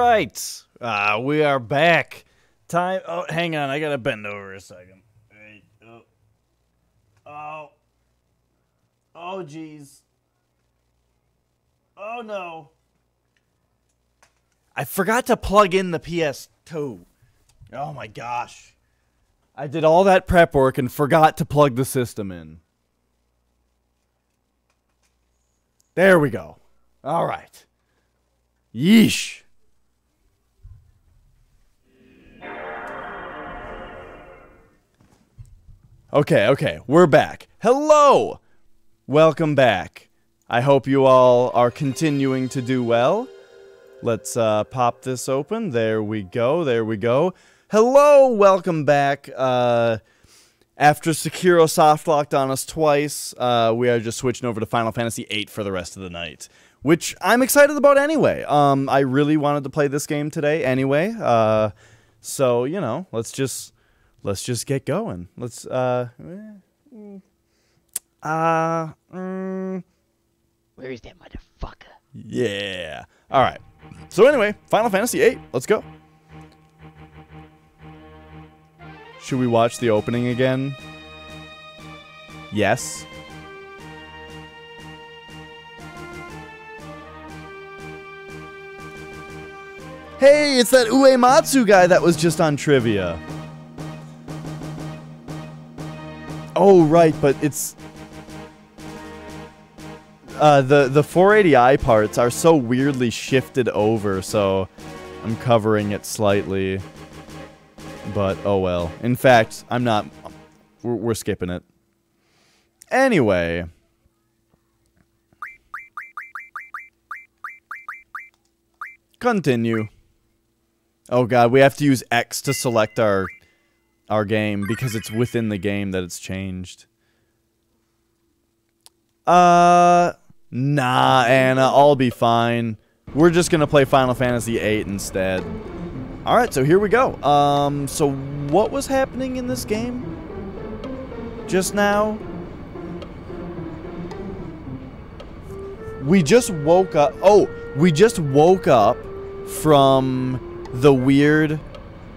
right. We are back. Time. Oh, hang on. I gotta bend over a second. Right. Oh. Oh, jeez. Oh, no. I forgot to plug in the PS2. Oh, my gosh. I did all that prep work and forgot to plug the system in. There we go. All right. Yeesh. Okay, we're back. Hello! Welcome back. I hope you all are continuing to do well. Let's pop this open. There we go. Hello! Welcome back. After Sekiro softlocked on us twice, we are just switching over to Final Fantasy VIII for the rest of the night. Which I'm excited about anyway. I really wanted to play this game today anyway. So, you know, let's just get going. Let's, Where is that motherfucker? yeah. Alright. So anyway, Final Fantasy VIII. Let's go. Should we watch the opening again? Yes. Hey, it's that Uematsu guy that was just on trivia. Oh, right, but it's... the 480i parts are so weirdly shifted over, so I'm covering it slightly. But, oh well. In fact, I'm not... We're skipping it. Anyway. Continue. Oh god, we have to use X to select our game because it's within the game that it's changed. Nah, Anna, I'll be fine. We're just gonna play Final Fantasy VIII instead. Alright, so here we go. So what was happening in this game? Just now? We just woke up. Oh, we just woke up from the weird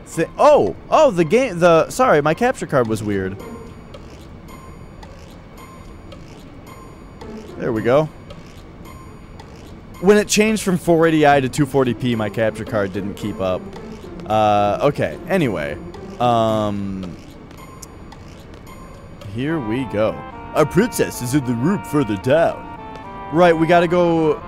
thing. Oh, the game. Sorry, my capture card was weird. There we go. When it changed from 480i to 240p, my capture card didn't keep up. Okay. Anyway, here we go. Our princess is in the room further down. Right, we gotta go.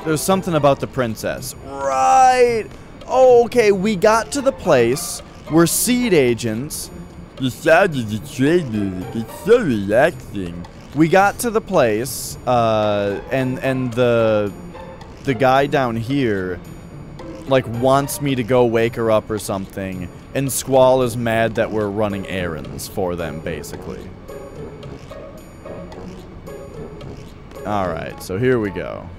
There's something about the princess. Right. Okay, we got to the place. We're seed agents. The sound of the train music is so relaxing. We got to the place, and the guy down here, like, wants me to go wake her up or something, and Squall is mad that we're running errands for them, basically. Alright, so here we go.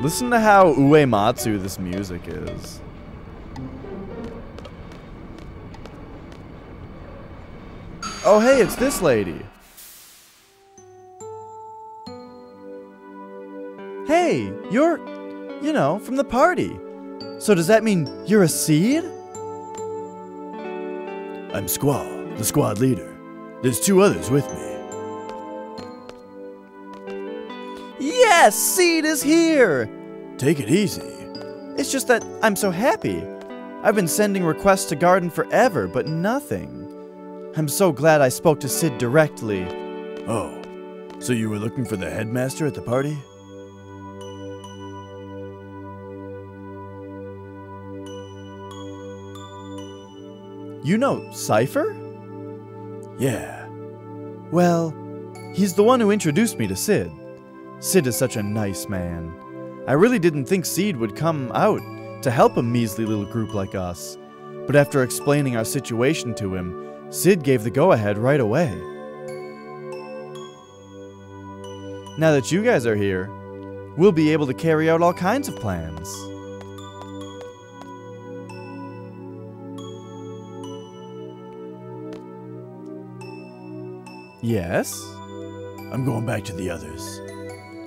Listen to how Uematsu this music is. Oh, hey, it's this lady. Hey, you're, you know, from the party. So does that mean you're a seed? I'm Squall, the squad leader. There's 2 others with me. Yes, Seed is here! Take it easy. It's just that I'm so happy. I've been sending requests to Garden forever, but nothing. I'm so glad I spoke to Sid directly. Oh, so you were looking for the headmaster at the party? You know Cypher? Yeah. Well, he's the one who introduced me to Sid. Sid is such a nice man. I really didn't think Seed would come out to help a measly little group like us. But after explaining our situation to him, Sid gave the go-ahead right away. Now that you guys are here, we'll be able to carry out all kinds of plans. Yes? I'm going back to the others.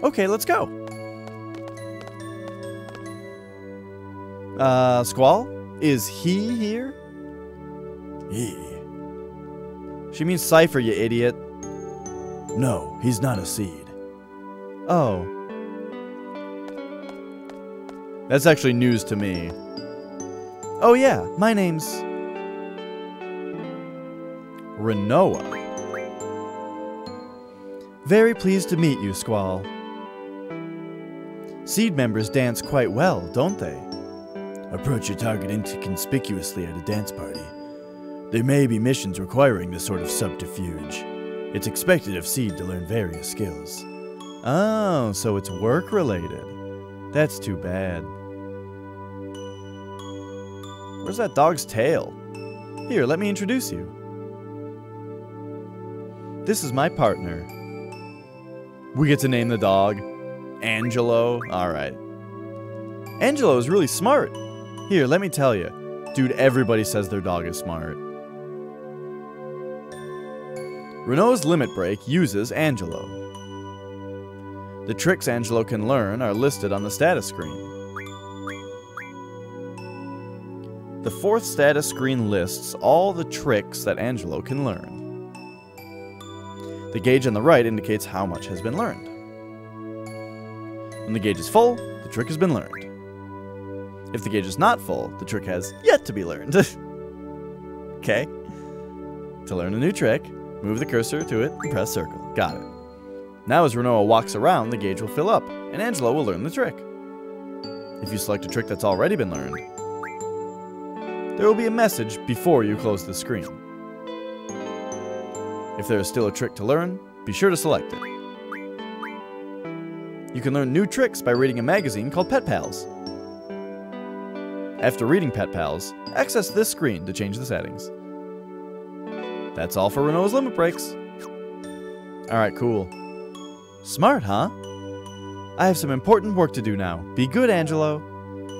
Okay, let's go. Squall? Is he here? He. She means Cypher, you idiot. No, he's not a seed. Oh. That's actually news to me. Oh yeah, my name's Renoa. Very pleased to meet you, Squall. Seed members dance quite well, don't they? Approach your target inconspicuously at a dance party. There may be missions requiring this sort of subterfuge. It's expected of Seed to learn various skills. Oh, so it's work-related. That's too bad. Where's that dog's tail? Here, let me introduce you. This is my partner. We get to name the dog Angelo. Alright. Angelo is really smart. Here, let me tell you. Dude, everybody says their dog is smart. Renault's limit break uses Angelo. The tricks Angelo can learn are listed on the status screen. The fourth status screen lists all the tricks that Angelo can learn. The gauge on the right indicates how much has been learned. When the gauge is full, the trick has been learned. If the gauge is not full, the trick has yet to be learned. Okay. To learn a new trick, move the cursor to it and press circle. Got it. Now as Renoa walks around, the gauge will fill up, and Angelo will learn the trick. If you select a trick that's already been learned, there will be a message before you close the screen. If there is still a trick to learn, be sure to select it. You can learn new tricks by reading a magazine called Pet Pals. After reading Pet Pals, access this screen to change the settings. That's all for Renault's limit breaks. Alright, cool. Smart, huh? I have some important work to do now. Be good, Angelo.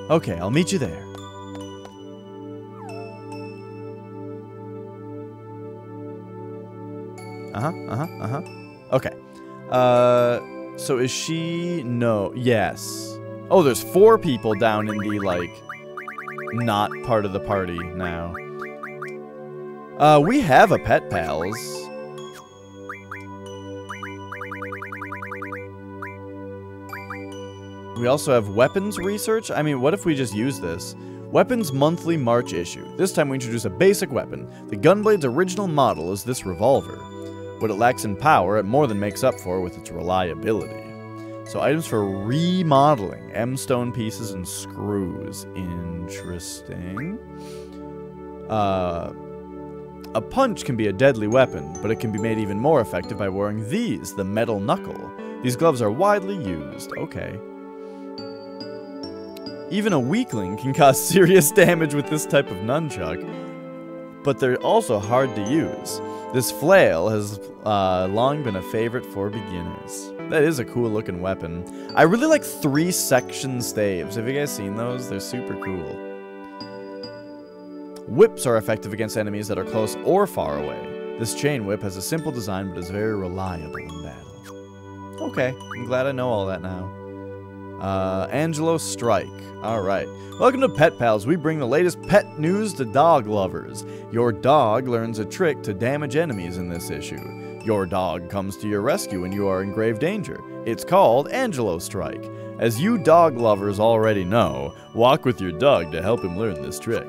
Okay, I'll meet you there. Okay. So is she? No. Yes. Oh, there's 4 people down in the, like, not part of the party now. We have a Pet Pals. We also have weapons research. I mean, what if we just use this? Weapons monthly March issue. This time we introduce a basic weapon. The Gunblade's original model is this revolver. What it lacks in power, it more than makes up for with its reliability. So items for remodeling. M-stone pieces and screws. Interesting. A punch can be a deadly weapon, but it can be made even more effective by wearing these, the metal knuckle. These gloves are widely used. Okay. Even a weakling can cause serious damage with this type of nunchuck, but they're also hard to use. This flail has long been a favorite for beginners. That is a cool looking weapon. I really like 3-section staves. Have you guys seen those? They're super cool. Whips are effective against enemies that are close or far away. This chain whip has a simple design but is very reliable in battle. Okay, I'm glad I know all that now. Angelo Strike. Alright. Welcome to Pet Pals. We bring the latest pet news to dog lovers. Your dog learns a trick to damage enemies in this issue. Your dog comes to your rescue when you are in grave danger. It's called Angelo Strike. As you dog lovers already know, walk with your dog to help him learn this trick.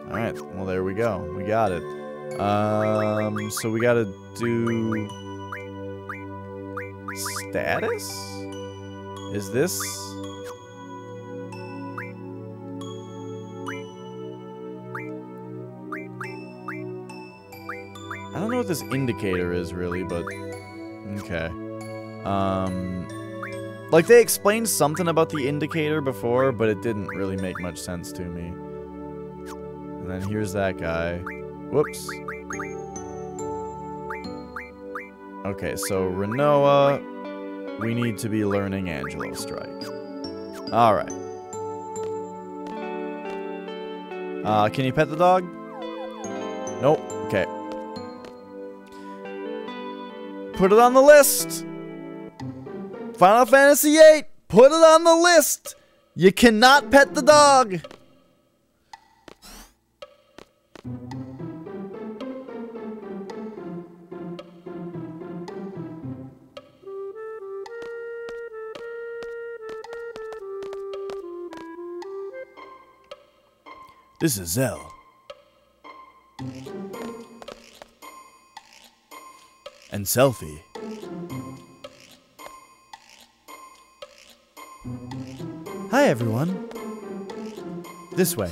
Alright, well there we go. We got it. So we gotta do... status? Is this... I don't know what this indicator is really, but... okay. Like they explained something about the indicator before, but it didn't really make much sense to me. And then here's that guy. Whoops. Okay, so Renoa, we need to be learning Angelo Strike. Alright. Can you pet the dog? Nope. Okay. Put it on the list! Final Fantasy VIII, put it on the list. You cannot pet the dog. This is Zell. And Selfie. Hi, everyone. This way.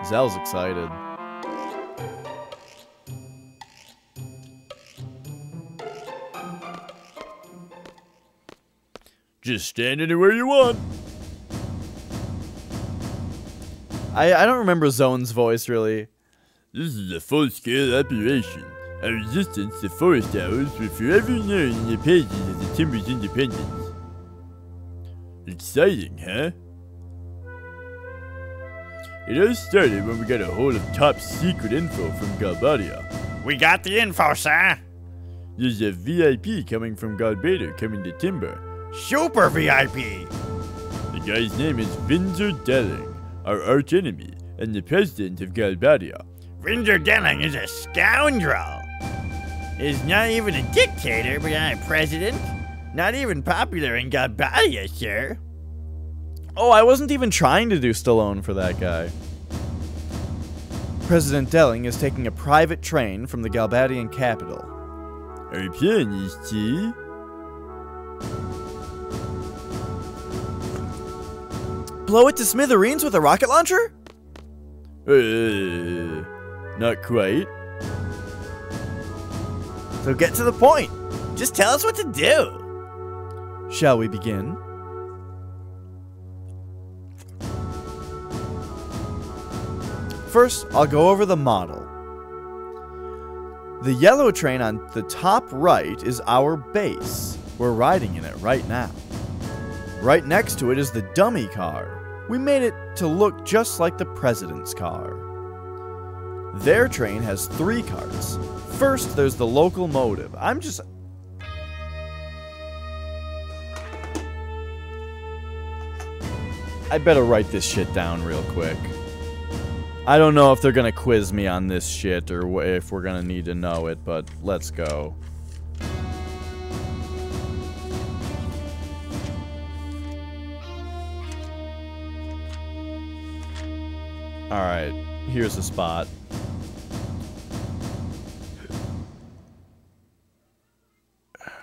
Zell's excited. Just stand anywhere you want. I don't remember Zone's voice, really. This is a full-scale operation. Our resistance to forest towers will forever known in the pages of the Timber's independence. Exciting, huh? It all started when we got a hold of top-secret info from Galbadia. We got the info, sir. There's a VIP coming from Galbadia coming to Timber. Super VIP. The guy's name is Vinzer Delling, our arch-enemy, and the president of Galbadia. Rinder Delling is a scoundrel. He's not even a dictator, but not a president. Not even popular in Galbadia, sir. Oh, I wasn't even trying to do Stallone for that guy. President Delling is taking a private train from the Galbadian capital. Our plan is to... blow it to smithereens with a rocket launcher? Not quite. So get to the point. Just tell us what to do. Shall we begin? First, I'll go over the model. The yellow train on the top right is our base. We're riding in it right now. Right next to it is the dummy car. We made it to look just like the president's car. Their train has 3 carts. First, there's the locomotive. I better write this shit down real quick. I don't know if they're gonna quiz me on this shit or if we're gonna need to know it, but let's go. Alright, here's the spot.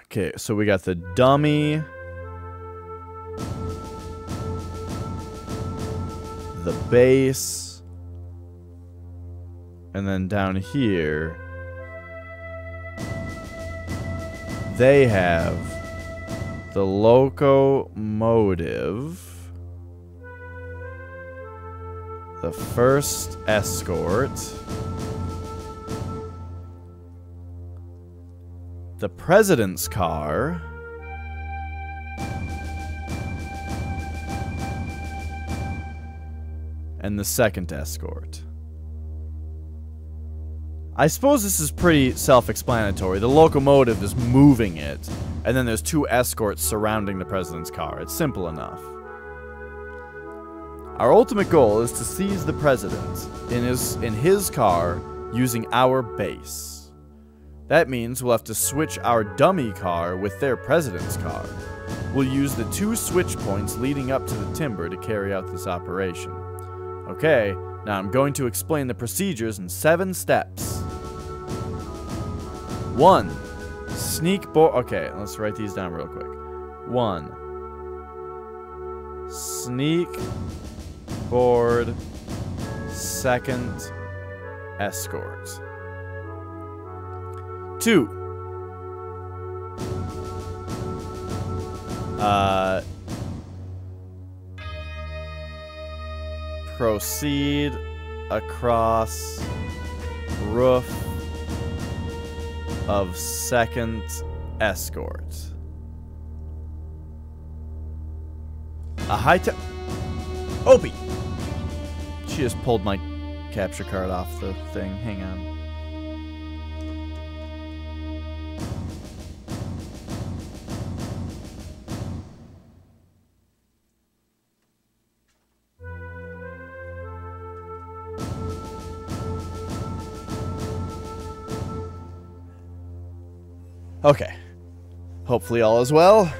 Okay, so we got the dummy. The base. And then down here, they have the locomotive, the first escort, the president's car, and the second escort. I suppose this is pretty self-explanatory. The locomotive is moving it, and then there's 2 escorts surrounding the president's car. It's simple enough. Our ultimate goal is to seize the president in his car using our base. That means we'll have to switch our dummy car with their president's car. We'll use the 2 switch points leading up to the timber to carry out this operation. Okay, now I'm going to explain the procedures in 7 steps. 1. Sneak board. Okay, let's write these down real quick. 1. Sneak board. Second escort. 2. Proceed across roof of second escort. A high-tech... Opie! She just pulled my capture card off the thing. Hang on. Okay. Hopefully all is well.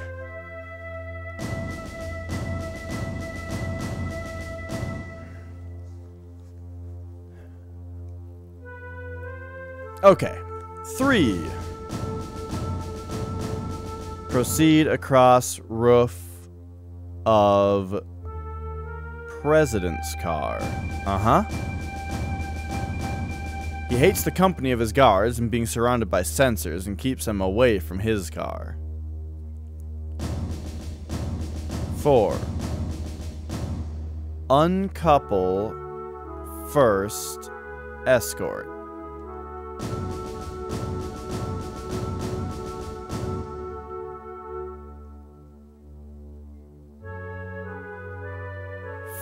Okay. 3. Proceed across roof of President's car. Uh-huh. He hates the company of his guards and being surrounded by sensors and keeps them away from his car. 4. Uncouple first escort.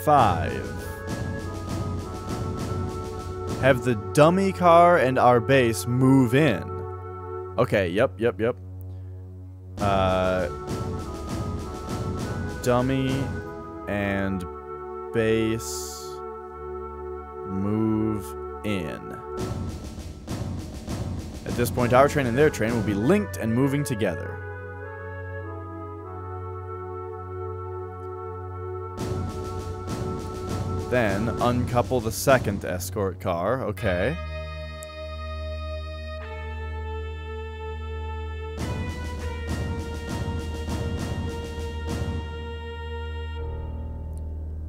5. Have the dummy car and our base move in. Okay, yep. Dummy and base move in. At this point, our train and their train will be linked and moving together. Then, uncouple the second escort car. Okay.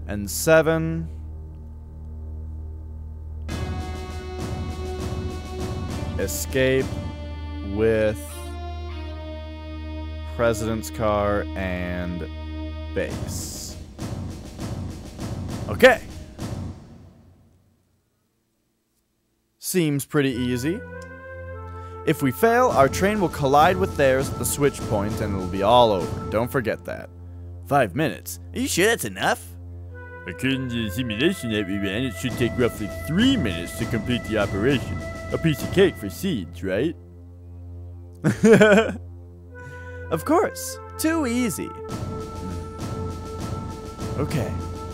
And 7. Escape with President's car and base. Okay. Seems pretty easy. If we fail, our train will collide with theirs at the switch point and it'll be all over. Don't forget that. 5 minutes. Are you sure that's enough? According to the simulation that we ran, it should take roughly 3 minutes to complete the operation. A piece of cake for seeds, right? Of course. Too easy. Okay.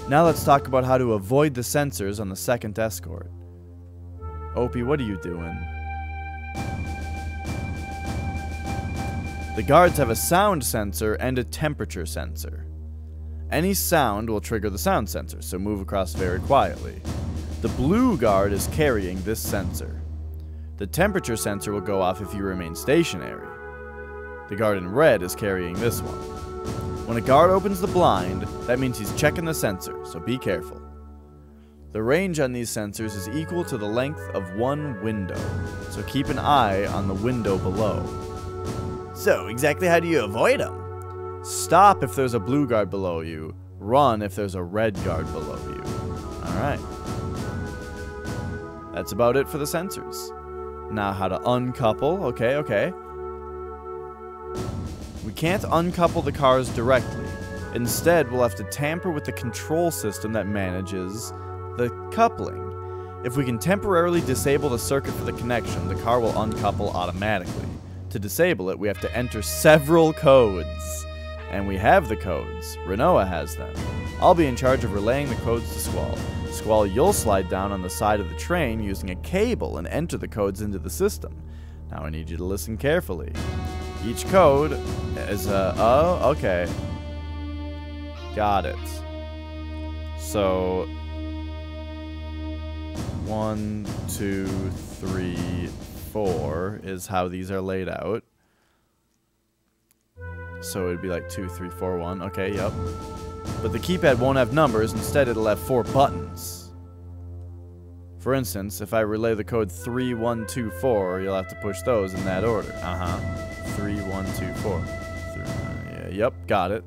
Now let's talk about how to avoid the sensors on the second escort. Opie, what are you doing? The guards have a sound sensor and a temperature sensor. Any sound will trigger the sound sensor, so move across very quietly. The blue guard is carrying this sensor. The temperature sensor will go off if you remain stationary. The guard in red is carrying this one. When a guard opens the blind, that means he's checking the sensor, so be careful. The range on these sensors is equal to the length of one window, so keep an eye on the window below. So, exactly how do you avoid them? Stop if there's a blue guard below you. Run if there's a red guard below you. Alright. That's about it for the sensors. Now how to uncouple. Okay. We can't uncouple the cars directly. Instead, we'll have to tamper with the control system that manages the coupling. If we can temporarily disable the circuit for the connection, the car will uncouple automatically. To disable it, we have to enter several codes. And we have the codes. Renoa has them. I'll be in charge of relaying the codes to Squall. Squall, you'll slide down on the side of the train using a cable and enter the codes into the system. Now I need you to listen carefully. Each code is a... Oh, okay. Got it. So... 1, 2, 3, 4 is how these are laid out. So it'd be like 2, 3, 4, 1. Okay, yep. But the keypad won't have numbers. Instead, it'll have 4 buttons. For instance, if I relay the code 3, 1, 2, 4, you'll have to push those in that order. 3, 1, 2, 4. Yeah, yep, got it.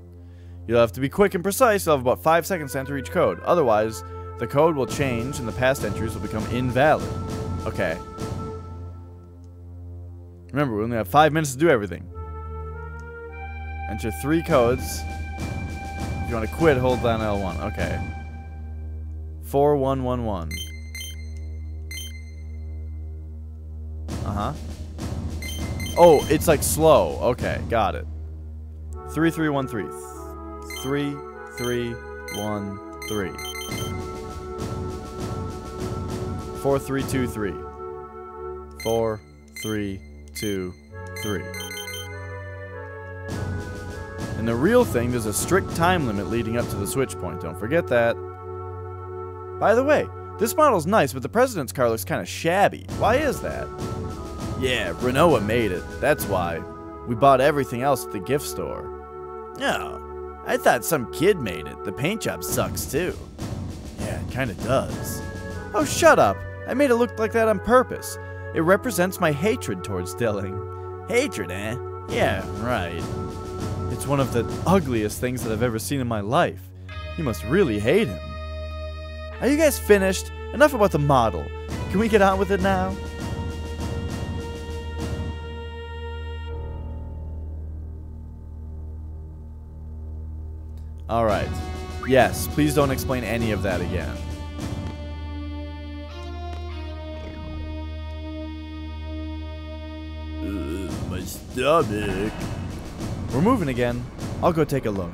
You'll have to be quick and precise. You'll have about 5 seconds to enter each code. Otherwise, the code will change and the past entries will become invalid. Okay. Remember, we only have 5 minutes to do everything. Enter 3 codes. If you want to quit, hold down L1. Okay. 4111. Uh-huh. Oh, it's like slow. Okay, got it. 3313. 3313. 4323. 4323. And the real thing, there's a strict time limit leading up to the switch point. Don't forget that. By the way, this model's nice, but the president's car looks kind of shabby. Why is that? Yeah, Renoa made it. That's why. We bought everything else at the gift store. Oh, I thought some kid made it. The paint job sucks too. Yeah, it kind of does. Oh, shut up. I made it look like that on purpose. It represents my hatred towards Dilling. Hatred, eh? Yeah, right. It's one of the ugliest things that I've ever seen in my life. You must really hate him. Are you guys finished? Enough about the model. Can we get on with it now? Alright. Yes, please don't explain any of that again. My stomach. We're moving again. I'll go take a look.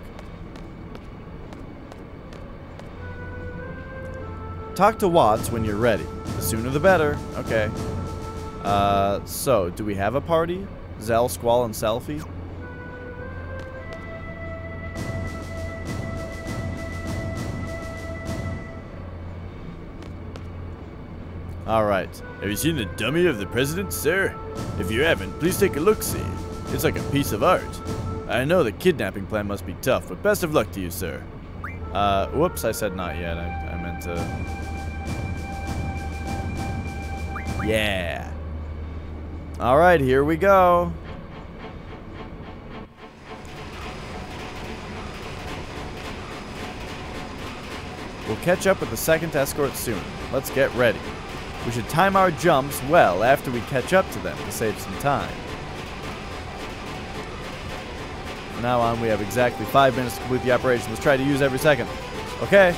Talk to Watts when you're ready. The sooner the better. Okay. So, do we have a party? Zell, Squall, and Selfie? Alright. Have you seen the dummy of the president, sir? If you haven't, please take a look-see. It's like a piece of art. I know the kidnapping plan must be tough, but best of luck to you, sir. Whoops, I said not yet. I meant to... Yeah. Alright, here we go. We'll catch up with the second escort soon. Let's get ready. We should time our jumps well after we catch up to them to save some time. From now on, we have exactly 5 minutes to complete the operation. Let's try to use every second. Okay.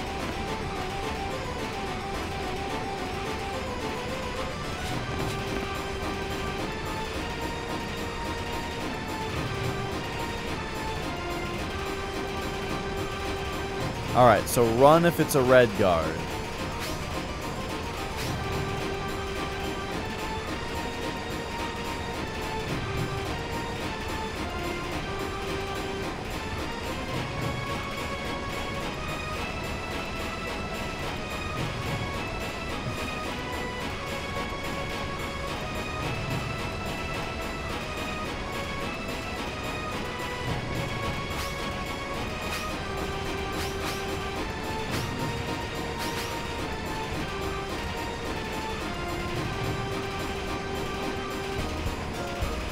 Alright, so run if it's a red guard.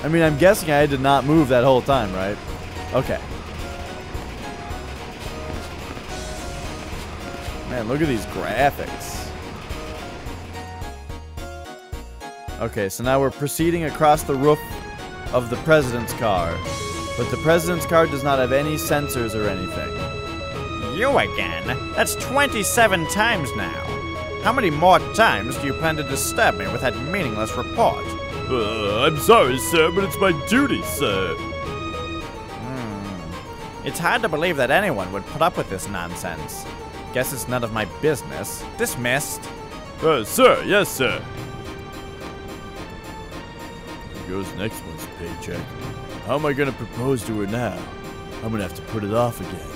I mean, I'm guessing I did not move that whole time, right? Okay. Man, look at these graphics. Okay, so now we're proceeding across the roof of the president's car. But the president's car does not have any sensors or anything. You again? That's 27 times now. How many more times do you plan to disturb me with that meaningless report? I'm sorry, sir, but it's my duty, sir. It's hard to believe that anyone would put up with this nonsense. Guess it's none of my business. Dismissed. Sir, yes, sir. Here goes next month's paycheck. How am I gonna propose to her now? I'm gonna have to put it off again.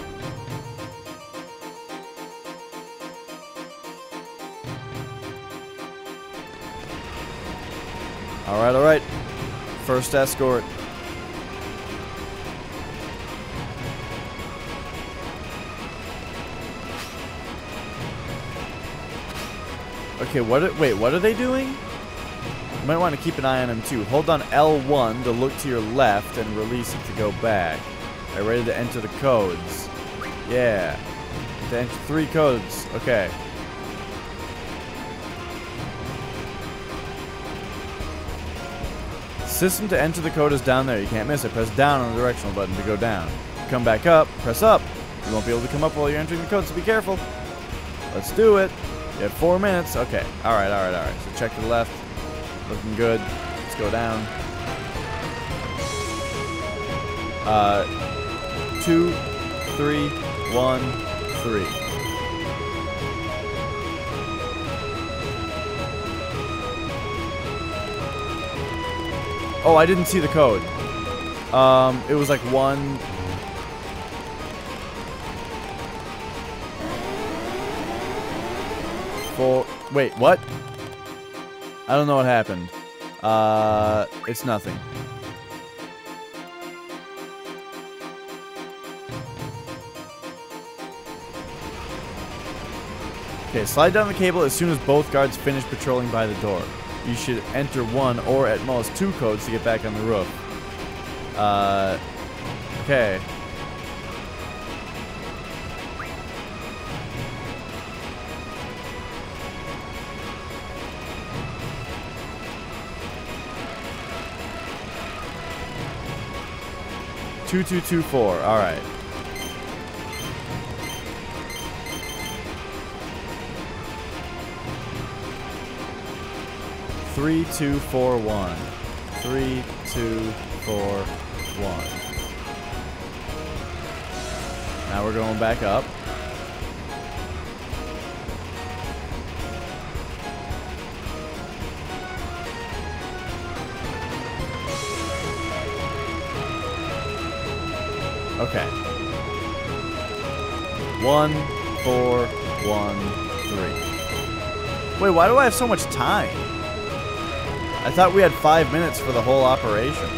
Alright, alright. First escort. Okay, wait, what are they doing? You might want to keep an eye on them too. Hold on L1 to look to your left and release it to go back. Alright, ready to enter the codes. Yeah. To enter 3 codes. Okay. System to enter the code is down there. You can't miss it. Press down on the directional button to go down. Come back up. Press up. You won't be able to come up while you're entering the code, so be careful. Let's do it. You have 4 minutes. Okay. Alright. So check to the left. Looking good. Let's go down. 2, 3, 1, 3. Oh, I didn't see the code. It was like 1. Wait, what? I don't know what happened. It's nothing. Okay, slide down the cable as soon as both guards finish patrolling by the door. You should enter 1 or at most 2 codes to get back on the roof. Okay. Two, 2, 2, 4. All right. Three, 2, 4, 1. 3, 2, 4, 1. Now we're going back up. Okay. 1, 4, 1, 3. Wait, why do I have so much time? I thought we had 5 minutes for the whole operation.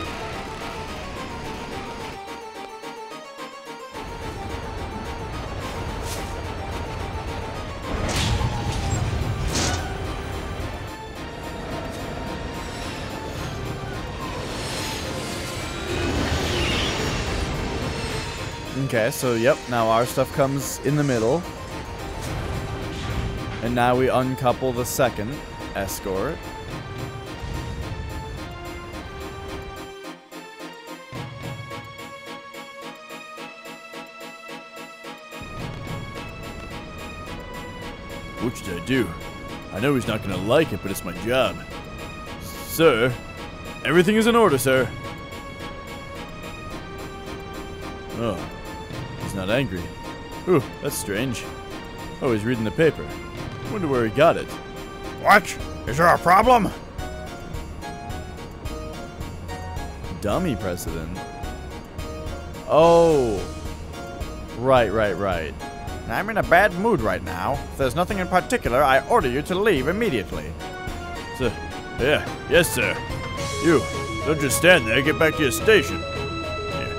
Okay, so yep, now our stuff comes in the middle. And now we uncouple the second escort. What should I do? I know he's not gonna like it, but it's my job. Sir, everything is in order, sir. Oh, he's not angry. Ooh, that's strange. Oh, he's reading the paper. Wonder where he got it. What? Is there a problem? Dummy president. Oh. Right. I'm in a bad mood right now. If there's nothing in particular, I order you to leave immediately. Sir, yeah, yes, sir. You, don't just stand there. Get back to your station. Here.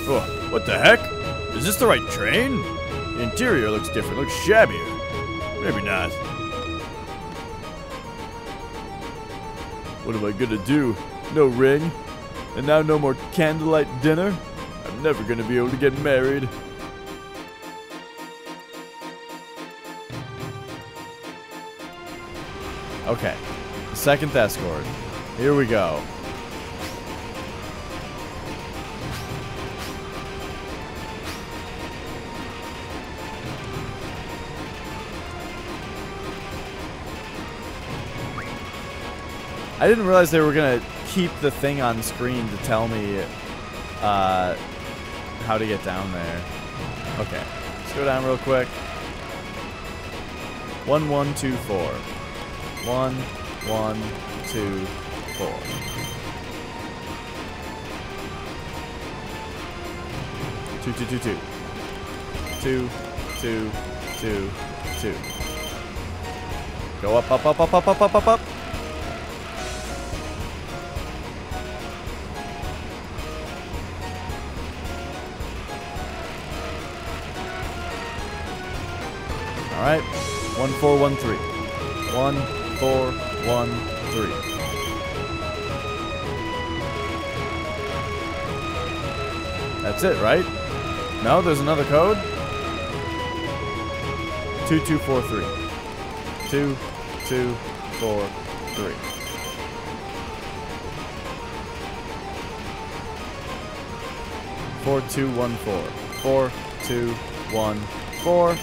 Oh, what the heck? Is this the right train? The interior looks different. Looks shabbier. Maybe not. What am I gonna do? No ring? And now no more candlelight dinner? I'm never gonna be able to get married. Okay. Second escort. Here we go. I didn't realize they were gonna keep the thing on screen to tell me how to get down there. Okay, let's go down real quick. 1, 1, 2, 4. 1, 1, 2, 4. Two, 2, 2, 2. 2, 2, 2, 2. Go up, up, up, up, up, up, up, up, up. All right, 1, 4, 1, 3. 1, 4, 1, 3. That's it, right? No, there's another code. 2, 2, 4, 3. 2, 2, 4, 3. Four, 2, 1, 4. 4, 2, 1, 4.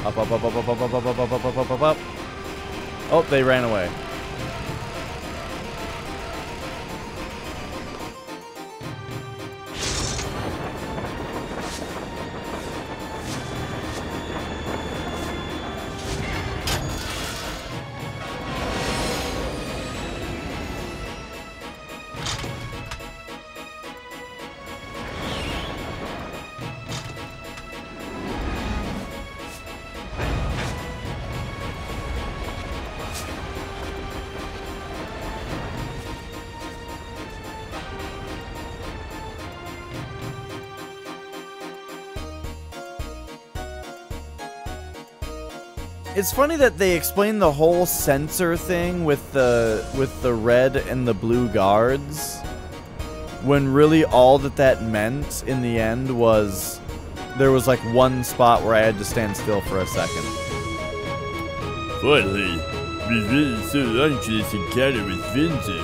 Up, up, up, up, up, up, up, up, up, up, up, up, up, up, up. Oh, they ran away. It's funny that they explain the whole sensor thing with the red and the blue guards, when really all that meant in the end was there was like one spot where I had to stand still for a second. Finally, we really so anxious encounter with Vinci.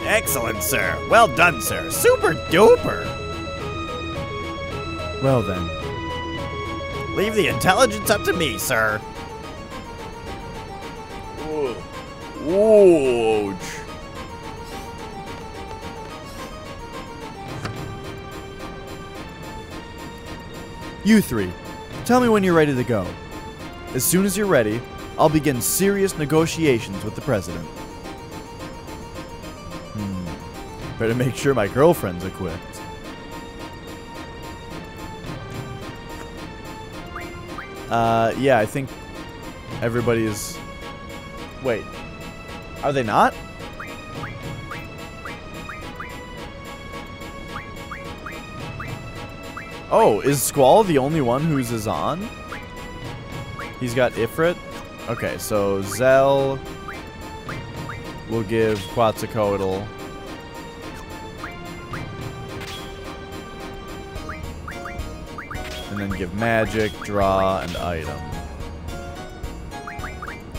Excellent, sir. Well done, sir. Super duper. Well then. Leave the intelligence up to me, sir. Ouch. You three, tell me when you're ready to go. As soon as you're ready, I'll begin serious negotiations with the president. Better make sure my girlfriend's equipped. Yeah, I think everybody's... Wait. Are they not? Oh, is Squall the only one who's Azan? He's got Ifrit? Okay, so Zell will give Quetzalcoatl. And then give magic, draw, and item.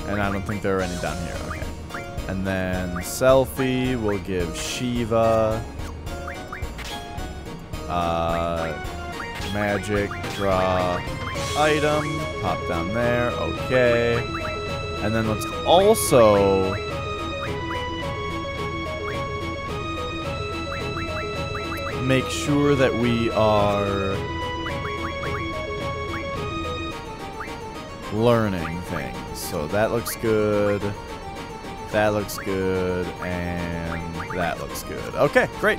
And I don't think there are any down here. Okay. And then Selfie will give Shiva. Magic, draw, item. Pop down there. Okay. And then let's also... make sure that we are... learning things. So that looks good. That looks good. And that looks good. Okay, great.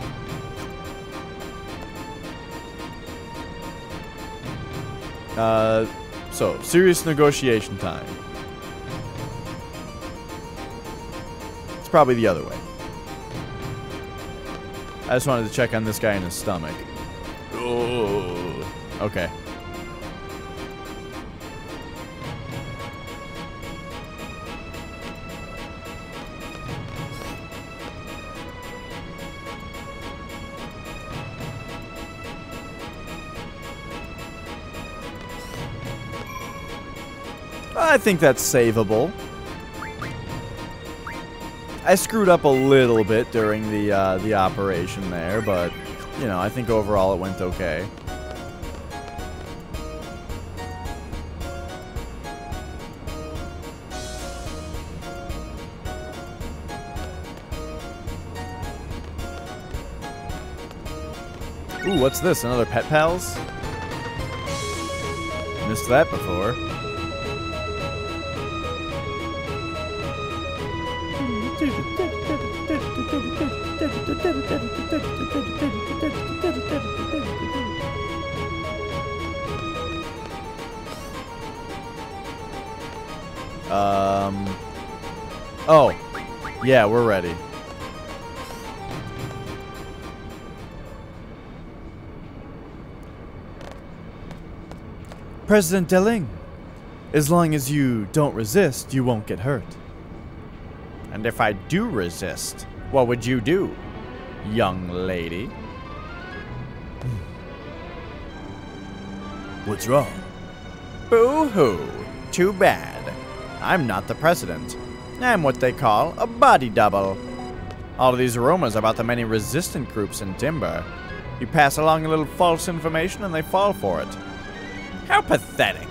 So, serious negotiation time. It's probably the other way. I just wanted to check on this guy in his stomach. Oh, okay. I think that's savable. I screwed up a little bit during the operation there, but, you know, I think overall it went okay. Ooh, what's this? Another Pet Pals? Missed that before. Oh, yeah, we're ready. President Deling, as long as you don't resist, you won't get hurt. And if I do resist, what would you do, young lady? What's wrong? Boo-hoo. Too bad. I'm not the president. I'm what they call a body double. All of these rumors about the many resistant groups in Timber. You pass along a little false information and they fall for it. How pathetic.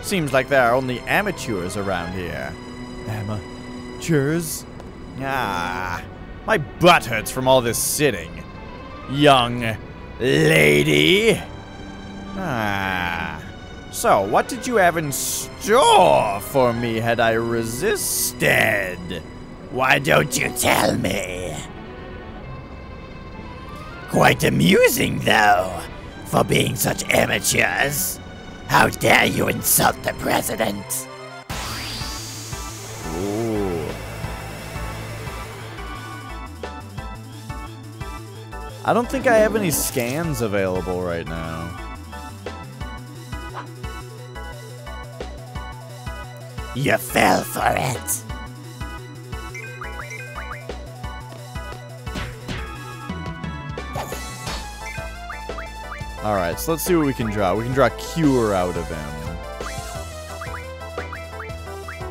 Seems like there are only amateurs around here. Amateurs? Ah, my butt hurts from all this sitting. Young lady. Ah. So, what did you have in store for me had I resisted? Why don't you tell me? Quite amusing, though, for being such amateurs. How dare you insult the president? Ooh. I don't think I have any scans available right now. You fell for it. Alright, so let's see what we can draw. We can draw Cure out of him.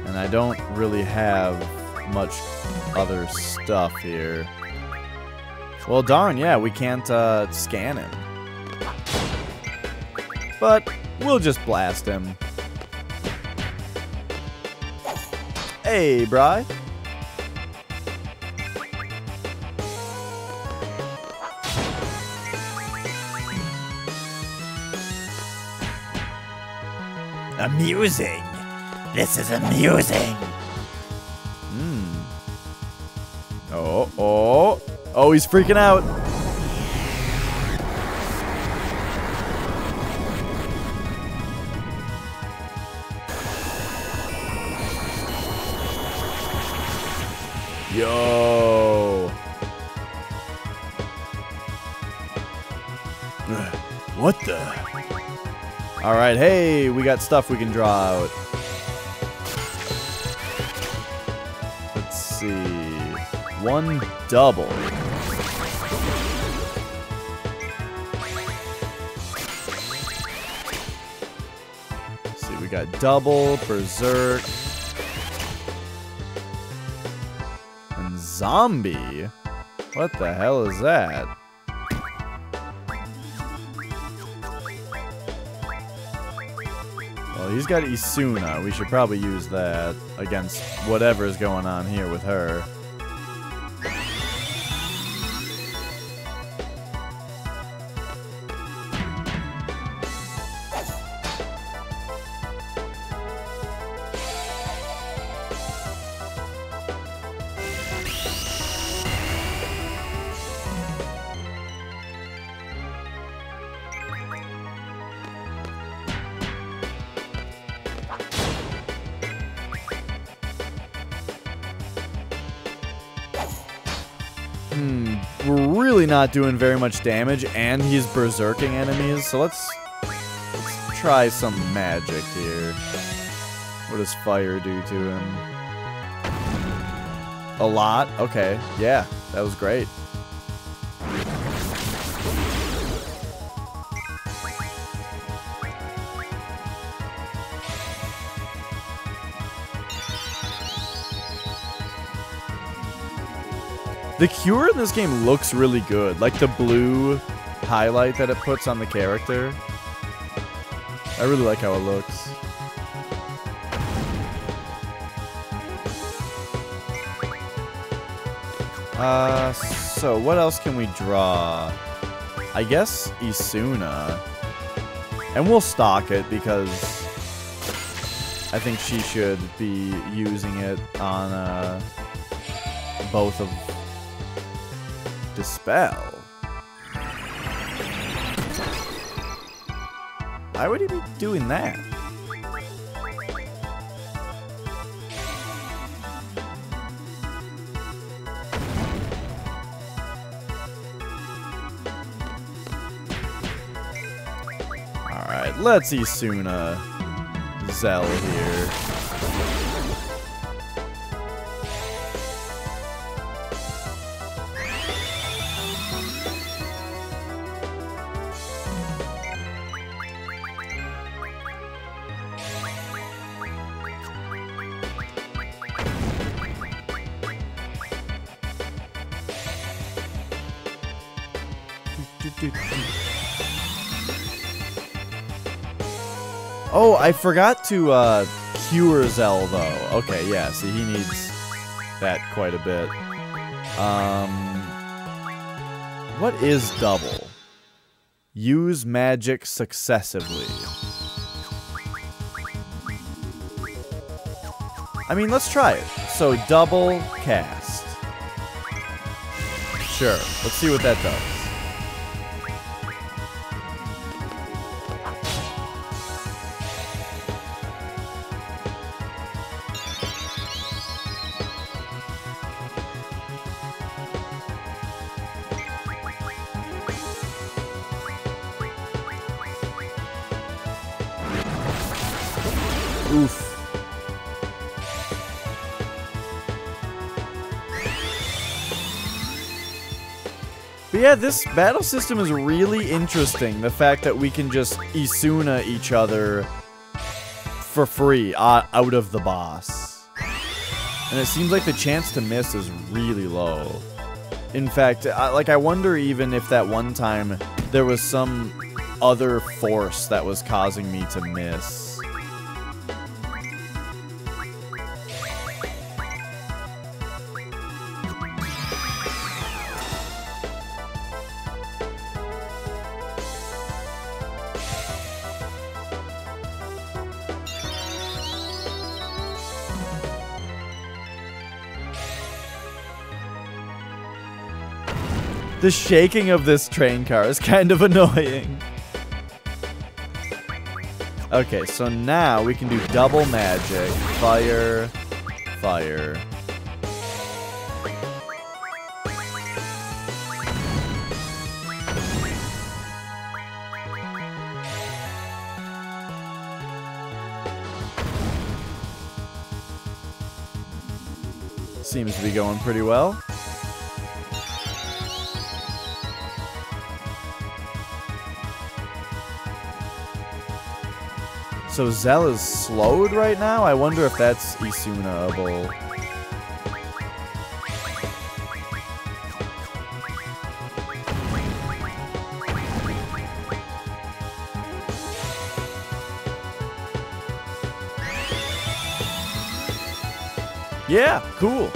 And I don't really have much other stuff here. Well, darn, yeah, we can't scan him. But we'll just blast him. Hey, Bri. Amusing. This is amusing. Oh, he's freaking out. Yo. What the? All right, hey, we got stuff we can draw out. Let's see. One double. Let's see, we got double, berserk, and zombie. What the hell is that? Well, he's got Isuna. We should probably use that against whatever's going on here with her. We're really not doing very much damage, and he's berserking enemies, so let's try some magic here. What does fire do to him? A lot? Okay, yeah, that was great. The cure in this game looks really good. Like the blue highlight that it puts on the character. I really like how it looks. So what else can we draw? I guess Isuna. And we'll stock it because I think she should be using it on both of Dispel. Why would he be doing that? Alright, let's Isuna Zell here. Oh, I forgot to cure Zell, though. Okay, yeah, see, he needs that quite a bit. What is double? Use magic successively. I mean, let's try it. So, double cast. Sure, let's see what that does. Oof. But yeah, this battle system is really interesting. The fact that we can just Isuna each other for free out of the boss. And it seems like the chance to miss is really low. In fact, I wonder even if that one time there was some other force that was causing me to miss. The shaking of this train car is kind of annoying. Okay, so now we can do double magic. Fire, fire. Seems to be going pretty well. So Zell is slowed right now? I wonder if that's Isuna-able. Yeah, cool.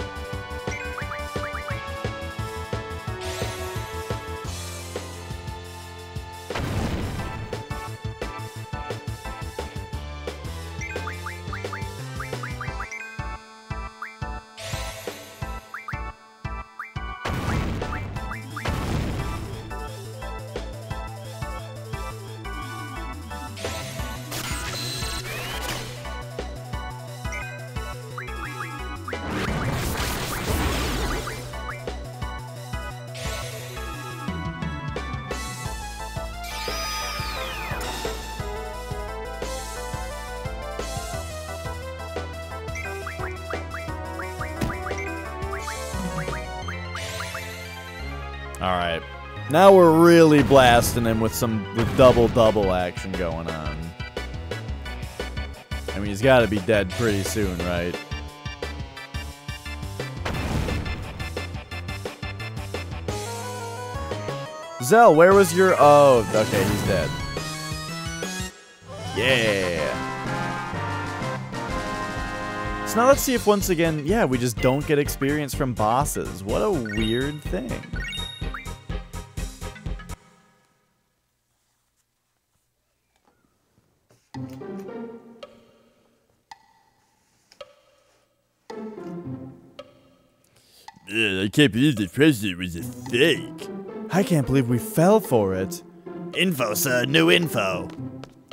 Alright. Now we're really blasting him with double action going on. I mean, he's got to be dead pretty soon, right? Zell, where was your... Oh, okay, he's dead. Yeah. So now let's see if once again, yeah, we just don't get experience from bosses. What a weird thing. I can't believe the president was a fake. I can't believe we fell for it. Info, sir. New info.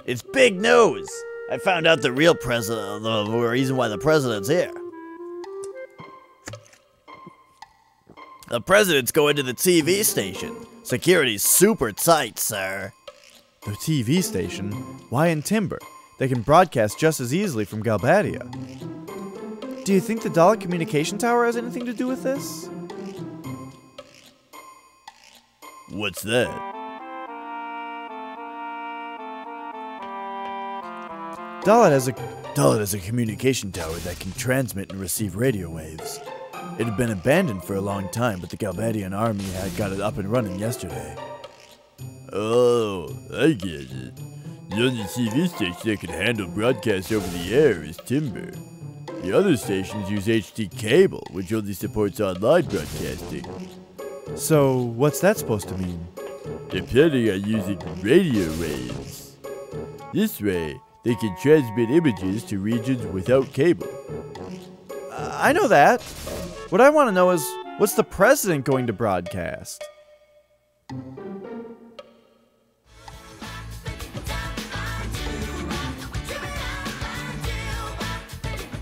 It's big news. I found out the real president, the reason why the president's here. The president's going to the TV station. Security's super tight, sir. The TV station? Why in Timber? They can broadcast just as easily from Galbadia. Do you think the Dalek communication tower has anything to do with this? What's that? Dalit has a communication tower that can transmit and receive radio waves. It had been abandoned for a long time, but the Galbadian army had got it up and running yesterday. Oh, I get it. The only TV station that can handle broadcasts over the air is Timber. The other stations use HD cable, which only supports online broadcasting. So, what's that supposed to mean? They're planning on using radio waves. This way, they can transmit images to regions without cable. I know that. What I want to know is, what's the president going to broadcast?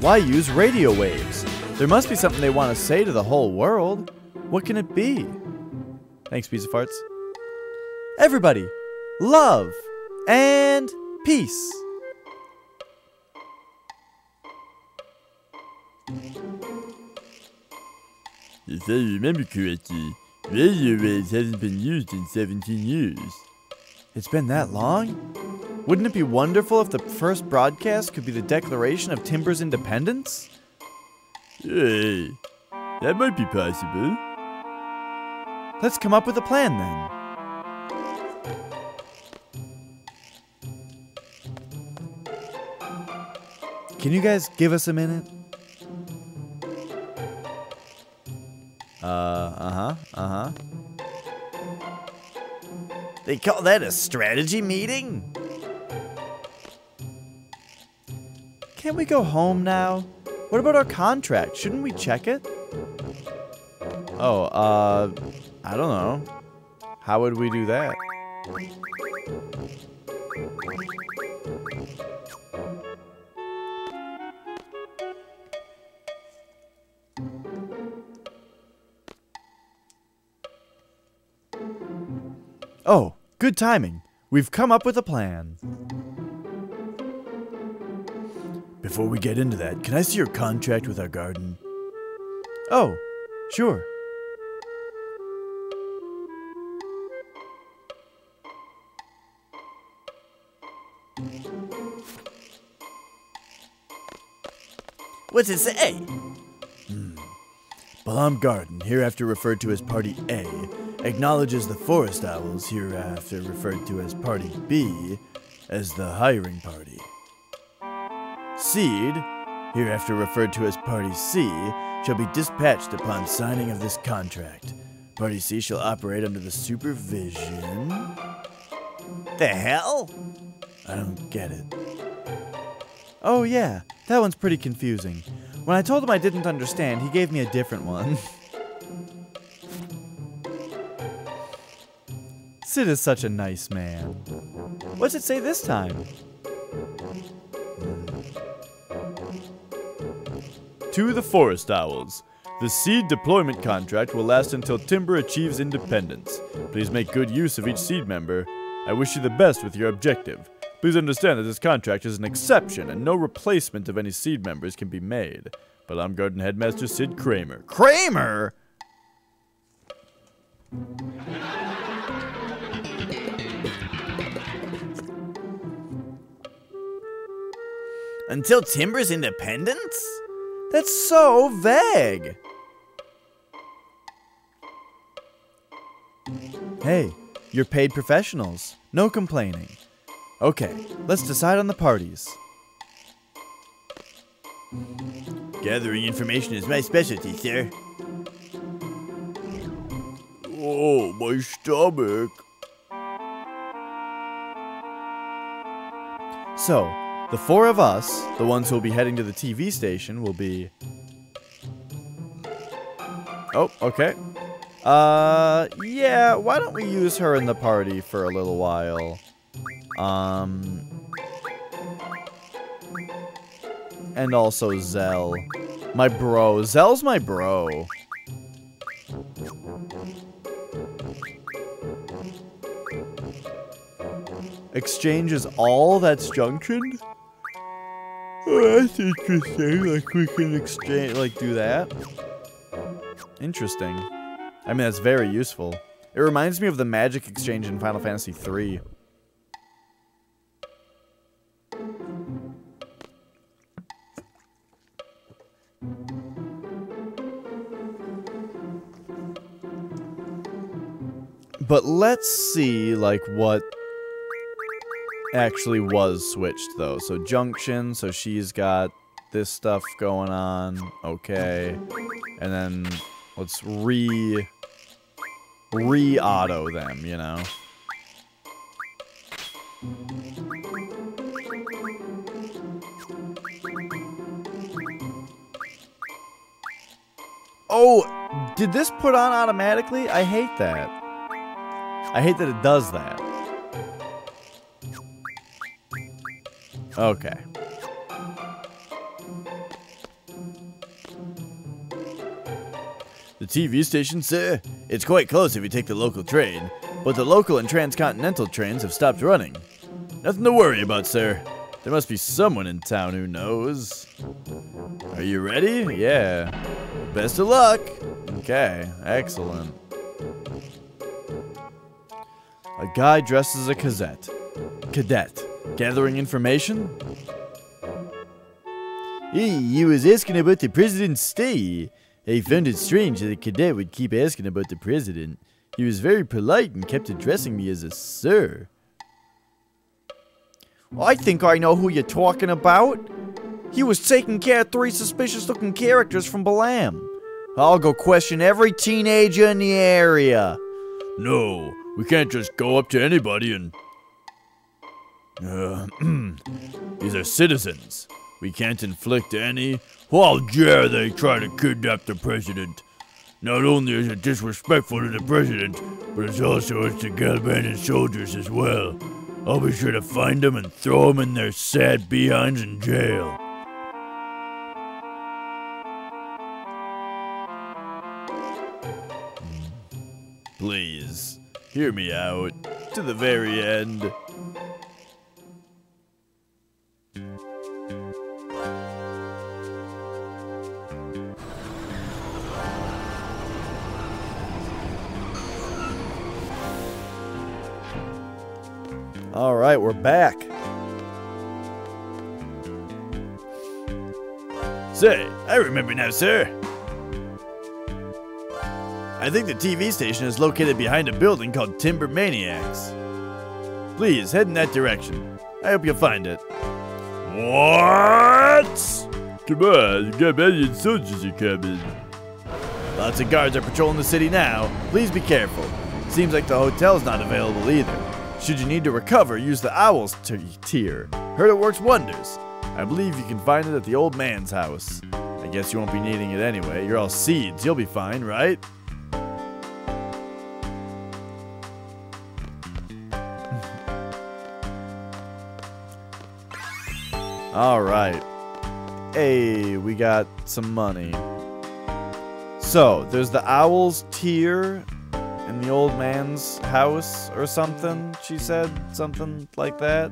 Why use radio waves? There must be something they want to say to the whole world. What can it be? Thanks, Pizza Farts. Everybody, love and peace. If I remember correctly, radio waves hasn't been used in 17 years. It's been that long? Wouldn't it be wonderful if the first broadcast could be the declaration of Timber's independence? Hey, that might be possible. Let's come up with a plan then. Can you guys give us a minute? They call that a strategy meeting? Can't we go home now? What about our contract? Shouldn't we check it? Oh, I don't know. How would we do that? Oh, good timing. We've come up with a plan. Before we get into that, can I see your contract with our garden? Oh, sure. What's it say? Balam Garden, hereafter referred to as Party A, acknowledges the Forest Owls, hereafter referred to as Party B, as the hiring party. Seed, hereafter referred to as Party C, shall be dispatched upon signing of this contract. Party C shall operate under the supervision... The hell? I don't get it. Oh yeah, that one's pretty confusing. When I told him I didn't understand, he gave me a different one. Sid is such a nice man. What's it say this time? To the Forest Owls. The seed deployment contract will last until Timber achieves independence. Please make good use of each seed member. I wish you the best with your objective. Please understand that this contract is an exception and no replacement of any seed members can be made. Balam Garden Headmaster Sid Kramer. Kramer? Until Timber's independence? That's so vague. Hey, you're paid professionals. No complaining. Okay, let's decide on the parties. Gathering information is my specialty, sir. Oh, my stomach. So, the four of us, the ones who will be heading to the TV station, will be... Oh, okay. Yeah, why don't we use her in the party for a little while? And also Zell. My bro. Zell's my bro. Exchange is all that's junctioned? Oh, that's interesting. Like, we can exchange, like, do that? Interesting. I mean, that's very useful. It reminds me of the magic exchange in Final Fantasy III. But let's see, like, what... actually was switched, though. So Junction, so she's got this stuff going on. Okay. And then let's re-auto them, you know? Oh, did this put on automatically? I hate that. I hate that it does that. Okay. The TV station, sir? It's quite close if you take the local train, but the local and transcontinental trains have stopped running. Nothing to worry about, sir. There must be someone in town who knows. Are you ready? Yeah. Best of luck. Okay, excellent. A guy dressed as a cadet. Gathering information? He was asking about the president's stay. I found it strange that a cadet would keep asking about the president. He was very polite and kept addressing me as a sir. I think I know who you're talking about. He was taking care of 3 suspicious-looking characters from Balam. I'll go question every teenager in the area. No, we can't just go up to anybody and... these are citizens. We can't inflict any... How dare they try to kidnap the president? Not only is it disrespectful to the president, but it's also to Galvanian soldiers as well. I'll be sure to find them and throw them in their sad behinds in jail. Please, hear me out to the very end. All right, we're back. Say, I remember now, sir. I think the TV station is located behind a building called Timber Maniacs. Please, head in that direction. I hope you'll find it. What? Come on, Galvanian soldiers are coming. Lots of guards are patrolling the city now. Please be careful. Seems like the hotel's not available either. Should you need to recover, use the Owl's tier. Heard it works wonders. I believe you can find it at the old man's house. I guess you won't be needing it anyway. You're all seeds. You'll be fine, right? All right. Hey, we got some money. So, there's the Owl's tier in the old man's house or something, she said. Something like that.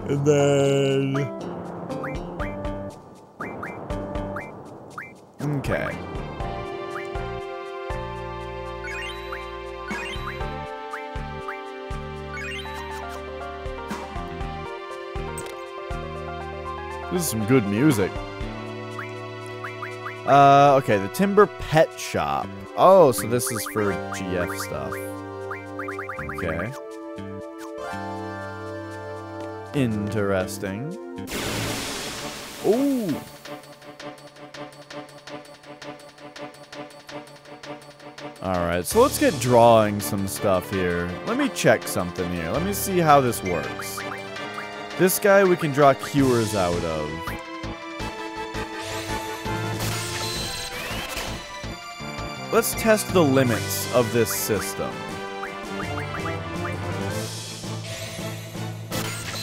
And then... okay. This is some good music. Okay, the Timber Pet Shop. Oh, so this is for GF stuff. Okay. Interesting. Ooh. Alright, so let's get drawing some stuff here. Let me check something here. Let me see how this works. This guy we can draw cures out of. Let's test the limits of this system.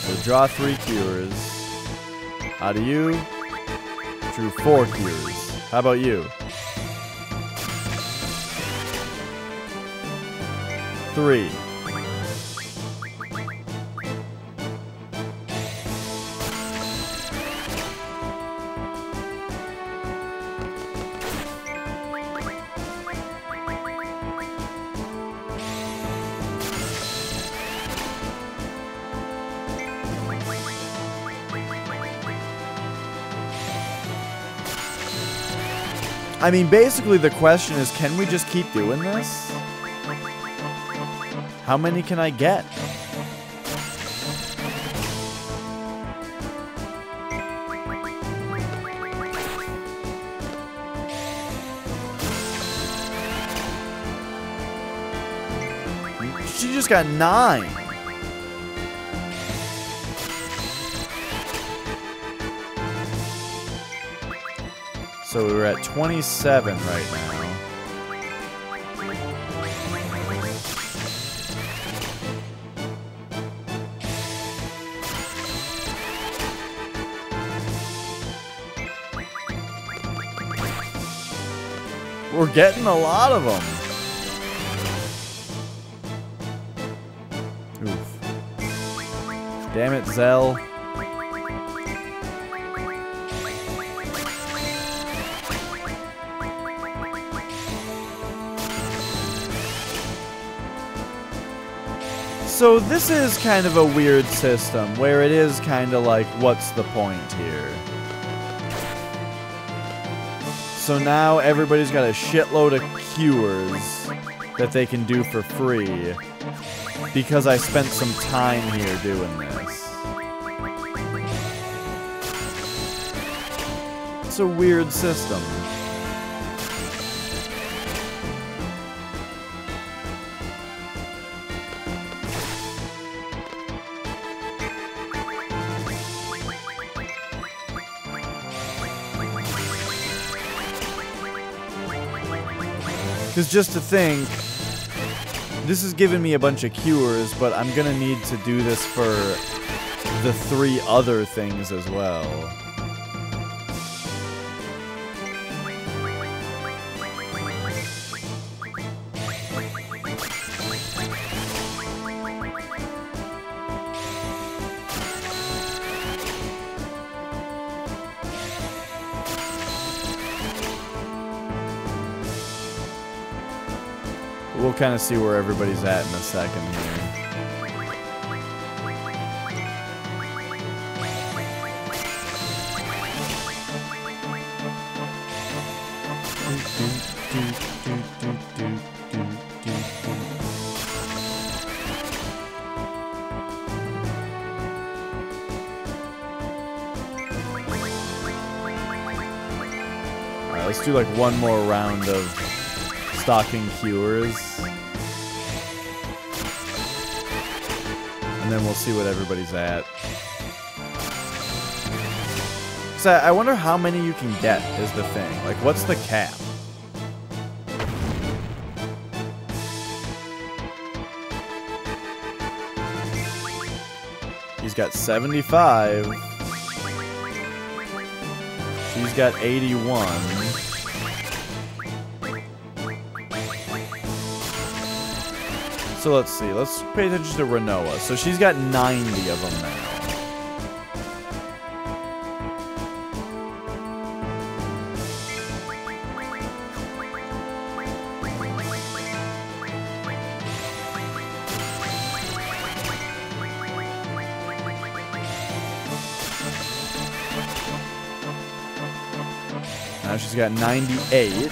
So draw 3 cures. How do you? Drew 4 cures. How about you? 3. I mean, basically the question is, can we just keep doing this? How many can I get? She just got 9. So we're at 27 right now. We're getting a lot of them. Oof. Damn it, Zell. So this is kind of a weird system, where it is kind of like, what's the point here? So now everybody's got a shitload of cures that they can do for free, because I spent some time here doing this. It's a weird system. Because just to think, this is giving me a bunch of cures, but I'm gonna need to do this for the 3 other things as well. We'll kind of see where everybody's at in a second here. Alright, let's do like one more round of stocking cures. And then we'll see what everybody's at. So I wonder how many you can get is the thing. Like, what's the cap? He's got 75. She's got 81. So let's see. Let's pay attention to Renoa. So she's got 90 of them now. Now she's got 98.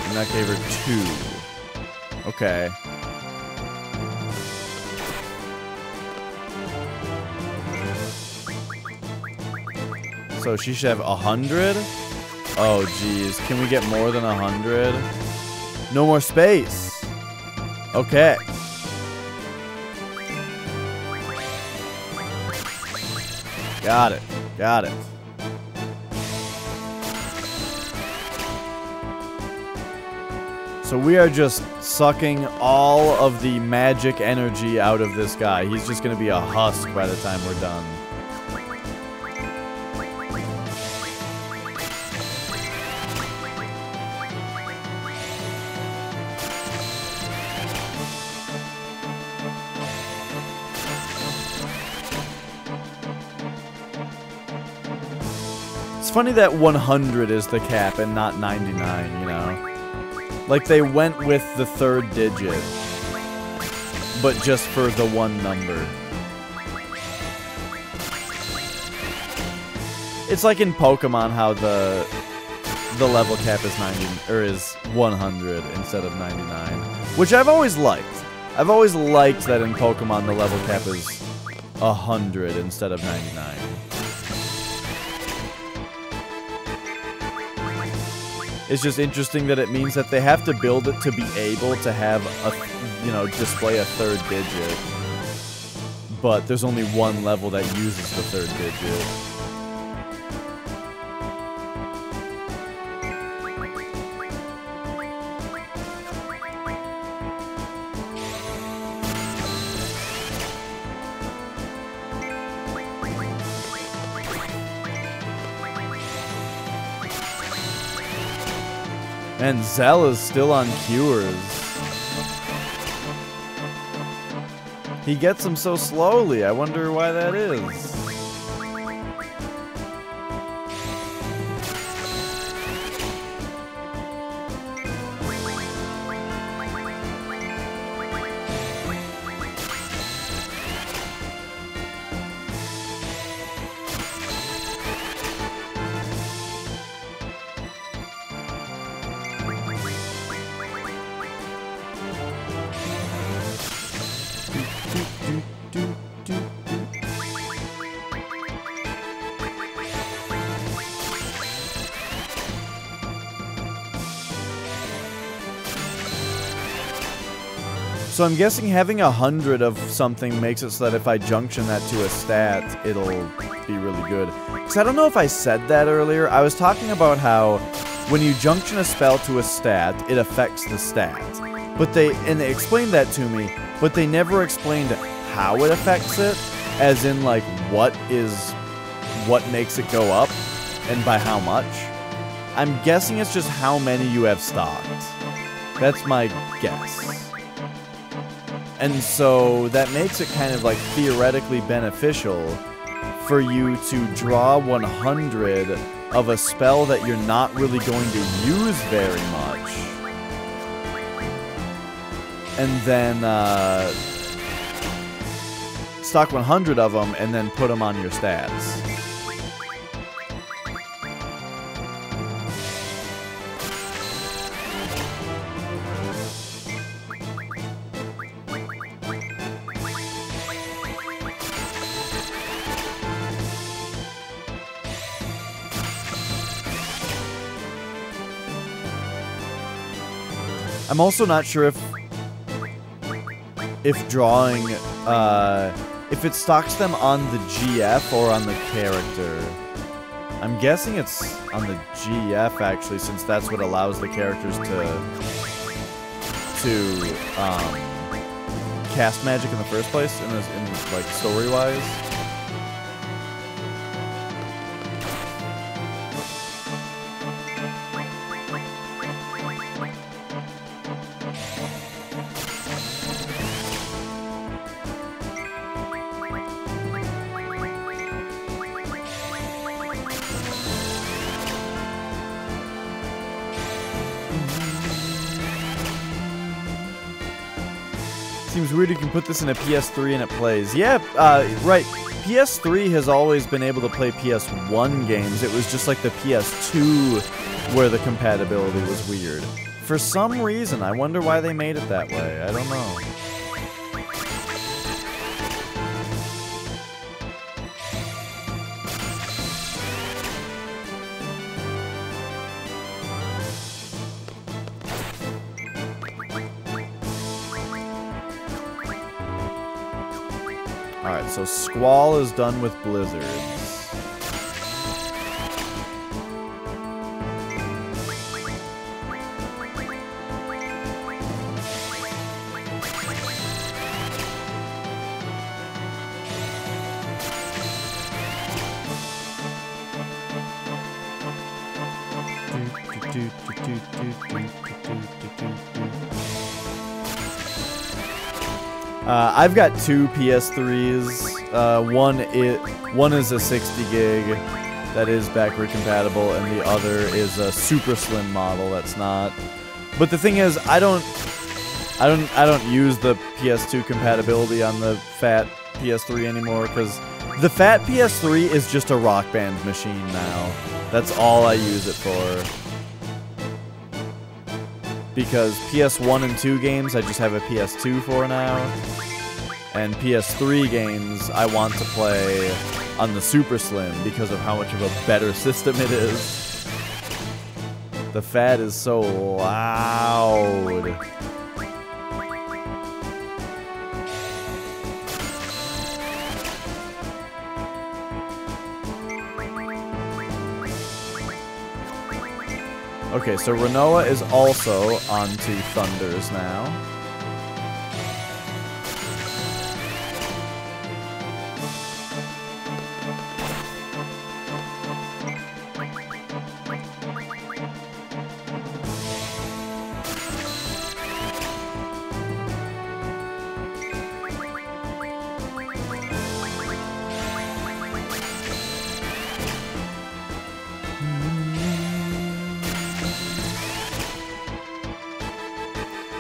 And that gave her 2. Okay. So she should have 100? Oh, geez. Can we get more than 100? No more space. Okay. Got it. Got it. So we are just sucking all of the magic energy out of this guy. He's just going to be a husk by the time we're done. funny that 100 is the cap and not 99, you know? Like, they went with the third digit, but just for the one number. It's like in Pokemon how the level cap is 90 or is 100 instead of 99, which I've always liked. I've always liked that in Pokemon the level cap is 100 instead of 99. It's just interesting that it means that they have to build it to be able to have a, you know, display a third digit. But there's only one level that uses the third digit. And Zell is still on cures. He gets them so slowly. I wonder why that is. So I'm guessing having 100 of something makes it so that if I junction that to a stat, it'll be really good. Because I don't know if I said that earlier. I was talking about how when you junction a spell to a stat, it affects the stat. But they explained that to me, but they never explained how it affects it, as in like what makes it go up and by how much. I'm guessing it's just how many you have stocked. That's my guess. And so that makes it kind of like theoretically beneficial for you to draw 100 of a spell that you're not really going to use very much. And then stock 100 of them and then put them on your stats. I'm also not sure if drawing, if it stocks them on the GF or on the character. I'm guessing it's on the GF actually, since that's what allows the characters to cast magic in the first place, in like story-wise. Seems weird you can put this in a PS3 and it plays. Yeah, right. PS3 has always been able to play PS1 games. It was just like the PS2 where the compatibility was weird. For some reason, I wonder why they made it that way. I don't know. Alright, so Squall is done with blizzards. I've got two PS3s. One is a 60 gig, that is backward compatible, and the other is a super slim model that's not. But the thing is, I don't use the PS2 compatibility on the fat PS3 anymore, because the fat PS3 is just a Rock Band machine now. That's all I use it for. Because PS1 and 2 games, I just have a PS2 for now. And PS3 games, I want to play on the Super Slim because of how much of a better system it is. The fat is so loud. Okay, so Renoa is also onto Thunders now.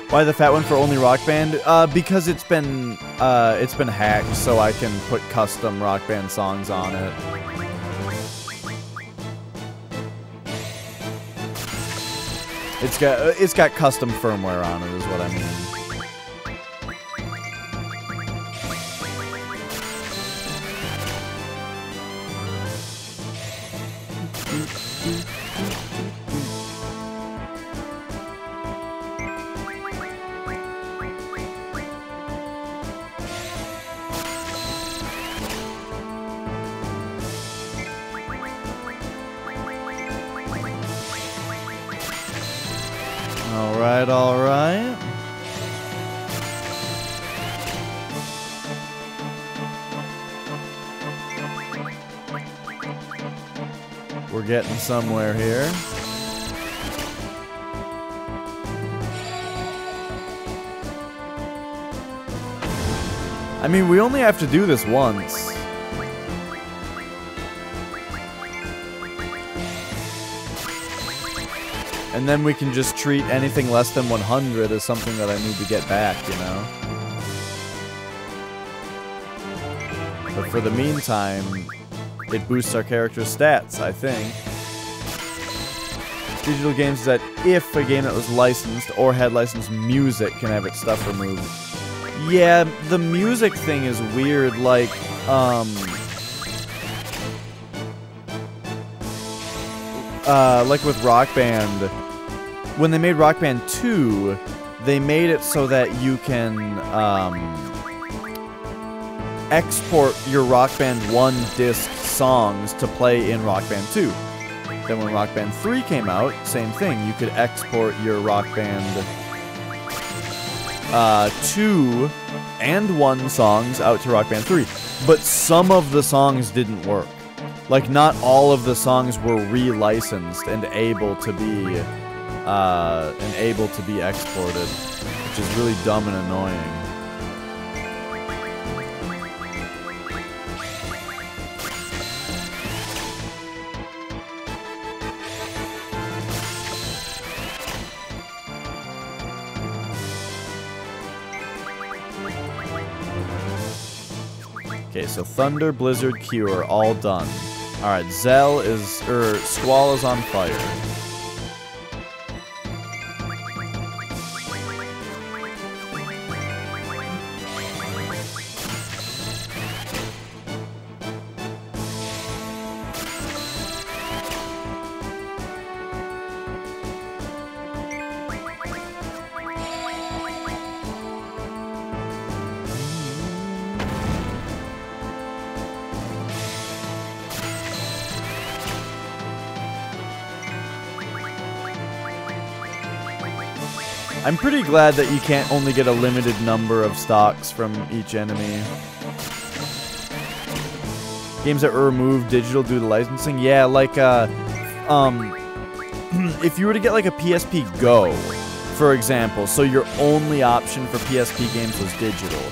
Why the fat one for only Rock Band? Because it's been hacked, so I can put custom Rock Band songs on it. It's got custom firmware on it, is what I mean. All right. We're getting somewhere here. I mean, we only have to do this once. And then we can just treat anything less than 100 as something that I need to get back, you know? But for the meantime, it boosts our character's stats, I think. Digital games is that if a game that was licensed or had licensed music can have its stuff removed. Yeah, the music thing is weird, like with Rock Band, when they made Rock Band 2, they made it so that you can export your Rock Band 1 disc songs to play in Rock Band 2. Then when Rock Band 3 came out, same thing. You could export your Rock Band 2 and 1 songs out to Rock Band 3. But some of the songs didn't work. Like, not all of the songs were re-licensed and able to be exported, which is really dumb and annoying. Okay, so Thunder, Blizzard, Cure, all done. Alright, Squall is on fire. I'm pretty glad that you can't only get a limited number of stocks from each enemy. Games that were removed digital due to licensing? Yeah, like, if you were to get like a PSP Go, for example, so your only option for PSP games was digital.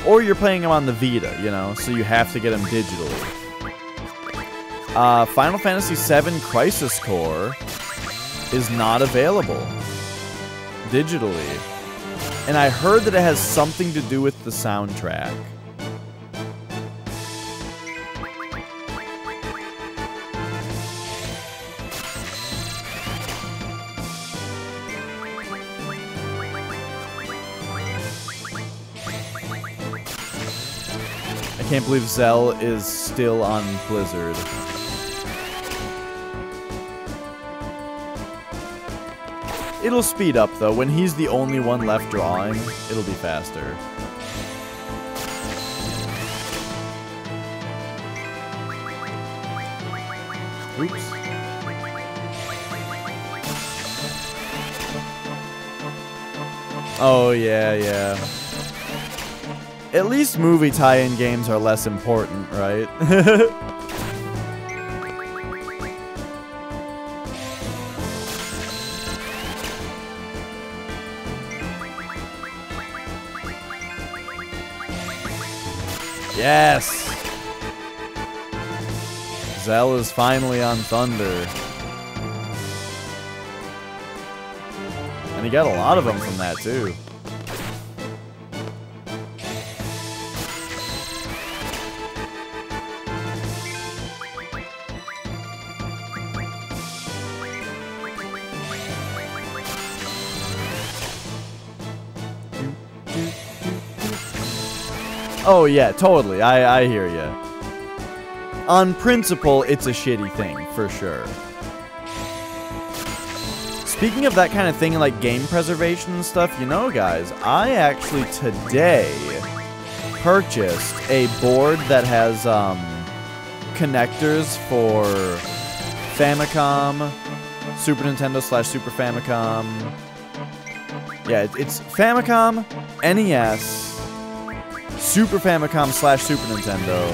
Or you're playing them on the Vita, you know, so you have to get them digitally. Final Fantasy VII Crisis Core is not available digitally. And I heard that it has something to do with the soundtrack. I can't believe Zell is still on Blizzard. It'll speed up, though. When he's the only one left drawing, it'll be faster. Oops. Oh, yeah. At least movie tie-in games are less important, right? Yes! Zell is finally on Thunder. And he got a lot of them from that, too. Oh yeah, totally. I hear you. On principle, it's a shitty thing, for sure. Speaking of that kind of thing, like game preservation and stuff, you know, guys, I actually today purchased a board that has connectors for Famicom, Super Nintendo / Super Famicom. Yeah, it's Famicom, NES, Super Famicom / Super Nintendo,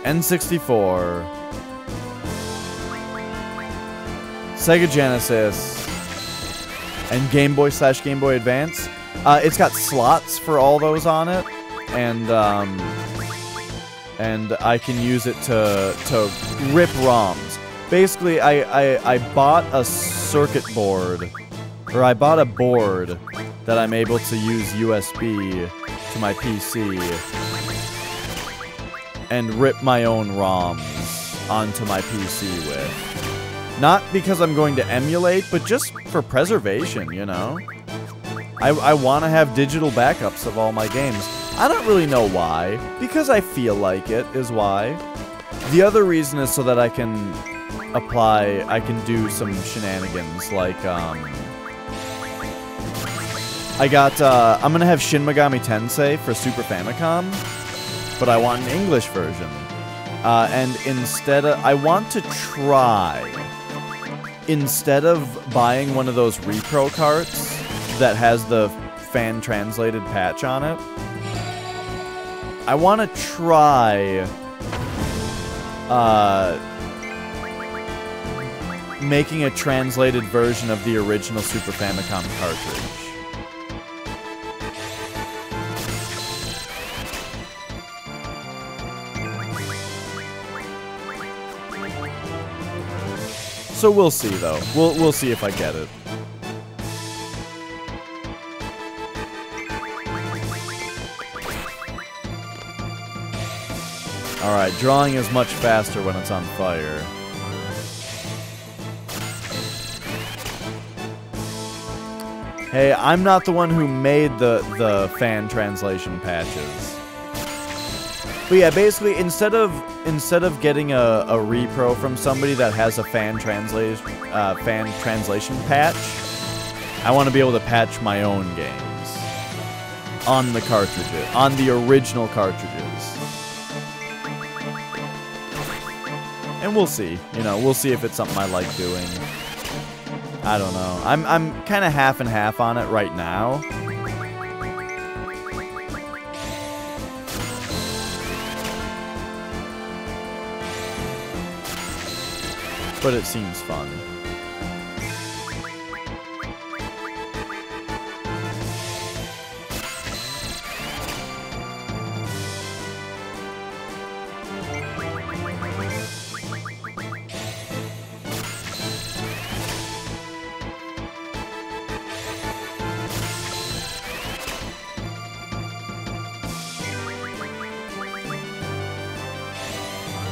N64, Sega Genesis, and Game Boy / Game Boy Advance. It's got slots for all those on it, and I can use it to rip ROMs. Basically, I bought a circuit board, or I bought a board that I'm able to use USB to my PC and rip my own ROMs onto my PC with. Not because I'm going to emulate, but just for preservation, you know? I want to have digital backups of all my games. I don't really know why. Because I feel like it is why. The other reason is so that I can do some shenanigans, like, I'm gonna have Shin Megami Tensei for Super Famicom, but I want an English version. And I want to try, instead of buying one of those repro carts that has the fan-translated patch on it, I want to try, making a translated version of the original Super Famicom cartridge. So we'll see, though. We'll see if I get it. Alright, drawing is much faster when it's on fire. Hey, I'm not the one who made the fan translation patches. But yeah, basically, instead of getting a repro from somebody that has a fan translation patch, I want to be able to patch my own games on the cartridges, on the original cartridges. And we'll see. You know, we'll see if it's something I like doing. I don't know. I'm kind of half and half on it right now. But it seems fun.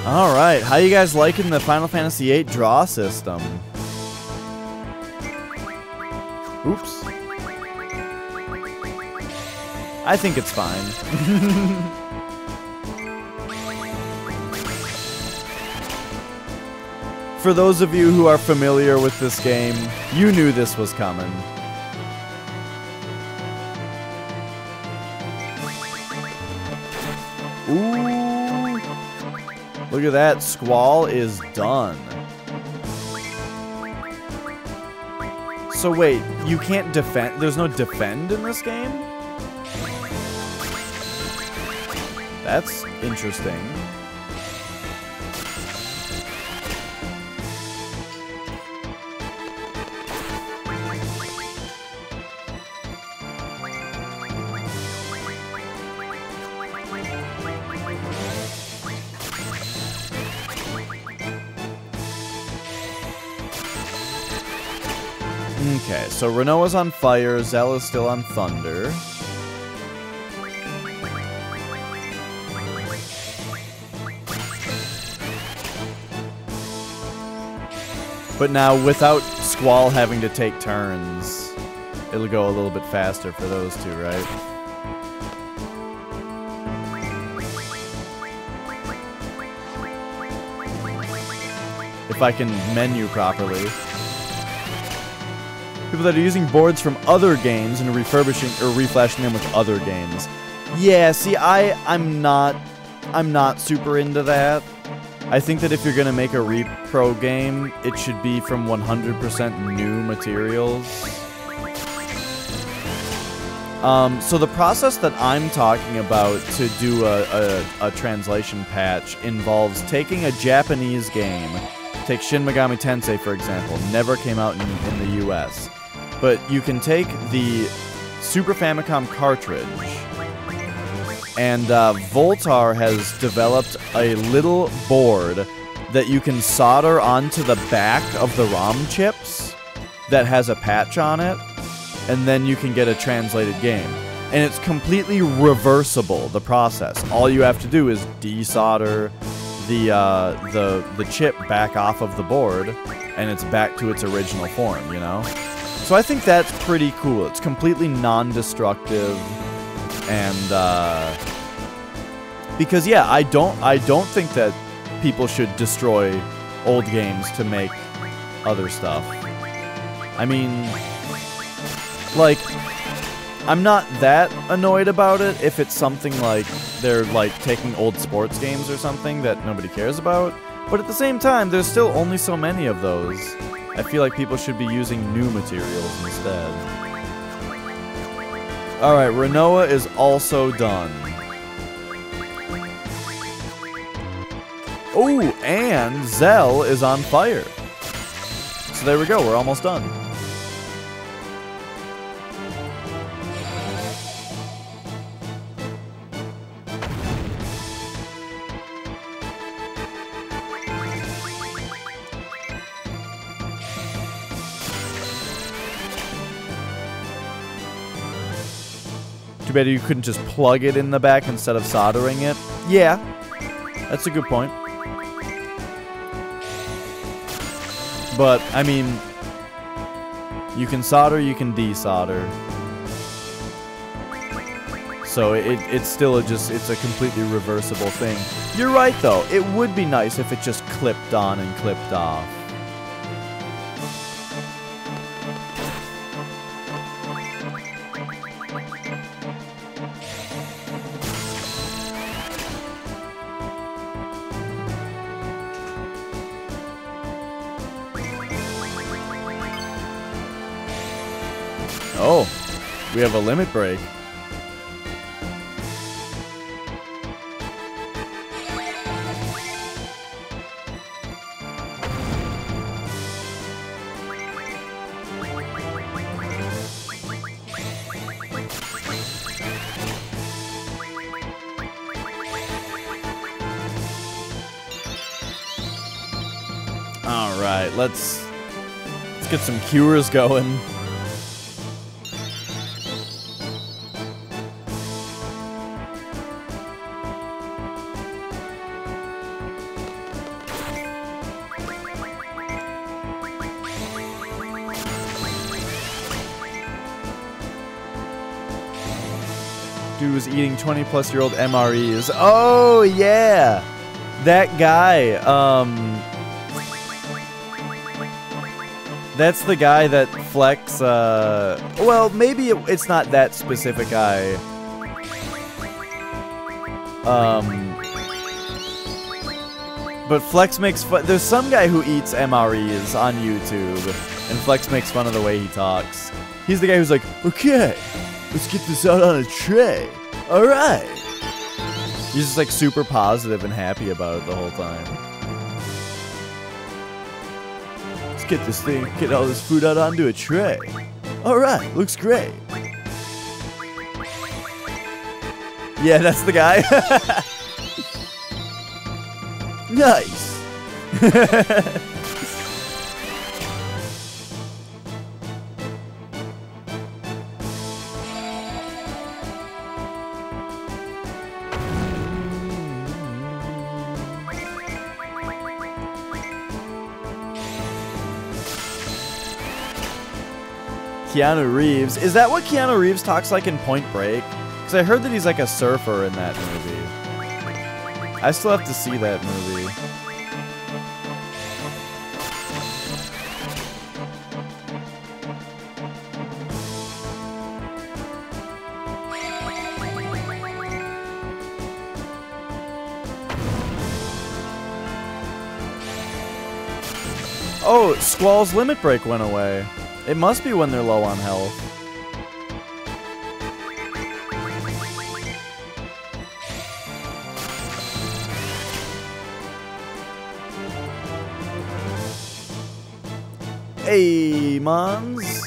Alright, how you guys liking the Final Fantasy VIII draw system? Oops. I think it's fine. For those of you who are familiar with this game, you knew this was coming. Ooh. Look at that. Squall is done. So wait, you can't defend? There's no defend in this game? That's interesting. Okay, so Renoa's on fire, Zell is still on thunder. But now, without Squall having to take turns, it'll go a little bit faster for those two, right? If I can menu properly. People that are using boards from other games and refurbishing or reflashing them with other games. Yeah, see, I'm not super into that. I think that if you're gonna make a repro game, it should be from 100% new materials. So the process that I'm talking about to do a translation patch involves taking a Japanese game. Take Shin Megami Tensei, for example. Never came out in the US. But you can take the Super Famicom cartridge, and Voltar has developed a little board that you can solder onto the back of the ROM chips that has a patch on it, and then you can get a translated game. And it's completely reversible, the process. All you have to do is desolder the chip back off of the board, and it's back to its original form, you know? So I think that's pretty cool. It's completely non-destructive, and because yeah, I don't think that people should destroy old games to make other stuff. I mean, like, I'm not that annoyed about it if it's something like they're like taking old sports games or something that nobody cares about. But at the same time, there's still only so many of those. I feel like people should be using new materials instead. Alright, Renoa is also done. Oh, and Zell is on fire. So there we go, we're almost done. Too bad you couldn't just plug it in the back instead of soldering it. Yeah, that's a good point. But, I mean, you can solder, you can desolder. So it's still it's a completely reversible thing. You're right, though. It would be nice if it just clipped on and clipped off. Oh, we have a limit break. All right, let's get some cures going. dude was eating 20-plus-year-old MREs. Oh, yeah. That guy, that's the guy that Flex, well, maybe it's not that specific guy. But Flex makes fun. There's some guy who eats MREs on YouTube, and Flex makes fun of the way he talks. He's the guy who's like, okay, let's get this out on a tray. All right. He's just like super positive and happy about it the whole time. Let's get all this food out onto a tray. All right, looks great. Yeah, that's the guy. Nice. Keanu Reeves. Is that what Keanu Reeves talks like in Point Break? Because I heard that he's like a surfer in that movie. I still have to see that movie. Oh, Squall's limit break went away. It must be when they're low on health. Hey, Mons.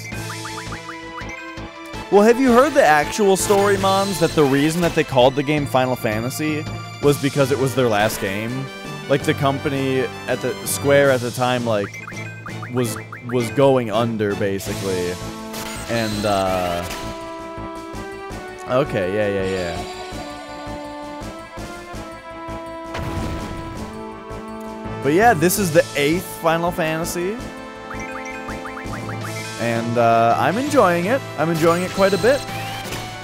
Well, have you heard the actual story, Mons, that the reason that they called the game Final Fantasy was because it was their last game? Like, the company at the Square at the time, like, was going under, basically. And, okay, yeah. But yeah, this is the 8th Final Fantasy. And, I'm enjoying it. I'm enjoying it quite a bit.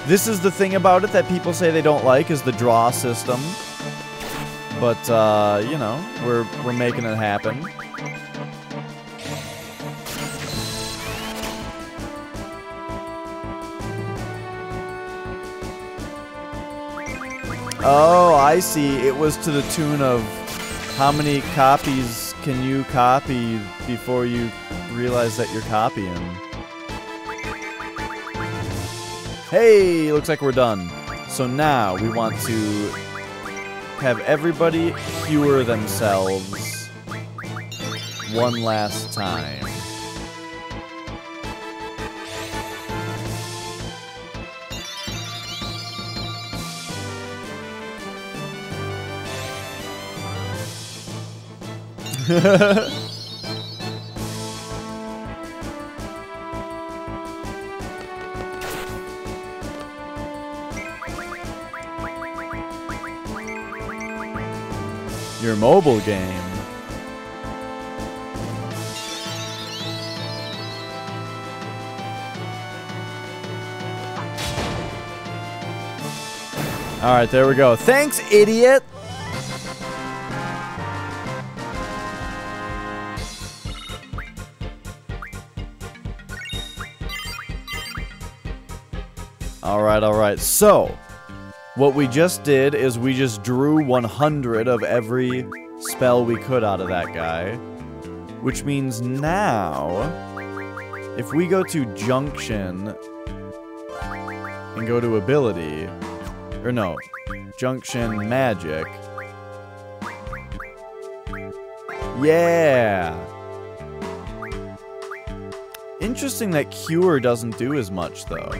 This is the thing about it that people say they don't like, is the draw system. But, you know, we're making it happen. Oh, I see. It was to the tune of how many copies can you copy before you realize that you're copying. Hey, looks like we're done. So now we want to have everybody cure themselves one last time. Your mobile game. All right, there we go. Thanks, idiot. All right. So, what we just did is we just drew 100 of every spell we could out of that guy. Which means now, if we go to Junction and go to Ability, or no, Junction Magic. Yeah! Interesting that Cure doesn't do as much, though.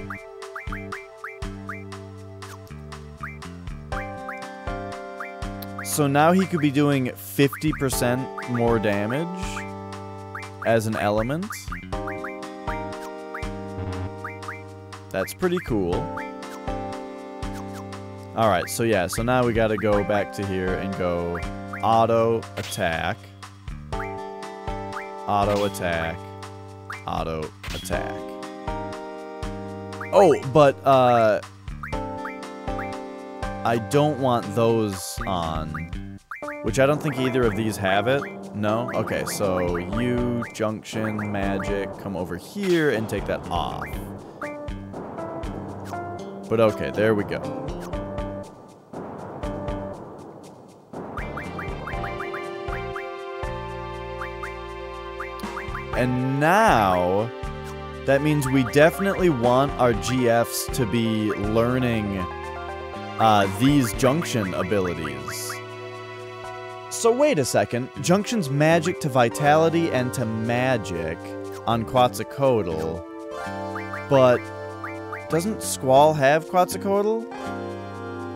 So now he could be doing 50% more damage as an element. That's pretty cool. Alright, so yeah, so now we gotta go back to here and go auto attack. Auto attack. Auto attack. Oh, but I don't want those on. Which I don't think either of these have it. No? Okay, so you, junction, magic, come over here and take that off. But okay, there we go. And now, that means we definitely want our GFs to be learning these junction abilities. So wait a second, Junction's magic to vitality and to magic on Quetzalcoatl, but doesn't Squall have Quetzalcoatl?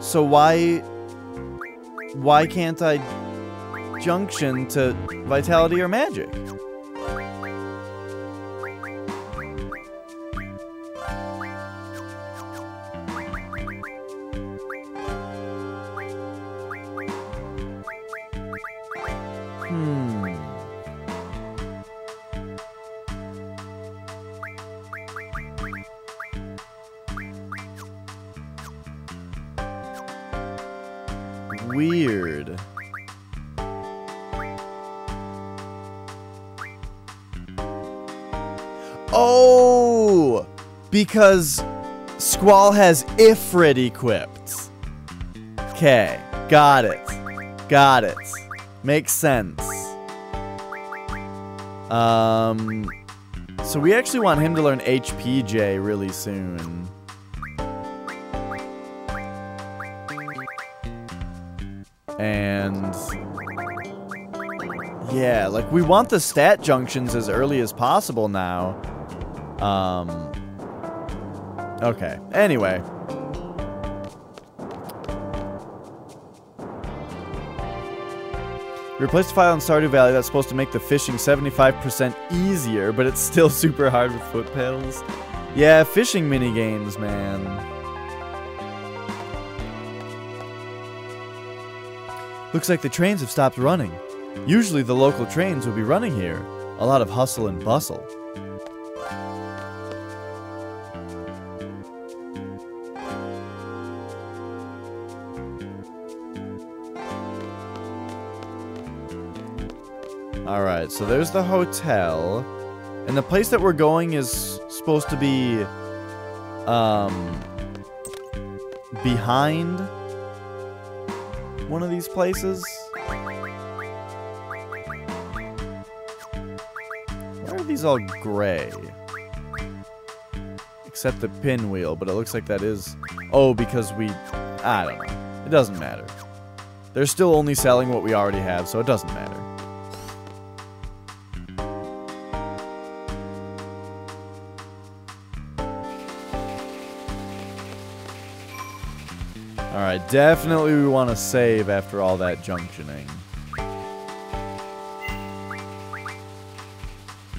So why can't I Junction to vitality or magic? Weird. Oh! Because Squall has Ifrit equipped. Okay, got it. Got it. Makes sense. So we actually want him to learn HPJ really soon. And yeah, like we want the stat junctions as early as possible now. Okay. Anyway. Replace the file in Stardew Valley that's supposed to make the fishing 75% easier, but it's still super hard with foot pedals. Yeah, fishing minigames, man. Looks like the trains have stopped running. Usually the local trains would be running here. A lot of hustle and bustle. Alright, so there's the hotel. And the place that we're going is supposed to be, behind one of these places. Why are these all gray? Except the pinwheel, but it looks like that is... Oh, because we... I don't know. It doesn't matter. They're still only selling what we already have, so it doesn't matter. Alright, definitely we want to save after all that junctioning.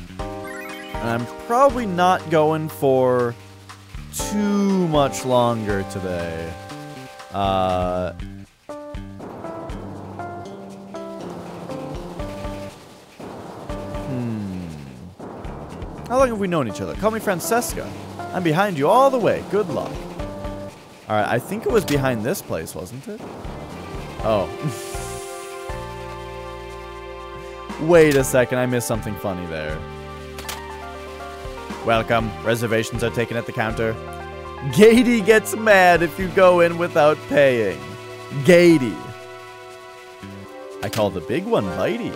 And I'm probably not going for too much longer today. How long have we known each other? Call me Francesca. I'm behind you all the way. Good luck. Alright, I think it was behind this place, wasn't it? Oh. Wait a second, I missed something funny there. Welcome. Reservations are taken at the counter. Gatey gets mad if you go in without paying. Gatey. I call the big one Bitey.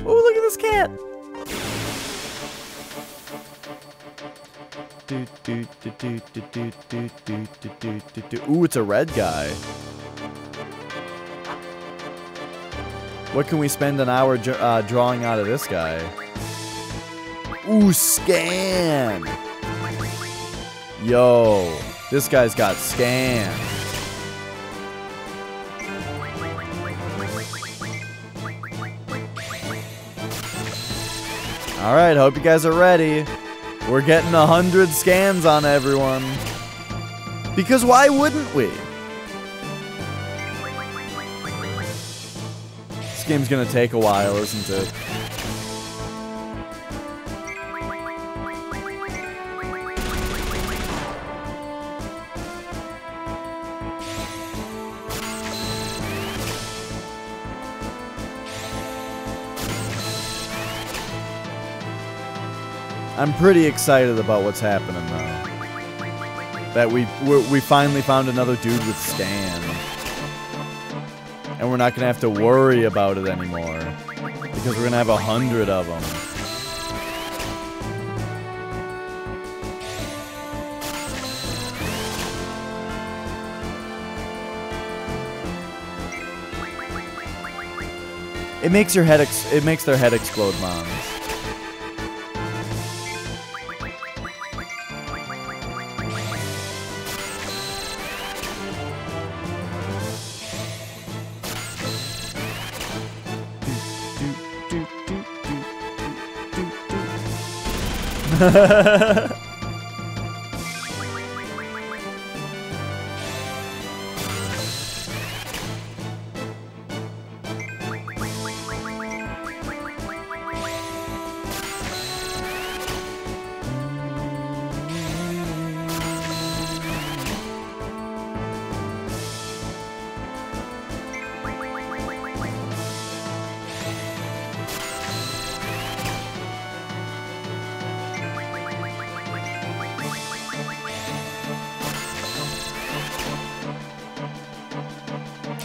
Oh, look at this cat! Ooh, it's a red guy. What can we spend an hour drawing out of this guy? Ooh, scan! Yo, this guy's got scan. Alright, hope you guys are ready. We're getting 100 scans on everyone. Because why wouldn't we? game's gonna take a while, isn't it? I'm pretty excited about what's happening though. That we finally found another dude with scan. And we're not gonna have to worry about it anymore. Because we're gonna have 100 of them. It makes your head it makes their head explode, moms.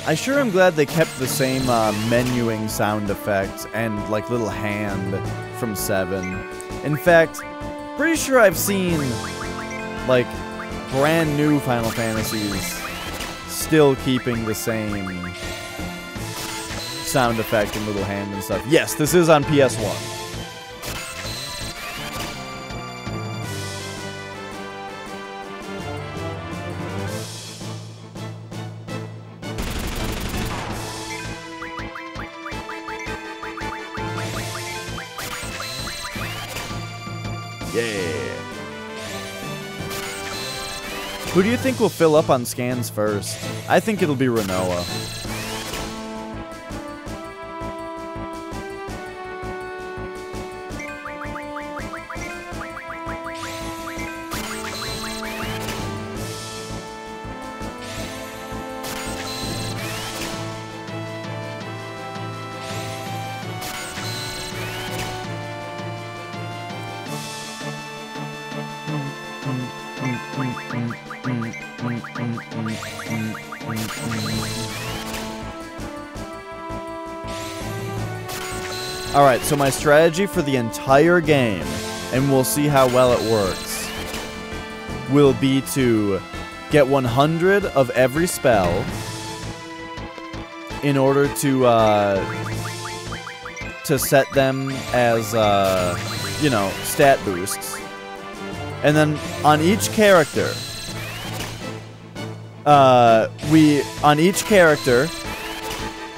I sure am glad they kept the same menuing sound effects and like little hand from 7. In fact, pretty sure I've seen like brand new Final Fantasies still keeping the same sound effect and little hand and stuff. Yes, this is on PS1. Yeah. Who do you think will fill up on scans first? I think it'll be Renoa. Alright, so my strategy for the entire game, and we'll see how well it works, will be to get 100 of every spell in order to set them as, you know, stat boosts. And then on each character,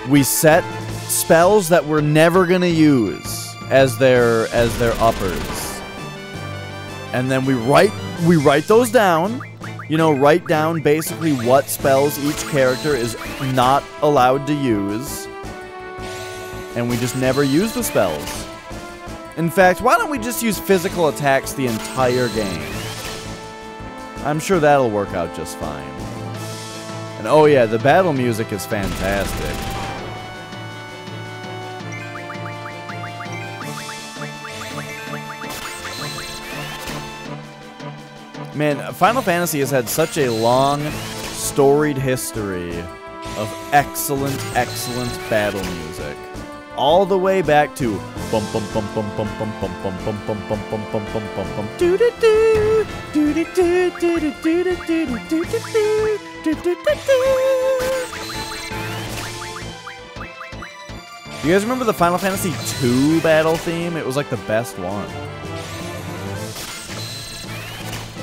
we set spells that we're never gonna use as their uppers, and then we write those down. You know, write down basically what spells each character is not allowed to use, and we just never use the spells. In fact, why don't we just use physical attacks the entire game? I'm sure that'll work out just fine. And oh yeah, the battle music is fantastic. Man, Final Fantasy has had such a long, storied history of excellent, excellent battle music. All the way back to bum bum bum bum bum bum bum bum bum bum bum bum bum bum bum bum doo doo doo doo doo doo doo doo doo doo doo doo doo doo doo. You guys remember the Final Fantasy II battle theme? It was like the best one.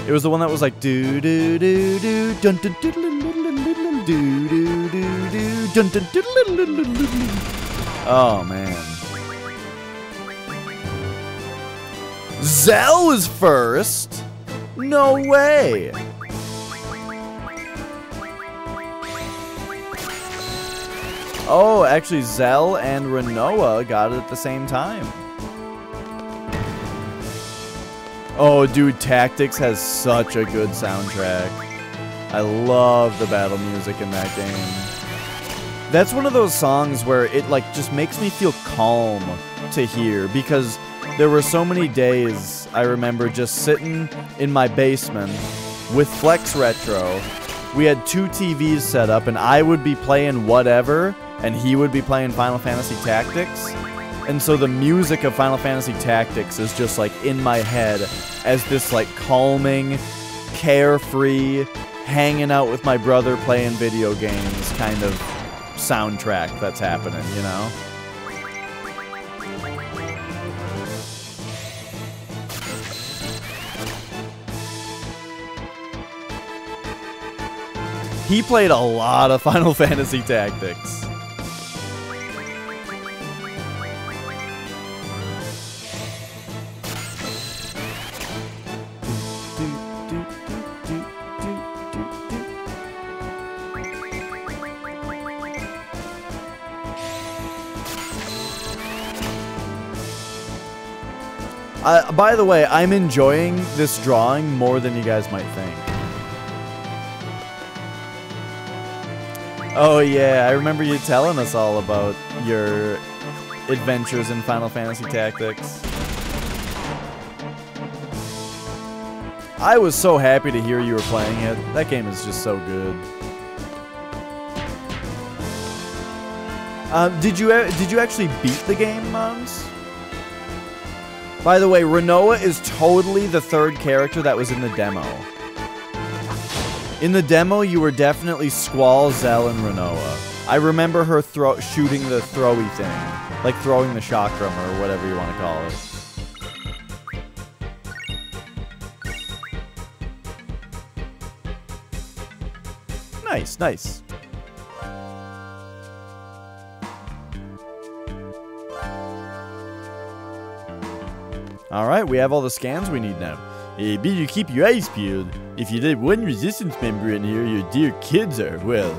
It was the one that was like do do do do dun dun do do do do dun dun do. Oh man. Zell was first? No way. Oh, actually, Zell and Renoa got it at the same time. Oh, dude, Tactics has such a good soundtrack. I love the battle music in that game. That's one of those songs where it, like, just makes me feel calm to hear, because there were so many days I remember just sitting in my basement with Flex Retro. We had 2 TVs set up, and I would be playing whatever, and he would be playing Final Fantasy Tactics. And so the music of Final Fantasy Tactics is just, like, in my head as this, like, calming, carefree, hanging out with my brother playing video games kind of soundtrack that's happening, you know? He played a lot of Final Fantasy Tactics. By the way, I'm enjoying this drawing more than you guys might think. Oh yeah, I remember you telling us all about your adventures in Final Fantasy Tactics. I was so happy to hear you were playing it. That game is just so good. Did you actually beat the game, Mons? By the way, Renoa is totally the 3rd character that was in the demo. In the demo, you were definitely Squall, Zell, and Renoa. I remember her shooting the throwy thing. Like throwing the chakram, or whatever you want to call it. Nice, nice. Alright, we have all the scans we need now. Better keep your eyes peeled. If you let one resistance member in here, your dear kids are, well,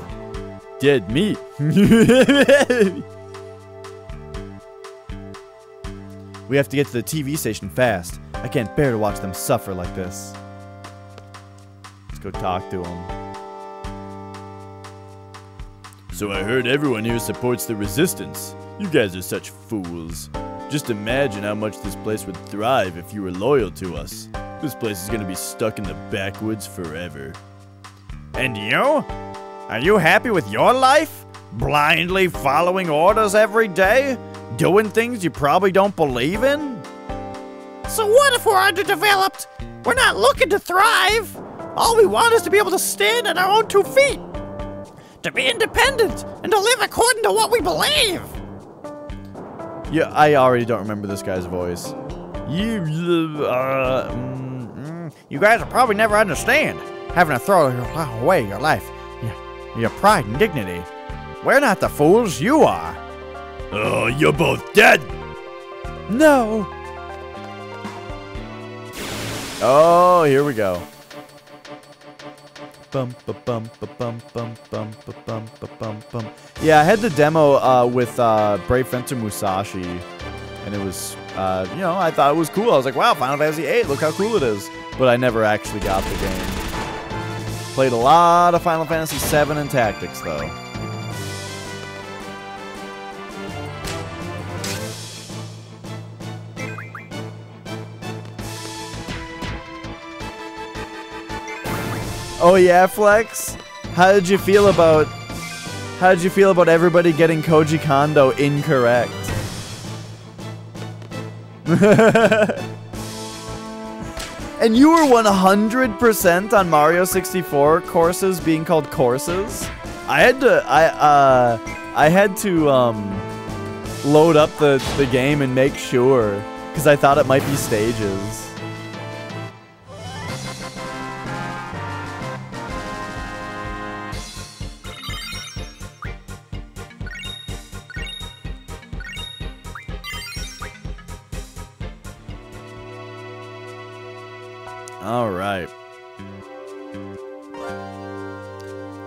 dead meat. We have to get to the TV station fast. I can't bear to watch them suffer like this. Let's go talk to them. So I heard everyone here supports the resistance. You guys are such fools. Just imagine how much this place would thrive if you were loyal to us. This place is gonna be stuck in the backwoods forever. And you? Are you happy with your life? Blindly following orders every day? Doing things you probably don't believe in? So what if we're underdeveloped? We're not looking to thrive. All we want is to be able to stand on our own 2 feet. To be independent and to live according to what we believe. Yeah, I already don't remember this guy's voice. You guys will probably never understand. Having to throw away your life, your pride and dignity. We're not the fools, you are. Oh, you're both dead! No! Oh, here we go. Bum ba bum ba bum bum bum ba bum ba bum bum. Yeah, I had the demo with Brave Fencer Musashi, and it was, you know, I thought it was cool. I was like, wow, Final Fantasy VIII, look how cool it is. But I never actually got the game. Played a lot of Final Fantasy VII and Tactics, though. Oh yeah, Flex? How did you feel about everybody getting Koji Kondo incorrect? And you were 100% on Mario 64 courses being called courses? I had to load up the game and make sure, because I thought it might be stages. Alright.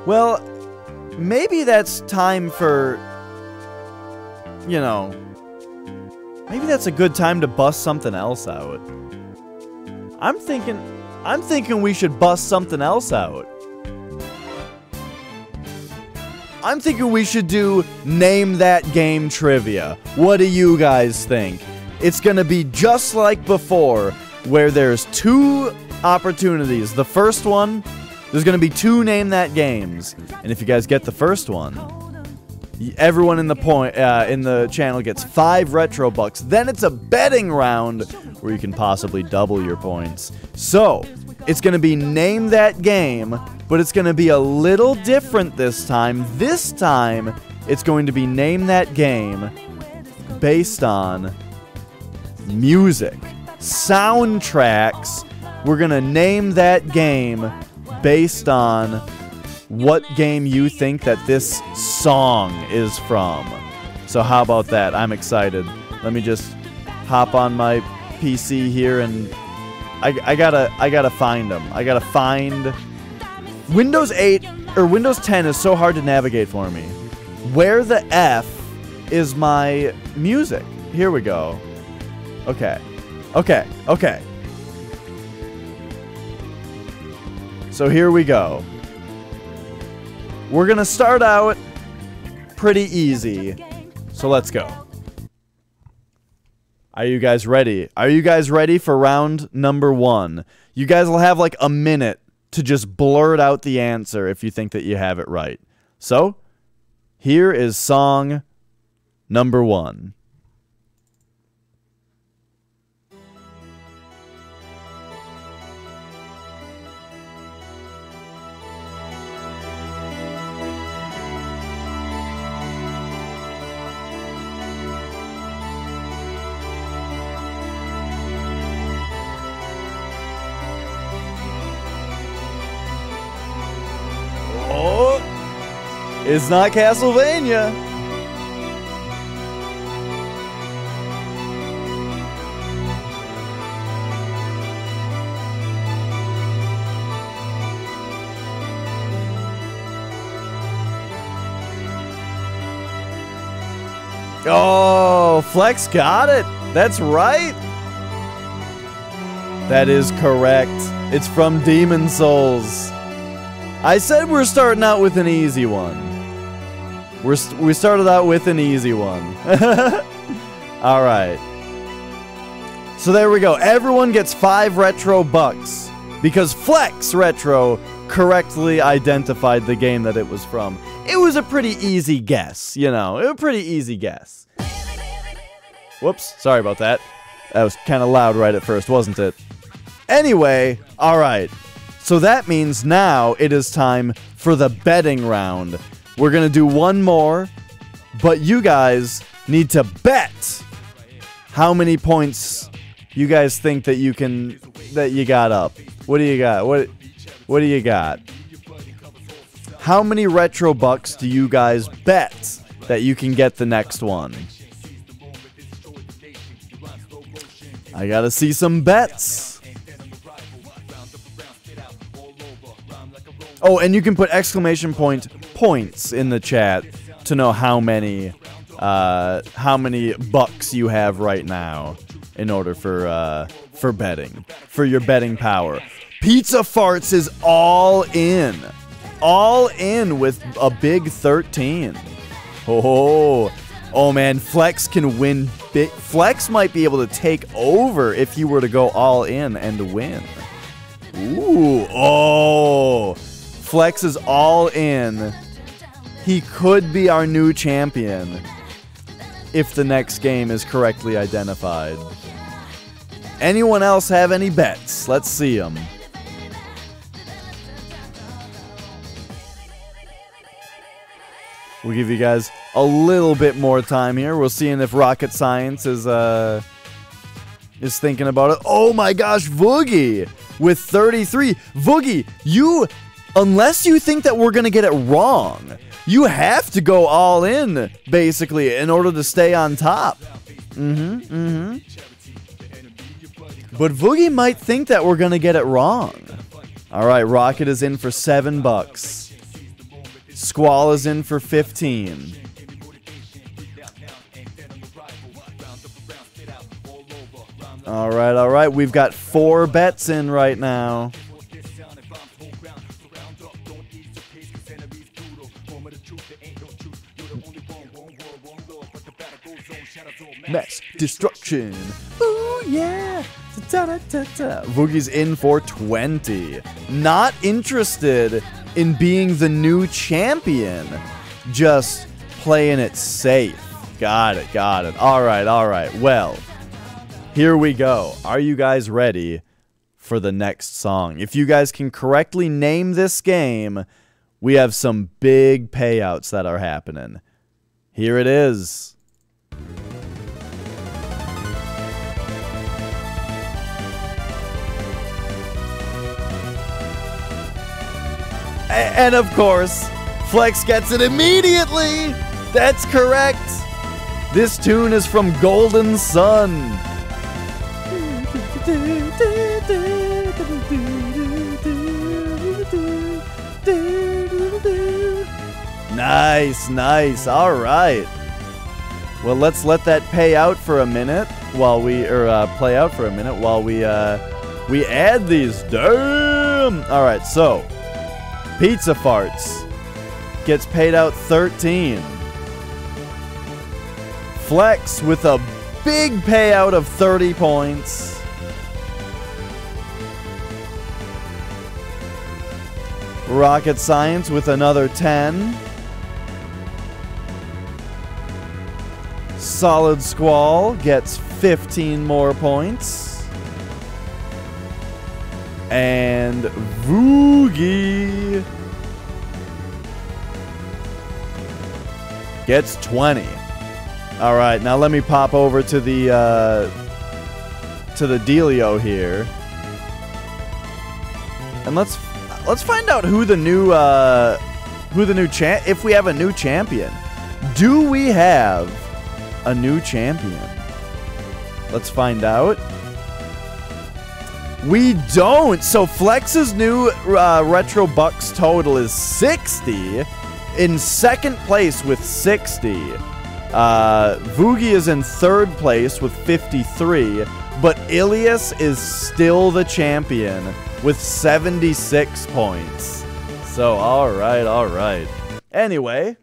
Well, maybe that's time for you know, maybe that's a good time to bust something else out. I'm thinking we should bust something else out. I'm thinking we should do Name That Game trivia. What do you guys think? It's gonna be just like before, where there's 2 opportunities. The first one, there's gonna be 2 Name That games, and if you guys get the first one, everyone in the channel gets 5 retro bucks. Then it's a betting round where you can possibly double your points. So it's gonna be Name That Game, but it's gonna be a little different this time. This time it's going to be Name That Game based on music, soundtracks. We're gonna name that game based on what game you think that this song is from. So how about that? I'm excited. Let me just hop on my PC here, and I gotta find them. I gotta find Windows 8 or Windows 10 is so hard to navigate for me. Where the F is my music? Here we go. Okay. So here we go. We're gonna start out pretty easy. So let's go. Are you guys ready? Are you guys ready for round number 1? You guys will have like a minute to just blurt out the answer if you think that you have it right. So, here is song number 1. It's not Castlevania. Oh, Flex got it. That's right. That is correct. It's from Demon Souls. I said we're starting out with an easy one. We started out with an easy one. All right. So there we go. Everyone gets 5 retro bucks because Flex Retro correctly identified the game that it was from. It was a pretty easy guess, you know. It was a pretty easy guess. Whoops. Sorry about that. That was kind of loud right at first, wasn't it? Anyway, all right. So that means now it is time for the betting round. We're going to do one more, but you guys need to bet how many points you guys think that you got up. What do you got? What do you got? How many retro bucks do you guys bet that you can get the next one? I got to see some bets. Oh, and you can put exclamation point points in the chat to know how many bucks you have right now in order for betting, for your betting power. Pizza Farts is all in with a big 13. Oh man, Flex can win big. Flex might be able to take over if he were to go all in and win. Ooh, oh. Flex is all in. He could be our new champion if the next game is correctly identified. Anyone else have any bets? Let's see them. We'll give you guys a little bit more time here. We'll see if Rocket Science is thinking about it. Oh my gosh, Voogie with 33. Voogie, unless you think that we're going to get it wrong, you have to go all in, basically, in order to stay on top. But Voogie might think that we're going to get it wrong. All right, Rocket is in for 7 bucks. Squall is in for 15. All right. We've got 4 bets in right now. Mass destruction. Ooh, yeah. Boogie's in for 20. Not interested in being the new champion. Just playing it safe. Got it. All right. Well, here we go. Are you guys ready for the next song? If you guys can correctly name this game, we have some big payouts that are happening. Here it is. And of course, Flex gets it immediately. That's correct. This tune is from Golden Sun. Nice. All right. Well, let's let that pay out for a minute while we play out for a minute while we add these. Damn. All right. So, Pizza Farts gets paid out 13. Flex with a big payout of 30 points. Rocket Science with another 10. Solid Squall gets 15 more points. And Voogie gets 20. All right, now let me pop over to the dealio here, and let's find out who the new if we have a new champion. Do we have a new champion? Let's find out. We don't. So Flex's new Retro Bucks total is 60. In second place with 60. Voogie is in third place with 53. But Ilias is still the champion with 76 points. So, alright. Anyway,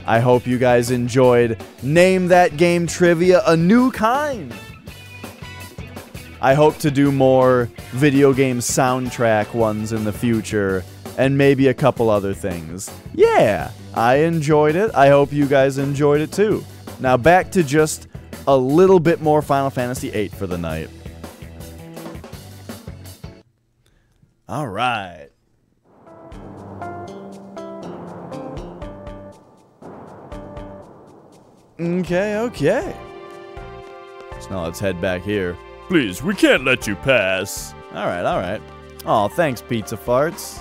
I hope you guys enjoyed Name That Game Trivia, a new kind. I hope to do more video game soundtrack ones in the future, and maybe a couple other things. Yeah, I enjoyed it. I hope you guys enjoyed it too. Now back to just a little bit more Final Fantasy VIII for the night. All right. Okay. So now let's head back here. Please, we can't let you pass. All right. Oh, thanks, Pizza Farts.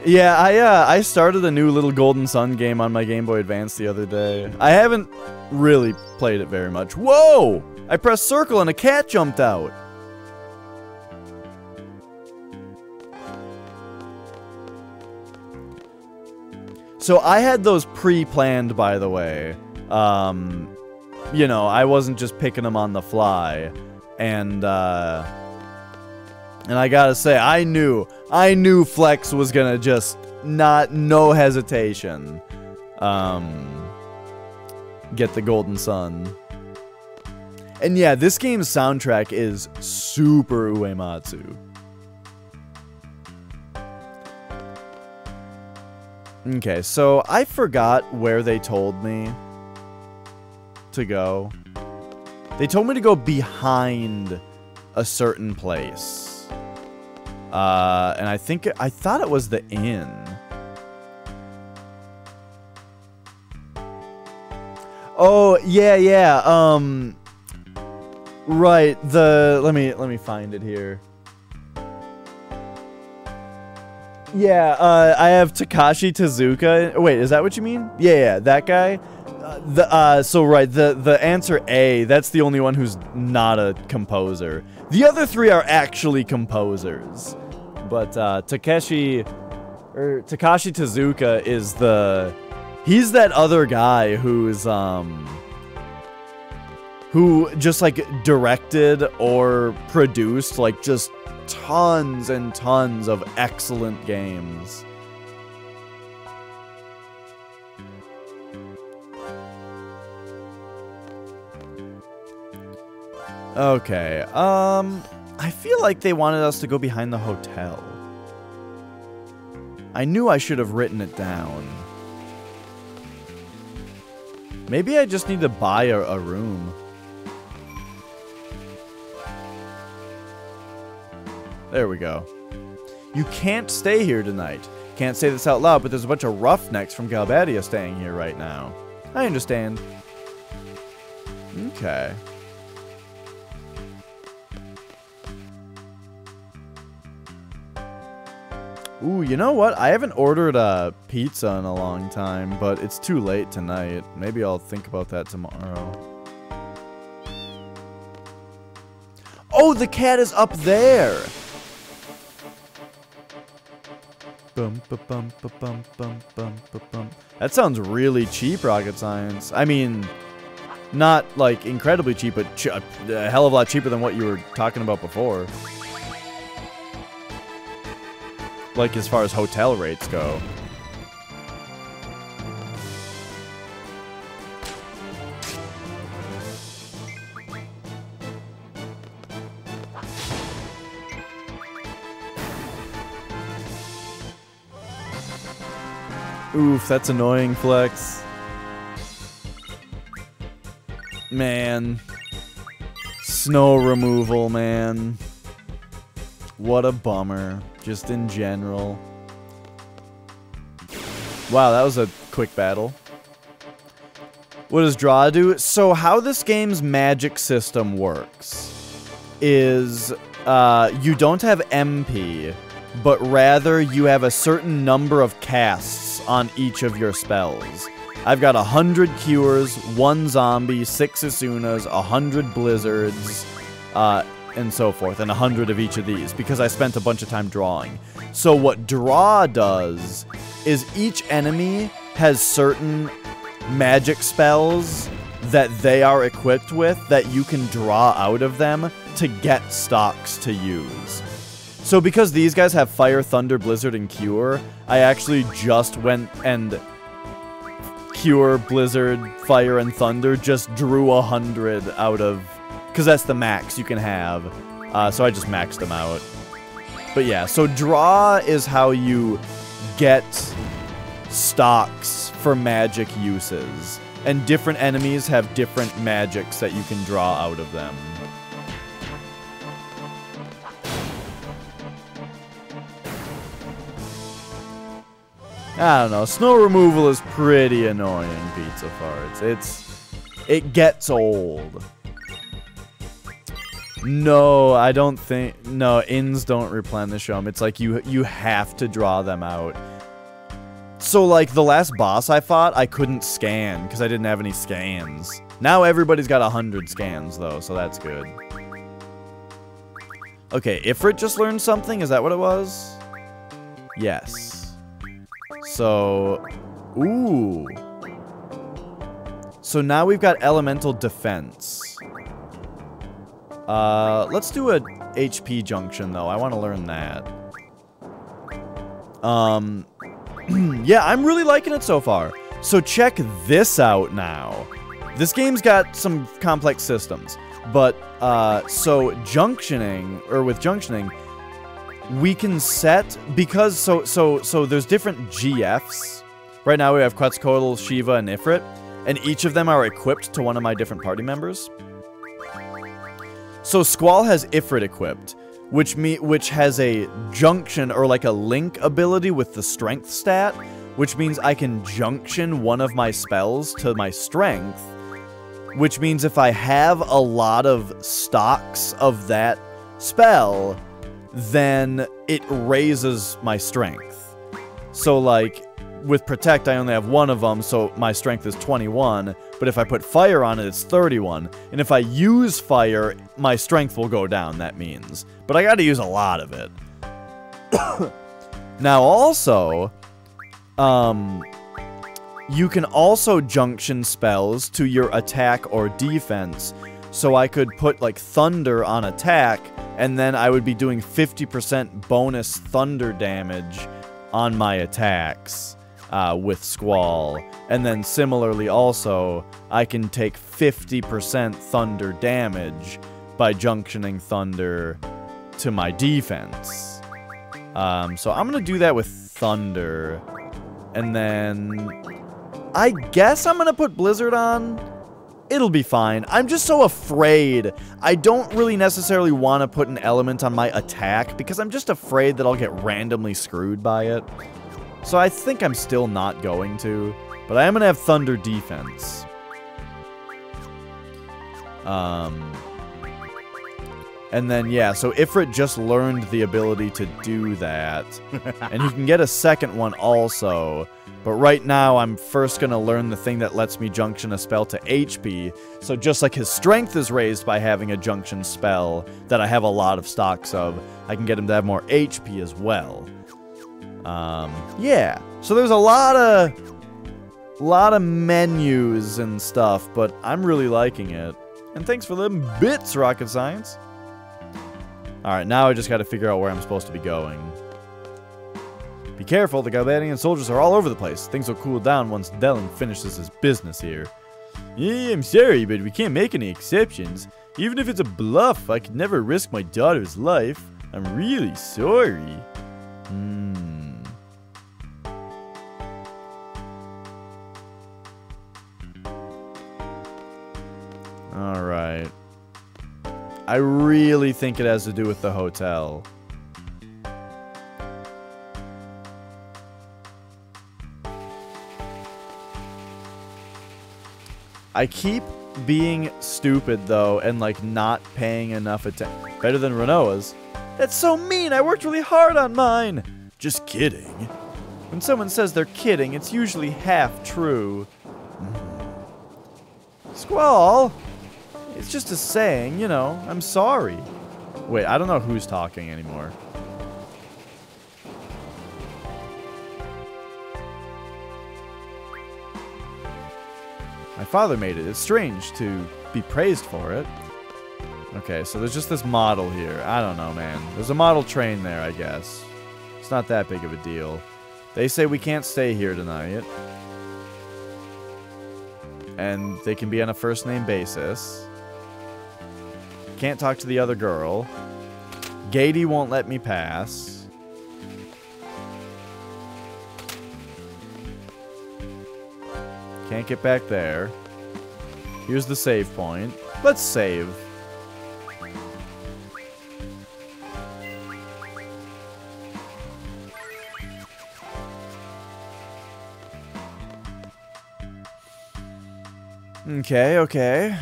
Yeah, I started a new little Golden Sun game on my Game Boy Advance the other day. I haven't really played it very much. Whoa! I pressed circle and a cat jumped out. So I had those pre-planned, by the way. You know, I wasn't just picking them on the fly. And I gotta say, I knew Flex was gonna just no hesitation, get the Golden Sun. And yeah, this game's soundtrack is super Uematsu. Okay, so I forgot where they told me to go. They told me to go behind a certain place. And I thought it was the inn. Oh, yeah. Right, let me find it here. Yeah, I have Takashi Tezuka. Wait, is that what you mean? Yeah, that guy. So right, the answer A, that's the only one who's not a composer. The other three are actually composers. But Takashi Tezuka is He's that other guy who's, who just, like, directed or produced, like, just tons and tons of excellent games. Okay, I feel like they wanted us to go behind the hotel. I knew I should have written it down. Maybe I just need to buy a room. There we go. You can't stay here tonight. Can't say this out loud, but there's a bunch of roughnecks from Galbadia staying here right now. I understand. Okay. Ooh, you know what? I haven't ordered a pizza in a long time, but it's too late tonight. Maybe I'll think about that tomorrow. Oh, the cat is up there! Bum, ba, bum, ba, bum, bum, bum, ba, bum. That sounds really cheap, Rocket Science. I mean, not, like, incredibly cheap, but a hell of a lot cheaper than what you were talking about before. Like, as far as hotel rates go. Oof, that's annoying, Flex. Man. Snow removal, man. What a bummer. Just in general. Wow, that was a quick battle. What does draw do? So how this game's magic system works is you don't have MP, but rather you have a certain number of casts on each of your spells. I've got 100 cures, 1 zombie, 6 Asunas, 100 blizzards, and so forth, and 100 of each of these, because I spent a bunch of time drawing. So what draw does is each enemy has certain magic spells that they are equipped with that you can draw out of them to get stocks to use. So because these guys have Fire, Thunder, Blizzard, and Cure, I actually just went and Cure, Blizzard, Fire, and Thunder, just drew 100 out of... because that's the max you can have. So I just maxed them out. But yeah, so draw is how you get stocks for magic uses. And different enemies have different magics that you can draw out of them. I don't know. Snow removal is pretty annoying, Pizza Farts. It gets old. No, I don't think... No, inns don't replenish them. It's like you have to draw them out. So, like, the last boss I fought, I couldn't scan because I didn't have any scans. Now everybody's got 100 scans, though, so that's good. Okay, Ifrit just learned something? Is that what it was? Yes. So... Ooh. So now we've got elemental defense. Let's do a HP junction, though. I want to learn that. Yeah, I'm really liking it so far. So check this out now. This game's got some complex systems. But, so junctioning, or with junctioning, we can set, because, so there's different GFs. Right now we have Quetzalcoatl, Shiva, and Ifrit. And each of them are equipped to one of my different party members. So Squall has Ifrit equipped, which has a junction or like a link ability with the strength stat, which means I can junction one of my spells to my strength, which means if I have a lot of stocks of that spell, then it raises my strength. So like with Protect, I only have one of them, so my strength is 21. But if I put Fire on it, it's 31. And if I use Fire, my strength will go down, that means. But I gotta use a lot of it. Now also, you can also junction spells to your attack or defense. So I could put, like, thunder on attack, and then I would be doing 50% bonus thunder damage on my attacks with Squall. And then similarly also, I can take 50% thunder damage by junctioning thunder to my defense. So I'm going to do that with thunder. And then I guess I'm going to put Blizzard on. It'll be fine. I'm just so afraid. I don't really necessarily want to put an element on my attack because I'm just afraid that I'll get randomly screwed by it. So I think I'm still not going to, but I am going to have Thunder defense. And then, yeah, so Ifrit just learned the ability to do that. And he can get a second one also. But right now, I'm first going to learn the thing that lets me junction a spell to HP. So just like his strength is raised by having a junction spell that I have a lot of stocks of, I can get him to have more HP as well. Yeah. So there's a lot of menus and stuff, but I'm really liking it. And thanks for them bits, Rocket Science. Alright, now I just gotta figure out where I'm supposed to be going. Be careful, the Galbadian soldiers are all over the place. Things will cool down once Dellen finishes his business here. Yeah, I'm sorry, but we can't make any exceptions. Even if it's a bluff, I could never risk my daughter's life. I'm really sorry. Alright. I really think it has to do with the hotel. I keep being stupid, though, and, like, not paying enough attention. Better than Renoa's. That's so mean! I worked really hard on mine! Just kidding. When someone says they're kidding, it's usually half true. Squall! It's just a saying, you know, I'm sorry. Wait, I don't know who's talking anymore. My father made it. It's strange to be praised for it. Okay, so there's just this model here. I don't know, man. There's a model train there, I guess. It's not that big of a deal. They say we can't stay here tonight. And they can be on a first-name basis. Can't talk to the other girl. Gatey won't let me pass. Can't get back there. Here's the save point. Let's save. Okay, okay.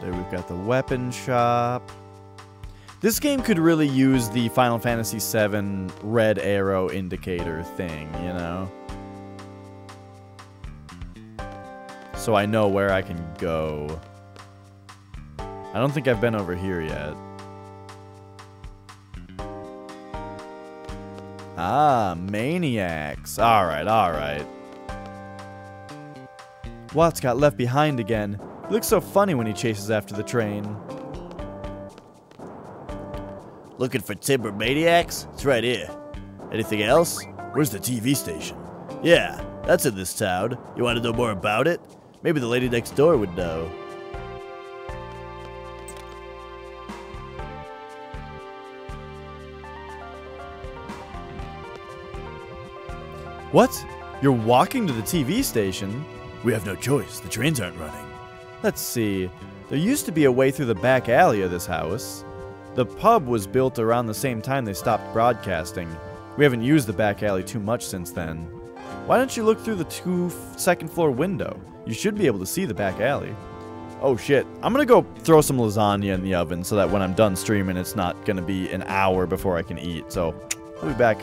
There we've got the weapon shop. This game could really use the Final Fantasy VII red arrow indicator thing, you know? So I know where I can go. I don't think I've been over here yet. Ah, maniacs. Alright, alright. Watts got left behind again. He looks so funny when he chases after the train. Looking for timber maniacs? It's right here. Anything else? Where's the TV station? Yeah, that's in this town. You want to know more about it? Maybe the lady next door would know. What? You're walking to the TV station? We have no choice. The trains aren't running. Let's see. There used to be a way through the back alley of this house. The pub was built around the same time they stopped broadcasting. We haven't used the back alley too much since then. Why don't you look through the second floor window? You should be able to see the back alley. Oh shit. I'm gonna go throw some lasagna in the oven so that when I'm done streaming it's not gonna be an hour before I can eat. So, I'll be back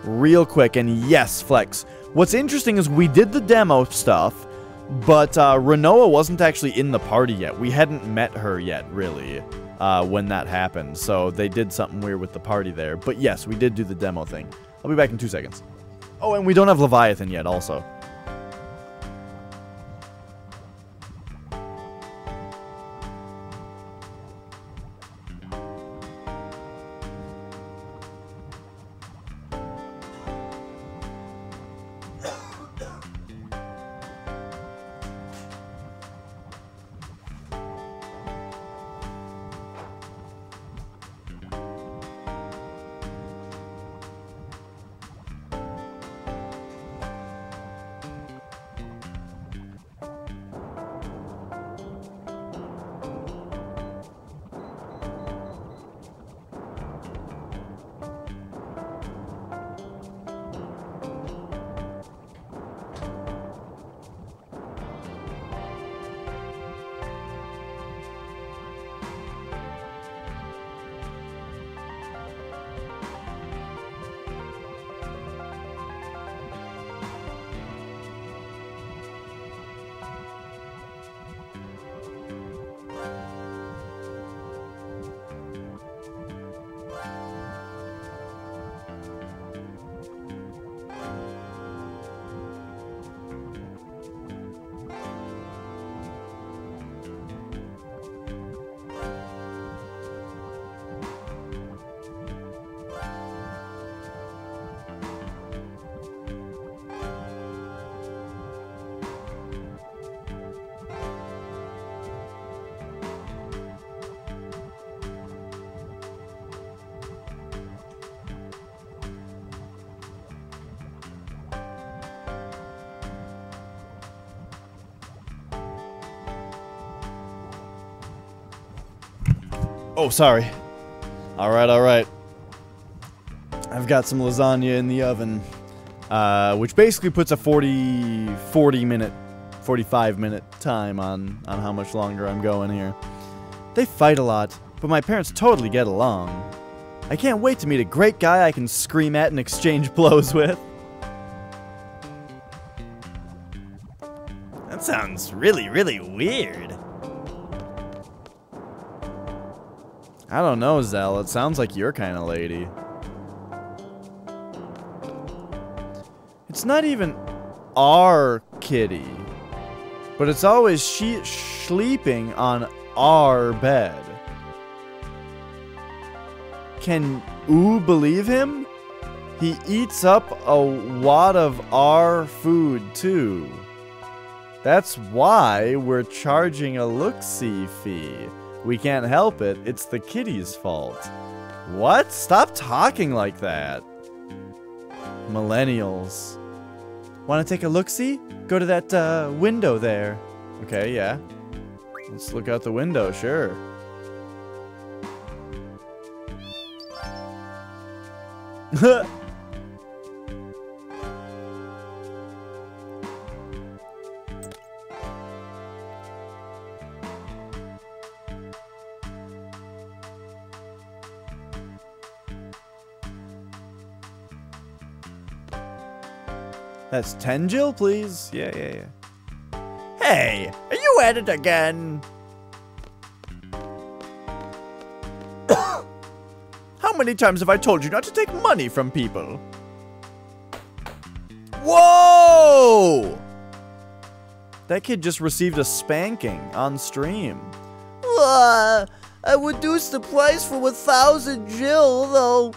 real quick. And yes, Flex. What's interesting is we did the demo stuff, but Renoa wasn't actually in the party yet. We hadn't met her yet, really. when that happened. So they did something weird with the party there. But yes, we did do the demo thing. I'll be back in 2 seconds. Oh, and we don't have Leviathan yet also. Oh, sorry. Alright, alright. I've got some lasagna in the oven. Which basically puts a 45 minute time on how much longer I'm going here. They fight a lot, but my parents totally get along. I can't wait to meet a great guy I can scream at and exchange blows with. That sounds really, really weird. I don't know, Zell. It sounds like your kind of lady. It's not even our kitty, but it's always sleeping on our bed. Can you believe him? He eats up a wad of our food too. That's why we're charging a look-see fee. We can't help it. It's the kitty's fault. What? Stop talking like that. Millennials. Want to take a look-see? Go to that window there. Okay, yeah. Let's look out the window, sure. That's 10 Jill, please. Yeah. Hey, are you at it again? How many times have I told you not to take money from people? Whoa! That kid just received a spanking on stream. I reduced the price for 1,000 Jill, though.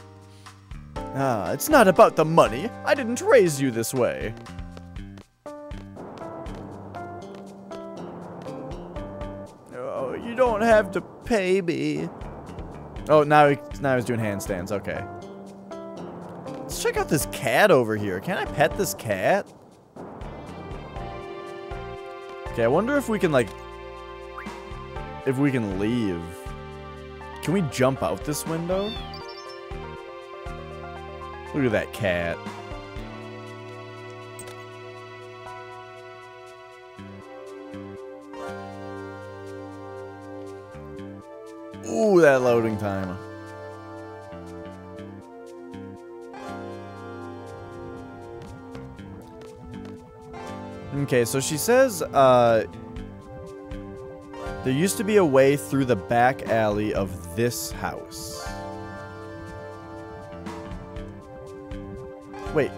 Ah, it's not about the money. I didn't raise you this way. Oh, you don't have to pay me. Oh, now he's doing handstands. Okay. Let's check out this cat over here. Can I pet this cat? Okay, I wonder if we can, like... if we can leave. Can we jump out this window? Look at that cat. Ooh, that loading time. Okay, so she says, There used to be a way through the back alley of this house. Wait.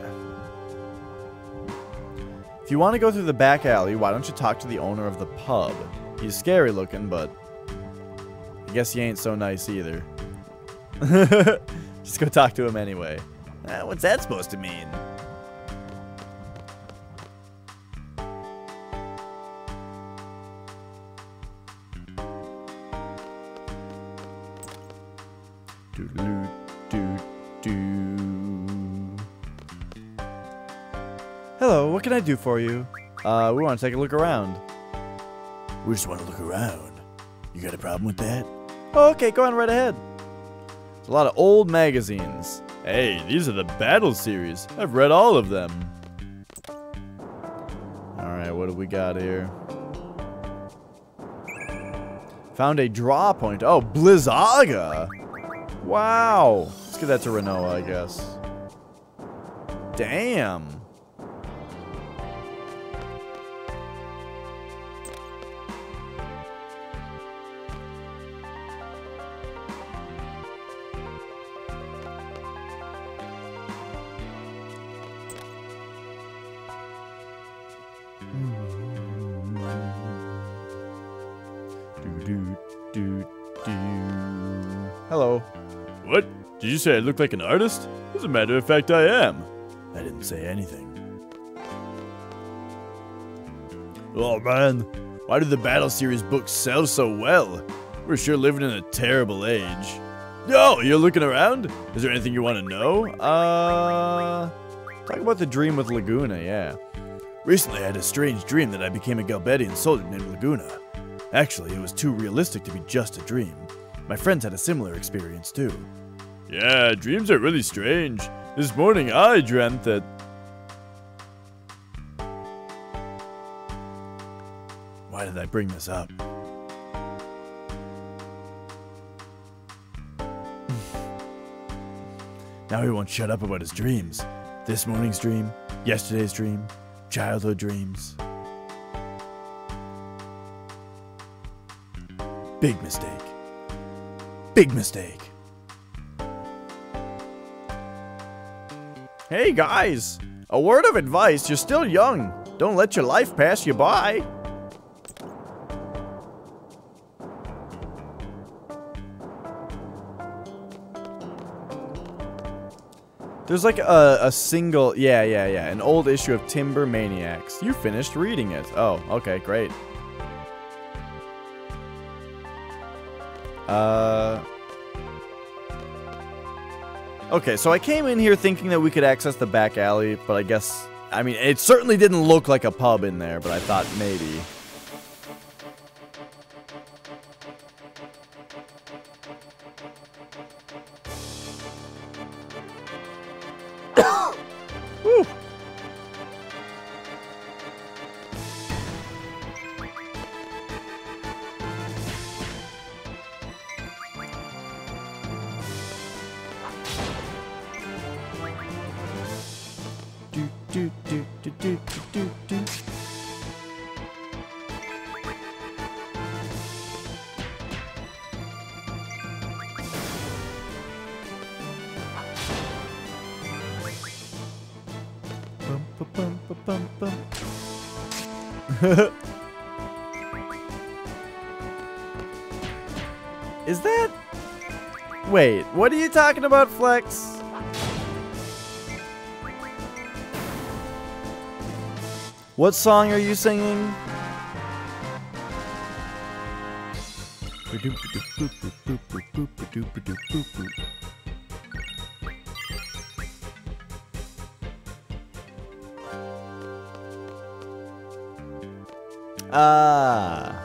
If you want to go through the back alley, why don't you talk to the owner of the pub? He's scary looking, but I guess he ain't so nice either. Just go talk to him anyway. What's that supposed to mean? Hello, what can I do for you? We want to take a look around. We just want to look around. You got a problem with that? Oh, okay, go on right ahead. There's a lot of old magazines. Hey, these are the battle series. I've read all of them. Alright, what do we got here? Found a draw point. Oh, Blizzaga! Wow. Let's give that to Renoa, I guess. Damn. Hello. What? Did you say I look like an artist? As a matter of fact, I am. I didn't say anything. Oh man, why do the battle series books sell so well? We're sure living in a terrible age. Yo, you're looking around? Is there anything you want to know? Talk about the dream with Laguna, yeah. Recently I had a strange dream that I became a Galbadian soldier named Laguna. Actually, it was too realistic to be just a dream. My friends had a similar experience too. Yeah, dreams are really strange. This morning I dreamt that... Why did I bring this up? Now he won't shut up about his dreams. This morning's dream, yesterday's dream, childhood dreams. Big mistake. Big mistake. Hey guys, a word of advice, you're still young. Don't let your life pass you by. There's like a single, yeah, an old issue of Timber Maniacs. You finished reading it. Oh, okay, great. Okay, so I came in here thinking that we could access the back alley, but I guess, I mean, it certainly didn't look like a pub in there, but I thought maybe. Whew. Do. Bum. Is that... Wait, what are you talking about, Flex? What song are you singing? Ah.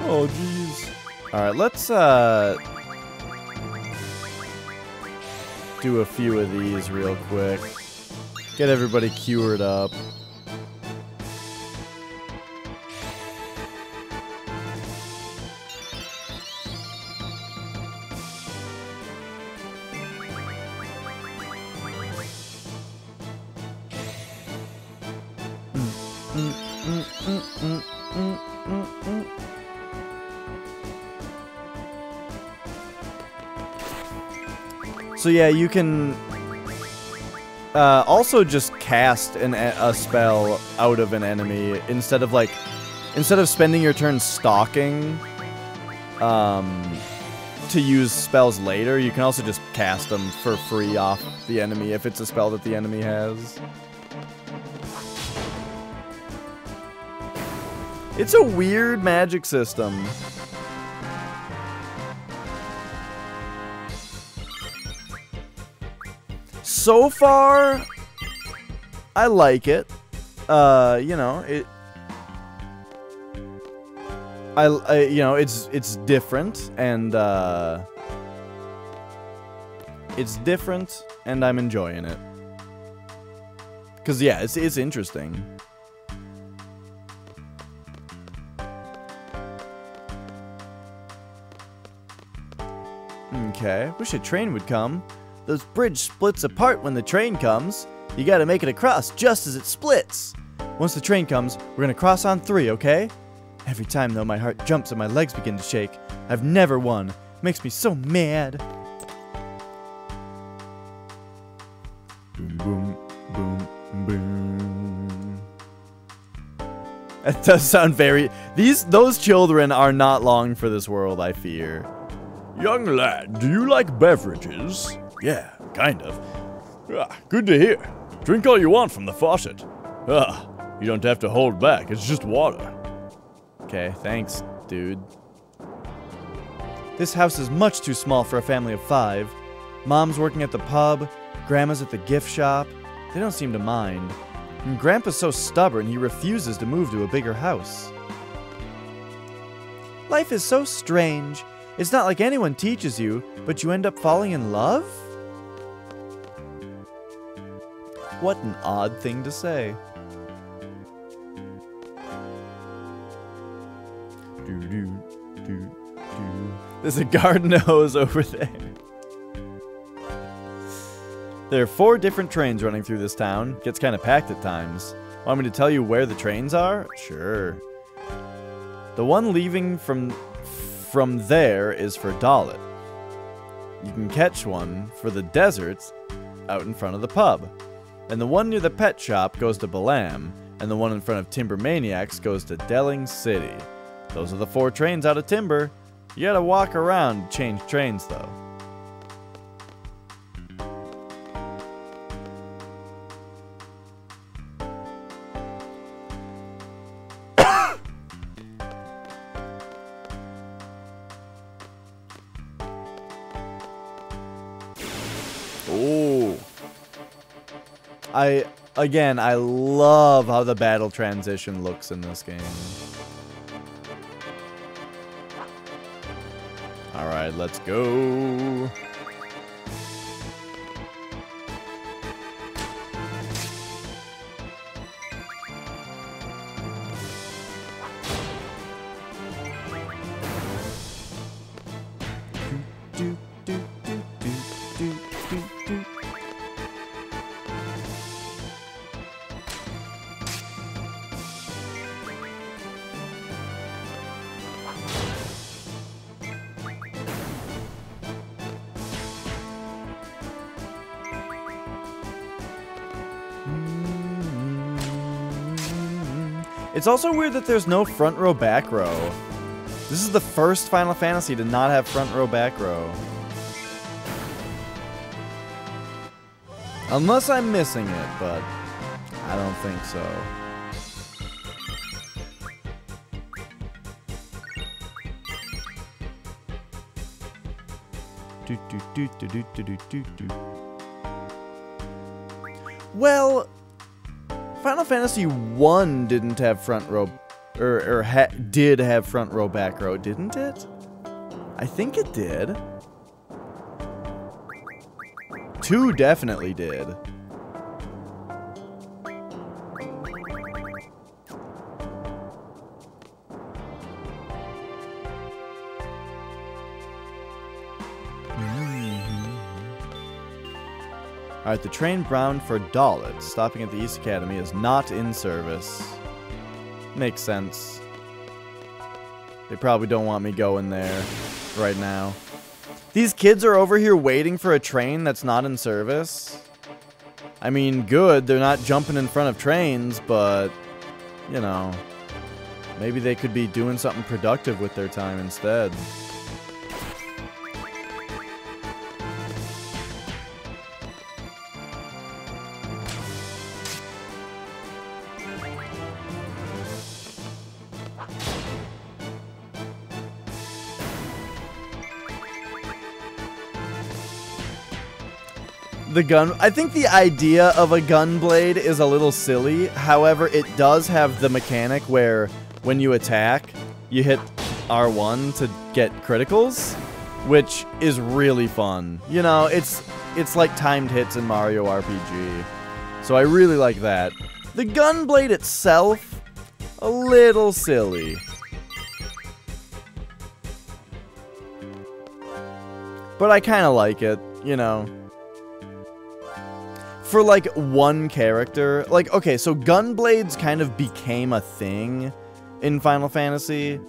Oh, jeez. Alright, let's, do a few of these real quick. Get everybody cured up. So yeah, you can also just cast a spell out of an enemy instead of spending your turn stalking to use spells later. You can also just cast them for free off the enemy if it's a spell that the enemy has. It's a weird magic system. So far, I like it. You know, you know, it's different and I'm enjoying it. 'Cause yeah, it's interesting. Okay, wish a train would come. Those bridge splits apart when the train comes. You gotta make it across just as it splits. Once the train comes, we're gonna cross on 3, okay? Every time, though, my heart jumps and my legs begin to shake. I've never won. Makes me so mad. Boom, boom, boom, boom. That does sound very... Those children are not long for this world, I fear. Young lad, do you like beverages? Yeah, kind of. Ah, good to hear. Drink all you want from the faucet. Ah, you don't have to hold back, it's just water. Okay, thanks, dude. This house is much too small for a family of 5. Mom's working at the pub, Grandma's at the gift shop. They don't seem to mind. And Grandpa's so stubborn he refuses to move to a bigger house. Life is so strange. It's not like anyone teaches you, but you end up falling in love? What an odd thing to say. There's a garden hose over there. There are 4 different trains running through this town. Gets kind of packed at times. Want me to tell you where the trains are? Sure. The one leaving from there is for Dalit. You can catch one for the deserts out in front of the pub. And the one near the pet shop goes to Balam, and the one in front of Timber Maniacs goes to Delling City. Those are the 4 trains out of Timber. You gotta walk around to change trains, though. Oh. I love how the battle transition looks in this game. Alright, let's go. It's also weird that there's no front row, back row. This is the first Final Fantasy to not have front row, back row. Unless I'm missing it, but I don't think so. Well, Final Fantasy 1 didn't have front row, Or did have front row, back row, didn't it? I think it did. 2 definitely did. Alright, the train bound for Dalit, stopping at the East Academy, is not in service. Makes sense. They probably don't want me going there right now. These kids are over here waiting for a train that's not in service. I mean, good, they're not jumping in front of trains, but, you know, maybe they could be doing something productive with their time instead. The gun, I think the idea of a gun blade is a little silly. However, it does have the mechanic where when you attack, you hit R1 to get criticals, which is really fun. You know, it's like timed hits in Mario RPG. So I really like that. The gun blade itself, a little silly. But I kind of like it, you know. For, like, one character. Like, okay, so gunblades kind of became a thing in Final Fantasy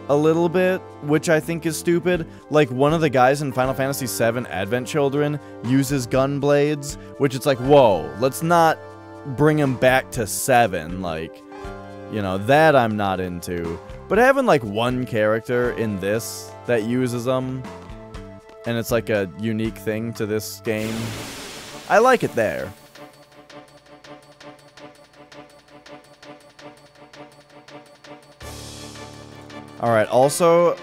a little bit, which I think is stupid. Like, one of the guys in Final Fantasy VII Advent Children uses gunblades, which it's like, whoa, let's not bring him back to 7. Like, you know, that I'm not into. But having, like, one character in this that uses them, and it's like a unique thing to this game, I like it there. Alright, also,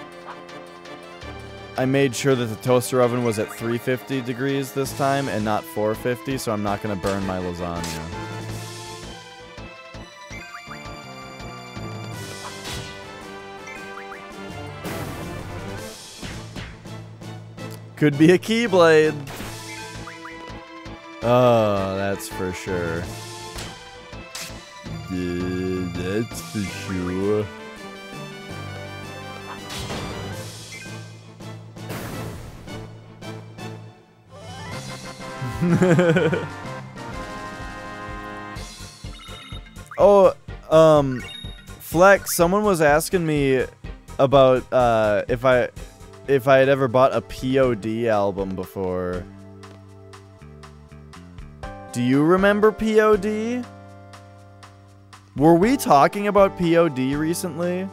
I made sure that the toaster oven was at 350 degrees this time and not 450, so I'm not going to burn my lasagna. Could be a keyblade. Oh, that's for sure. Yeah, that's for sure. Oh, Flex, someone was asking me about if I had ever bought a POD album before. Do you remember POD? Were we talking about POD recently?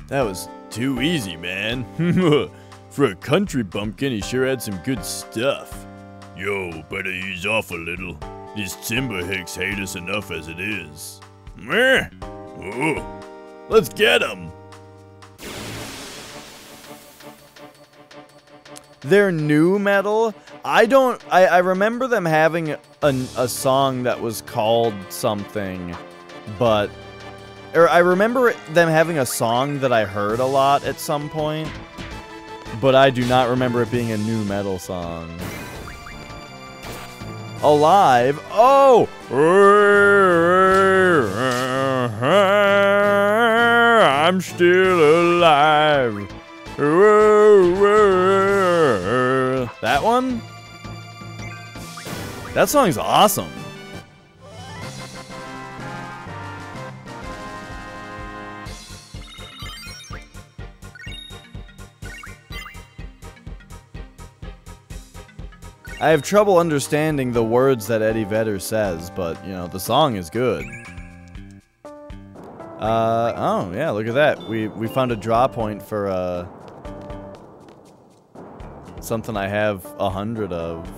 That was too easy, man. For a country bumpkin, he sure had some good stuff. Yo, better ease off a little. These timber hicks hate us enough as it is. Meh. Ooh. Let's get him. Their new metal, I remember them having a song that was called something, but, or I remember them having a song that I heard a lot at some point, but I do not remember it being a new metal song. Alive? Oh! I'm still alive. That one? That song's awesome. I have trouble understanding the words that Eddie Vedder says, but, you know, the song is good. Oh, yeah, look at that. We found a draw point for, something I have 100 of.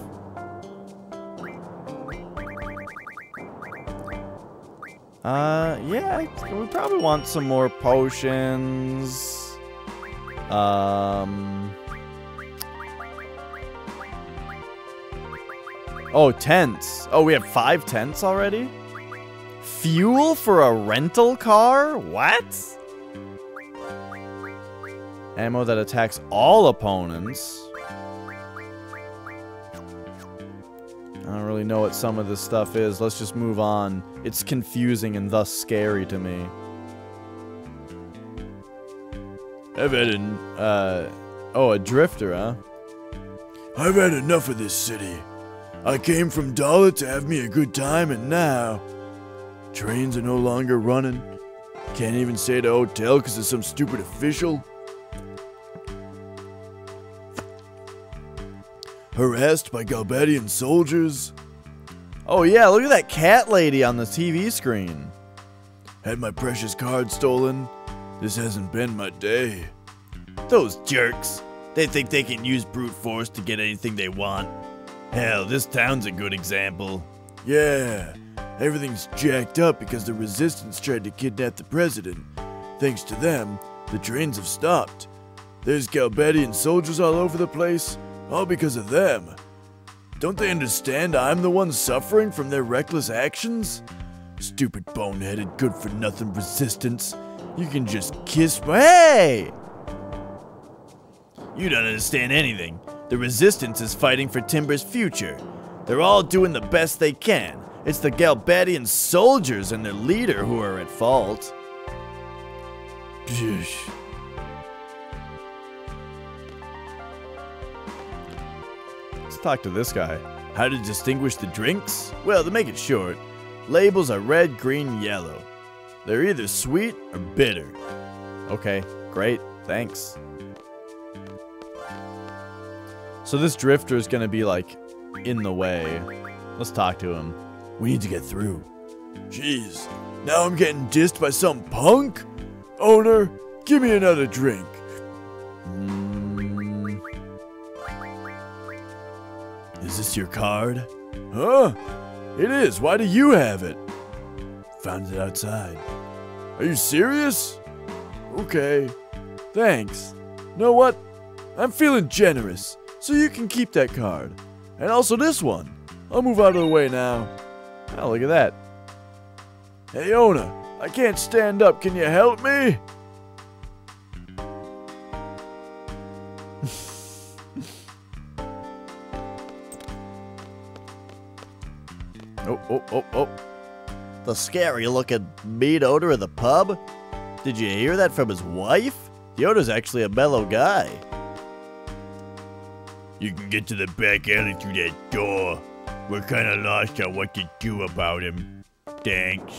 Yeah, we probably want some more potions. Oh, tents. Oh, we have 5 tents already? Fuel for a rental car? What? Ammo that attacks all opponents. I don't really know what some of this stuff is. Let's just move on. It's confusing and thus scary to me. I've had a drifter, huh? I've had enough of this city. I came from Dollar to have me a good time, and now trains are no longer running. Can't even stay at a hotel because of some stupid official. Harassed by Galbadian soldiers. Oh yeah, look at that cat lady on the TV screen. Had my precious card stolen. This hasn't been my day. Those jerks. They think they can use brute force to get anything they want. Hell, this town's a good example. Yeah, everything's jacked up because the resistance tried to kidnap the president. Thanks to them, the trains have stopped. There's Galbadian soldiers all over the place, all because of them. Don't they understand I'm the one suffering from their reckless actions? Stupid boneheaded good-for-nothing resistance. You can just kiss my— Hey! You don't understand anything. The resistance is fighting for Timber's future. They're all doing the best they can. It's the Galbadian soldiers and their leader who are at fault. Psh. Let's talk to this guy. How to distinguish the drinks? Well, to make it short, labels are red, green, yellow. They're either sweet or bitter. Okay, great, thanks. So this drifter is gonna be like in the way. Let's talk to him. We need to get through. Jeez, now I'm getting dissed by some punk? Owner, give me another drink. Is this your card? Huh? It is. Why do you have it? Found it outside. Are you serious? Okay. Thanks. Know what? I'm feeling generous, so you can keep that card. And also this one. I'll move out of the way now. Oh, look at that. Hey, owner, I can't stand up. Can you help me? Oh. The scary-looking meat owner of the pub? Did you hear that from his wife? The owner's actually a mellow guy. You can get to the back alley through that door. We're kinda lost on what to do about him. Thanks.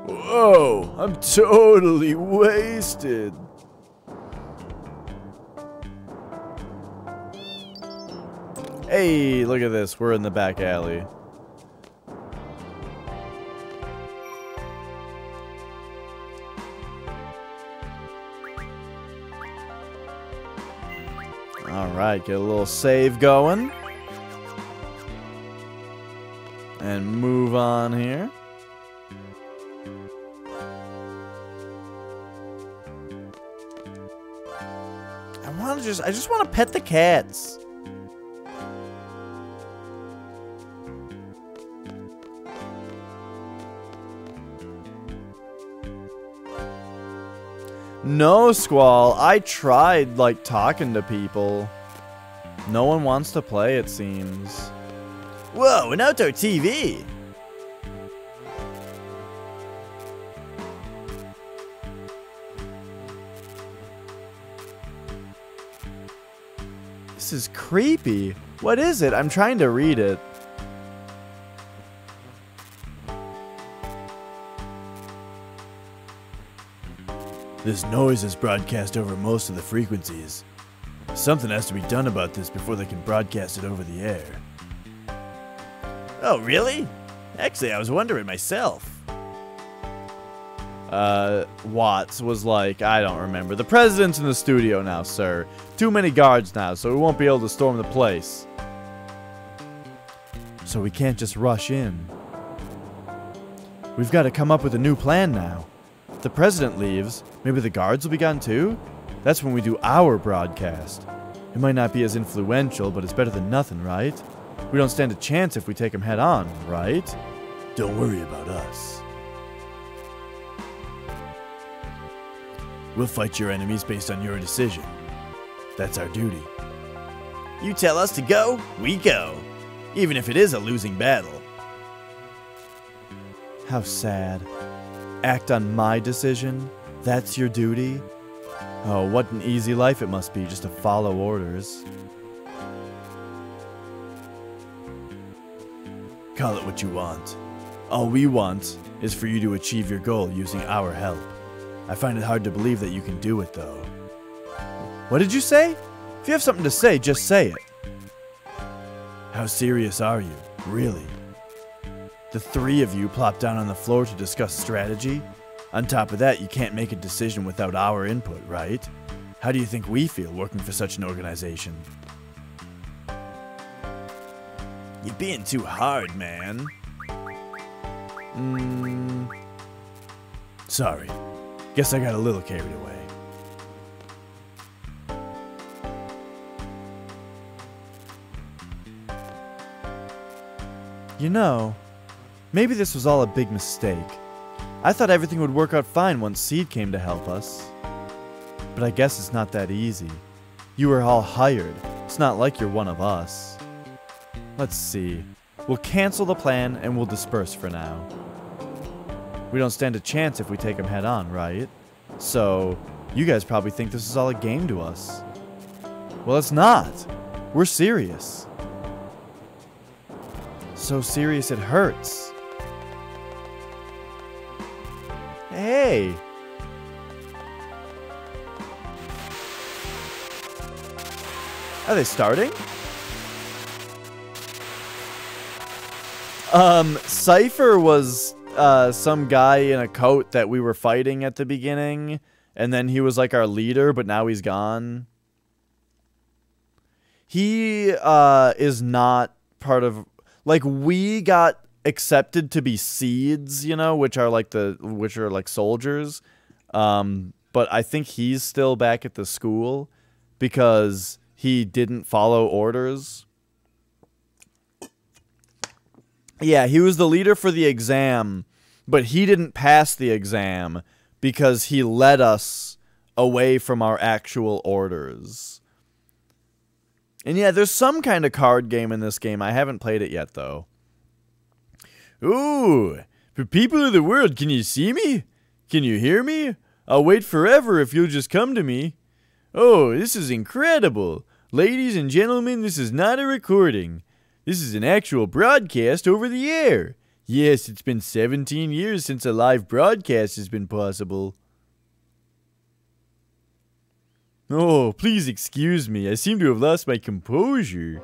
Whoa, I'm totally wasted. Hey, look at this. We're in the back alley. Alright, get a little save going. And move on here. I just want to pet the cats. No, Squall. I tried, like, talking to people. No one wants to play, it seems. Whoa, an outdoor TV! This is creepy. What is it? I'm trying to read it. This noise is broadcast over most of the frequencies. Something has to be done about this before they can broadcast it over the air. Oh, really? Actually, I was wondering myself. Watts was like, I don't remember. The president's in the studio now, sir. Too many guards now, so we won't be able to storm the place. So we can't just rush in. We've got to come up with a new plan now. If the president leaves, maybe the guards will be gone too? That's when we do our broadcast. It might not be as influential, but it's better than nothing, right? We don't stand a chance if we take them head on, right? Don't worry about us. We'll fight your enemies based on your decision. That's our duty. You tell us to go, we go. Even if it is a losing battle. How sad. Act on my decision? That's your duty? Oh, what an easy life it must be just to follow orders. Call it what you want. All we want is for you to achieve your goal using our help. I find it hard to believe that you can do it, though. What did you say? If you have something to say, just say it. How serious are you, really? The three of you plopped down on the floor to discuss strategy? On top of that, you can't make a decision without our input, right? How do you think we feel working for such an organization? You're being too hard, man. Sorry. Guess I got a little carried away. You know, maybe this was all a big mistake. I thought everything would work out fine once Seed came to help us. But I guess it's not that easy. You were all hired. It's not like you're one of us. Let's see. We'll cancel the plan and we'll disperse for now. We don't stand a chance if we take them head on, right? So, you guys probably think this is all a game to us. Well, it's not. We're serious. So serious it hurts. Hey! Are they starting? Cypher was some guy in a coat that we were fighting at the beginning, and then he was like our leader, but now he's gone. He is not part of, like, we got accepted to be seeds, you know, which are like soldiers. But I think he's still back at the school because he didn't follow orders. Yeah, he was the leader for the exam, but he didn't pass the exam because he led us away from our actual orders. And yeah, there's some kind of card game in this game. I haven't played it yet, though. Ooh, for people of the world, can you see me? Can you hear me? I'll wait forever if you'll just come to me. Oh, this is incredible. Ladies and gentlemen, this is not a recording. This is an actual broadcast over the air. Yes, it's been 17 years since a live broadcast has been possible. Oh, please excuse me. I seem to have lost my composure.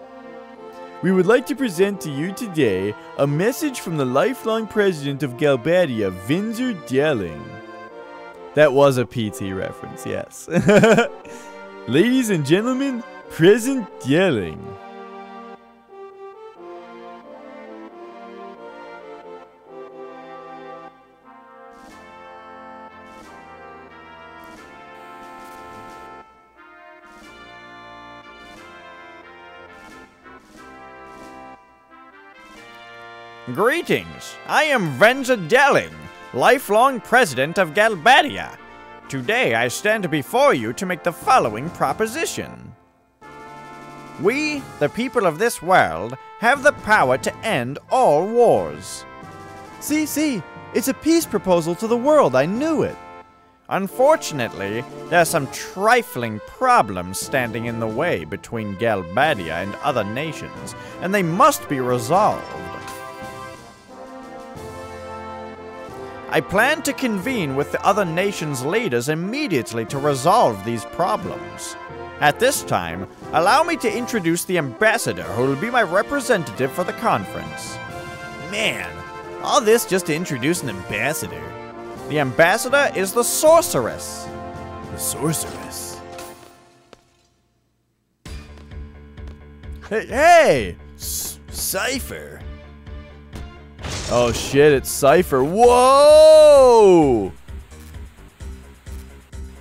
We would like to present to you today a message from the lifelong president of Galbadia, Vinzer Delling. That was a PT reference, yes. Ladies and gentlemen, President Delling. Greetings, I am Venza Delling, lifelong president of Galbadia. Today I stand before you to make the following proposition. We, the people of this world, have the power to end all wars. See, it's a peace proposal to the world, I knew it. Unfortunately, there are some trifling problems standing in the way between Galbadia and other nations, and they must be resolved. I plan to convene with the other nations' leaders immediately to resolve these problems. At this time, allow me to introduce the ambassador who will be my representative for the conference. Man, all this just to introduce an ambassador. The ambassador is the sorceress. The sorceress? Hey! Cypher. Oh shit, it's Cypher. Whoa!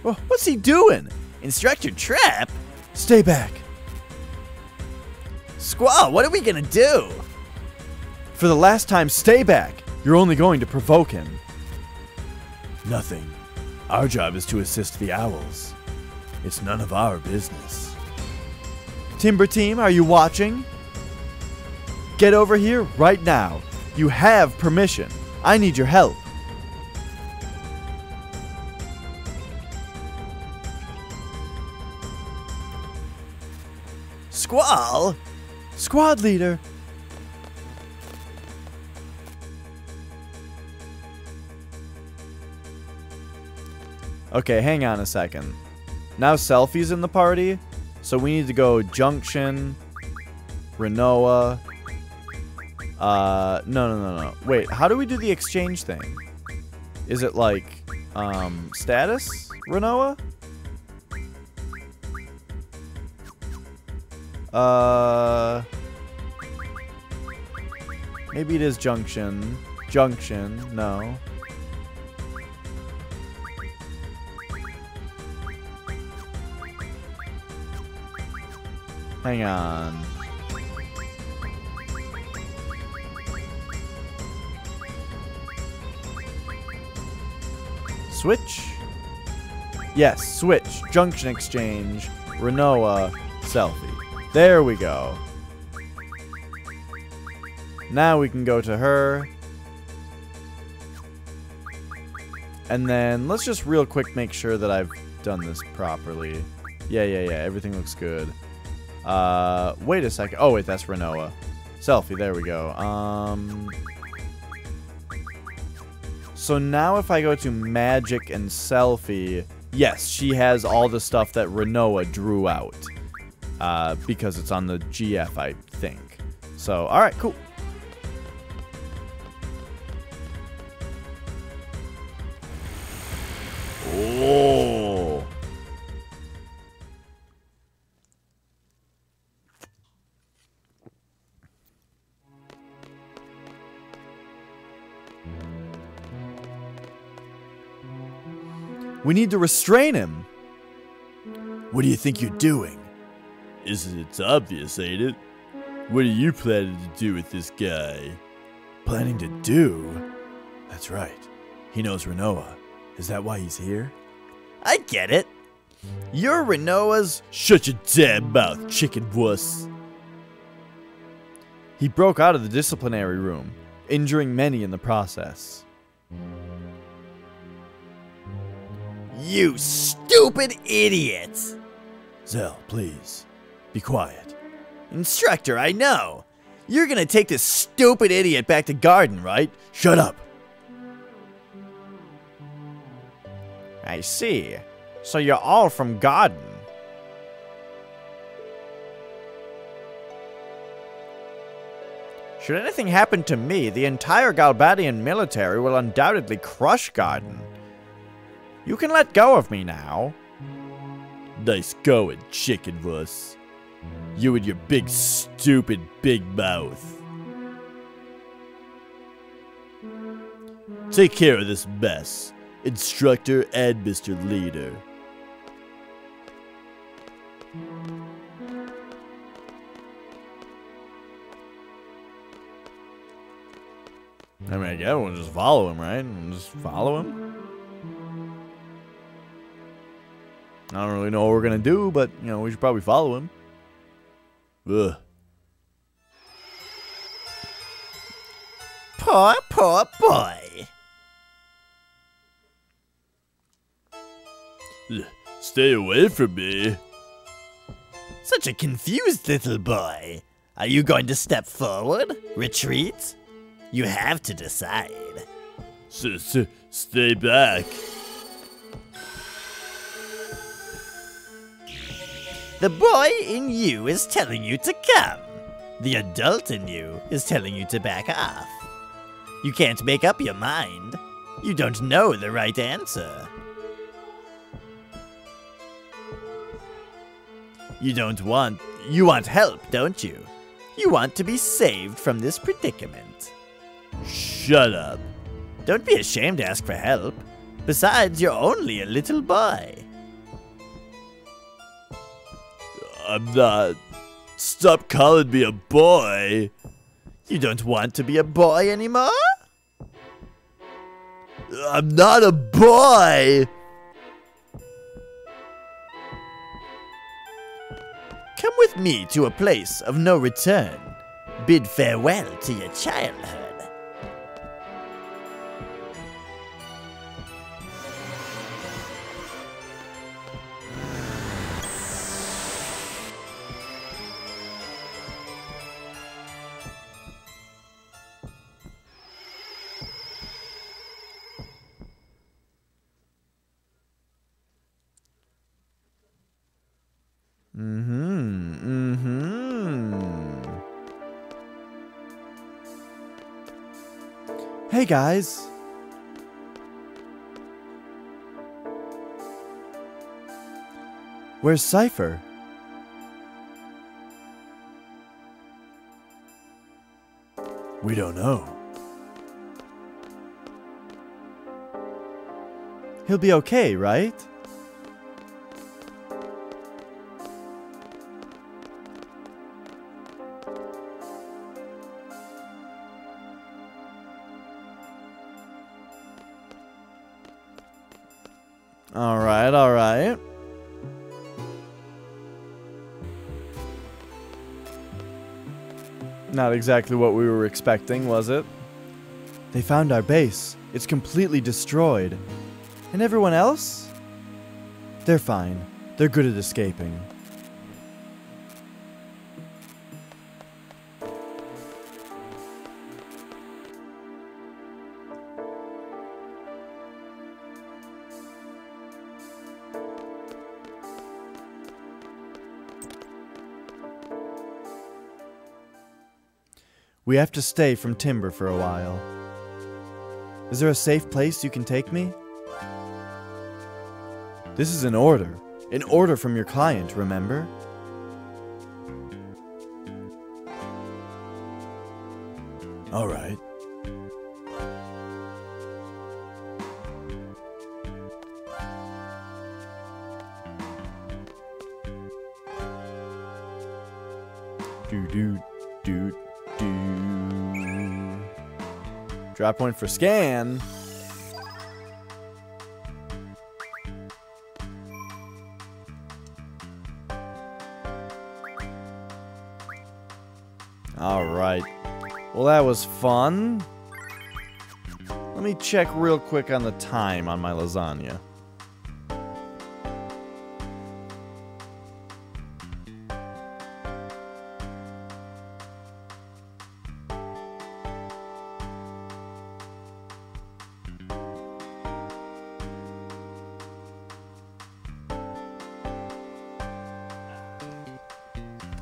What's he doing? Instructor Trap? Stay back. Squall, what are we gonna do? For the last time, stay back. You're only going to provoke him. Nothing. Our job is to assist the owls. It's none of our business. Timber Team, are you watching? Get over here right now. You have permission. I need your help. Squall? Squad leader. Okay, hang on a second. Now Selfie's in the party, so we need to go Junction, Renoa. No. Wait, how do we do the exchange thing? Is it like, status, Renoa? Maybe it is Junction. Junction, no. Hang on. Switch? Yes, switch. Junction exchange. Renoa. Selfie. There we go. Now we can go to her. And then let's just real quick make sure that I've done this properly. Yeah. Everything looks good. Wait a second. Oh, wait, that's Renoa. Selfie, there we go. So now if I go to Magic and Selfie, yes, she has all the stuff that Renoa drew out. Because it's on the GF, I think. So, alright, cool. Oh. We need to restrain him. What do you think you're doing? It's obvious, ain't it? What are you planning to do with this guy? Planning to do? That's right. He knows Renoa. Is that why he's here? I get it. You're Renoa's... Shut your damn mouth, chicken wuss. He broke out of the disciplinary room, injuring many in the process. You stupid idiot! Zell, please. Be quiet. Instructor, I know. You're gonna take this stupid idiot back to garden, right? Shut up. I see. So you're all from Garden. Should anything happen to me, the entire Galbadian military will undoubtedly crush Garden. You can let go of me now. Nice going, chicken wuss. You and your big, stupid, big mouth. Take care of this mess, Instructor and Mr. Leader. I mean, I guess we'll just follow him, right? We'll just follow him. I don't really know what we're gonna do, but, you know, we should probably follow him. Ugh. Poor boy. Stay away from me. Such a confused little boy. Are you going to step forward? Retreat? You have to decide. Stay back. The boy in you is telling you to come. The adult in you is telling you to back off. You can't make up your mind. You don't know the right answer. You want help, don't you? You want to be saved from this predicament. Shut up. Don't be ashamed to ask for help. Besides, you're only a little boy. I'm not Stop calling me a boy. You don't want to be a boy anymore? I'm not a boy. Come with me to a place of no return. Bid farewell to your childhood. Hey guys. Where's Cypher? We don't know. He'll be okay, right? Alright, alright. Not exactly what we were expecting, was it? They found our base. It's completely destroyed. And everyone else? They're fine. They're good at escaping. We have to stay from Timber for a while. Is there a safe place you can take me? This is an order. An order from your client, remember? All right. Do. Drop point for scan. Alright. Well, that was fun. Let me check real quick on the time on my lasagna.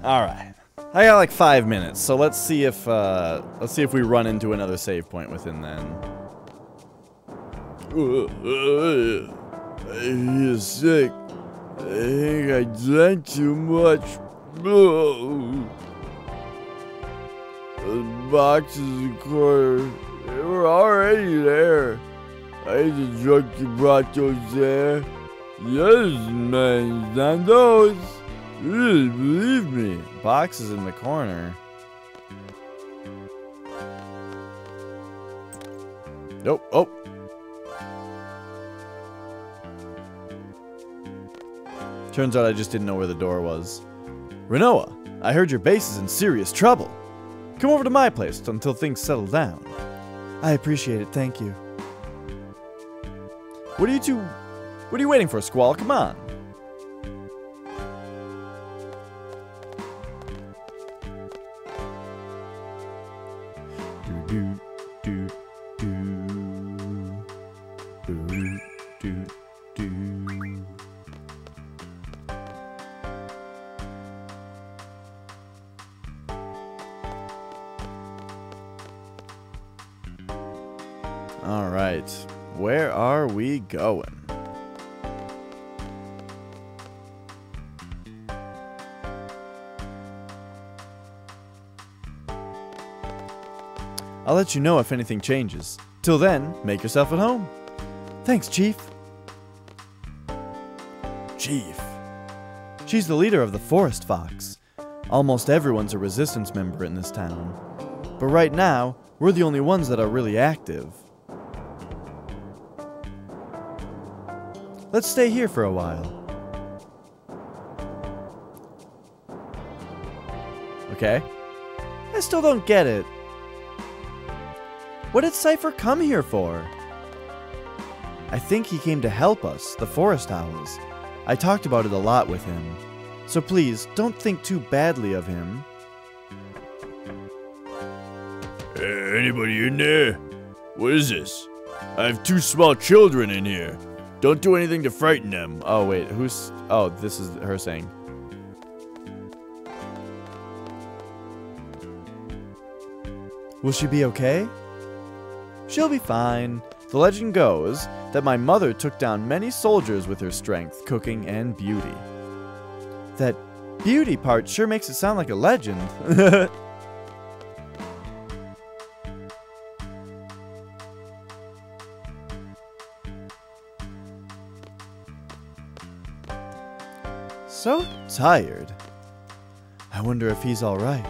All right, I got like 5 minutes, so let's see if we run into another save point within then. I feel sick. I think I drank too much. Those boxes and quarters, they were already there. I ain't the drunk you brought those there. Yes, man, not those. You didn't believe me. Boxes in the corner. Nope. Oh. Turns out I just didn't know where the door was. Renoa, I heard your base is in serious trouble. Come over to my place until things settle down. I appreciate it, thank you. What are you waiting for, Squall? Come on. All right, where are we going? I'll let you know if anything changes. Till then, make yourself at home. Thanks, Chief. Chief. She's the leader of the Forest Fox. Almost everyone's a resistance member in this town. But right now, we're the only ones that are really active. Let's stay here for a while. Okay. I still don't get it. What did Cypher come here for? I think he came to help us, the Forest Owls. I talked about it a lot with him. So please, don't think too badly of him. Anybody in there? What is this? I have 2 small children in here. Don't do anything to frighten them. Oh, wait, who's... Oh, this is her saying. Will she be okay? She'll be fine. The legend goes that my mother took down many soldiers with her strength, cooking, and beauty. That beauty part sure makes it sound like a legend. So tired. I wonder if he's alright.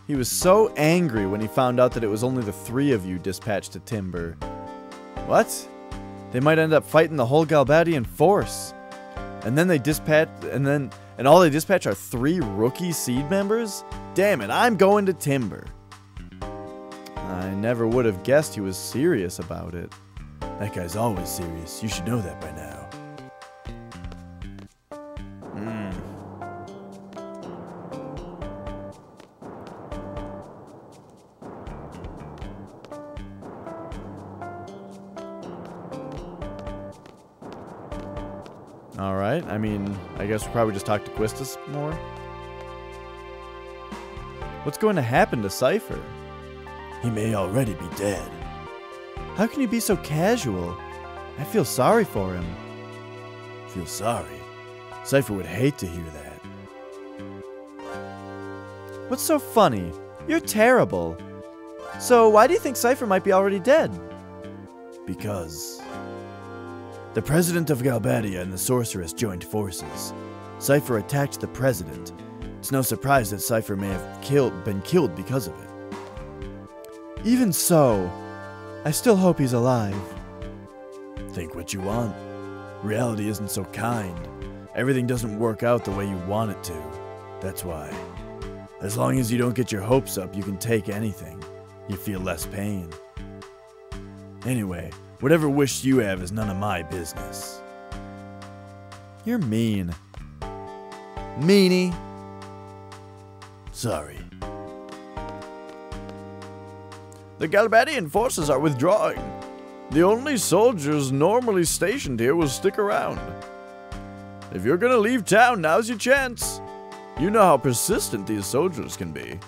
He was so angry when he found out that it was only the 3 of you dispatched to Timber. What? They might end up fighting the whole Galbadian force. And then they dispatch, and all they dispatch are 3 rookie seed members? Damn it, I'm going to Timber. I never would have guessed he was serious about it. That guy's always serious. You should know that by now. Alright, I mean, I guess we'll probably just talk to Quistis more. What's going to happen to Cypher? He may already be dead. How can you be so casual? I feel sorry for him. Feel sorry? Cypher would hate to hear that. What's so funny? You're terrible. So why do you think Cypher might be already dead? Because the president of Galbadia and the sorceress joined forces. Cypher attacked the president. It's no surprise that Cypher may have been killed because of it. Even so, I still hope he's alive. Think what you want. Reality isn't so kind. Everything doesn't work out the way you want it to. That's why. As long as you don't get your hopes up, you can take anything. You feel less pain. Anyway, whatever wish you have is none of my business. You're mean. Meanie. Sorry. The Galbadian forces are withdrawing. The only soldiers normally stationed here will stick around. If you're gonna leave town, now's your chance. You know how persistent these soldiers can be.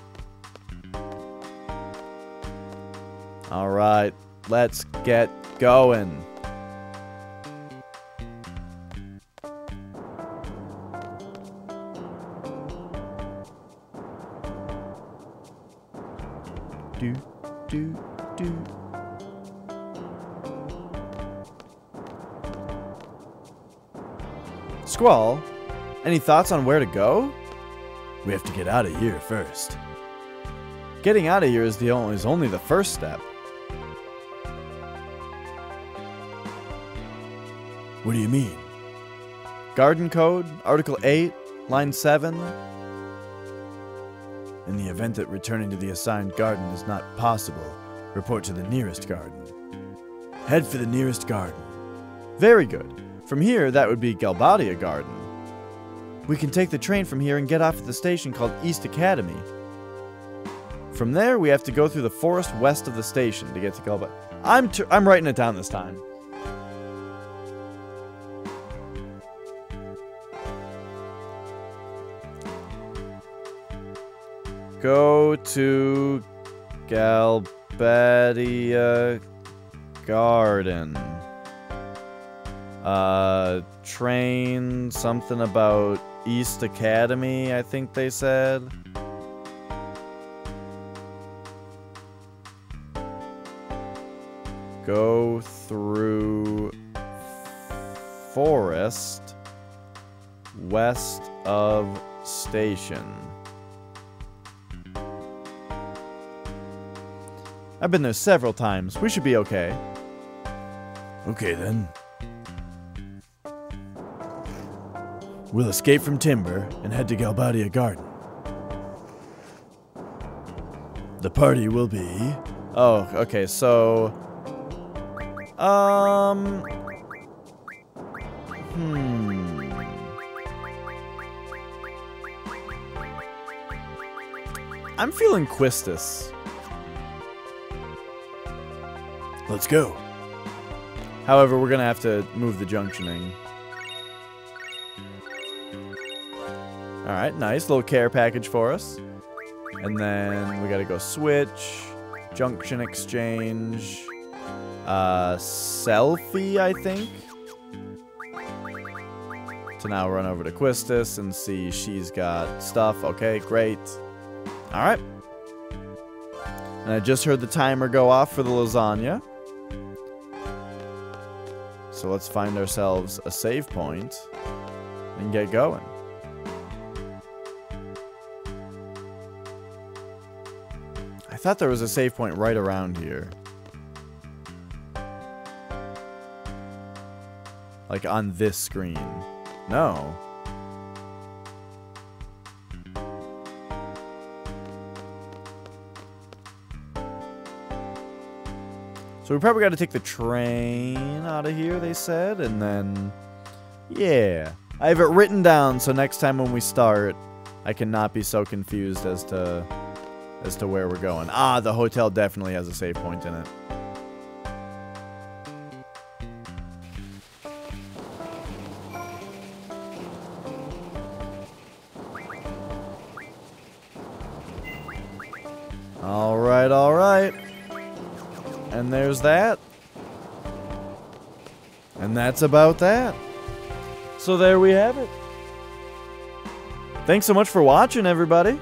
Alright, let's get going. Do. Squall, any thoughts on where to go? We have to get out of here first. Getting out of here is only the first step. What do you mean? Garden Code, Article 8, Line 7. In the event that returning to the assigned garden is not possible, report to the nearest garden. Head for the nearest garden. Very good. From here, that would be Galbadia Garden. We can take the train from here and get off at the station called East Academy. From there, we have to go through the forest west of the station to get to Galbadia. I'm writing it down this time. Go to Galbadia Garden. Train something about East Academy, I think they said. Go through forest west of station. I've been there several times. We should be okay. Okay, then. We'll escape from Timber and head to Galbadia Garden. The party will be... Oh, okay, so... I'm feeling Quistis. Let's go. However, we're gonna have to move the junctioning. Alright, nice. Little care package for us. And then we gotta go switch. Junction exchange. Selfie, I think. So now run over to Quistis and see she's got stuff. Okay, great. Alright. And I just heard the timer go off for the lasagna. So let's find ourselves a save point and get going. I thought there was a save point right around here. Like on this screen. No. So we probably got to take the train out of here, they said, and then, yeah. I have it written down, so next time when we start, I cannot be so confused as to where we're going. Ah, the hotel definitely has a save point in it. Alright, alright. And there's that. And that's about that. So there we have it. Thanks so much for watching, everybody.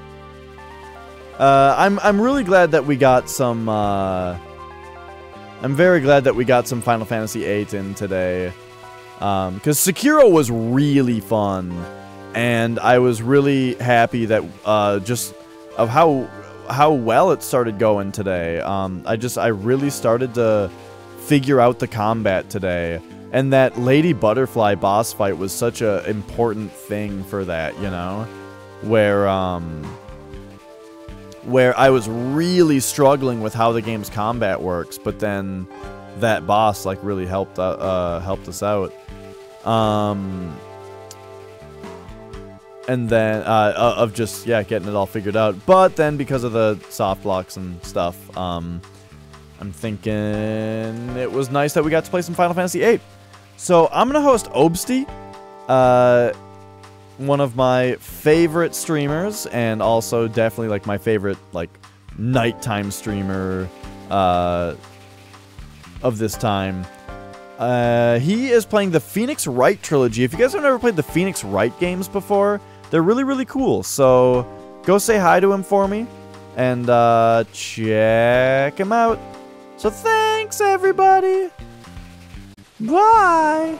I'm really glad that we got some, I'm very glad that we got some Final Fantasy VIII in today. Because Sekiro was really fun. And I was really happy that, just of how well it started going today. I really started to figure out the combat today. And that Lady Butterfly boss fight was such a important thing for that, you know? Where I was really struggling with how the game's combat works, but then that boss, like, really helped us out. And then, of just, yeah, getting it all figured out. But then, because of the soft blocks and stuff, I'm thinking it was nice that we got to play some Final Fantasy VIII. So, I'm going to host Obsty, one of my favorite streamers, and also definitely, like, my favorite, like, nighttime streamer, of this time. He is playing the Phoenix Wright trilogy. If you guys have never played the Phoenix Wright games before, they're really, really cool. So, go say hi to him for me, and, check him out. So, thanks, everybody! Bye!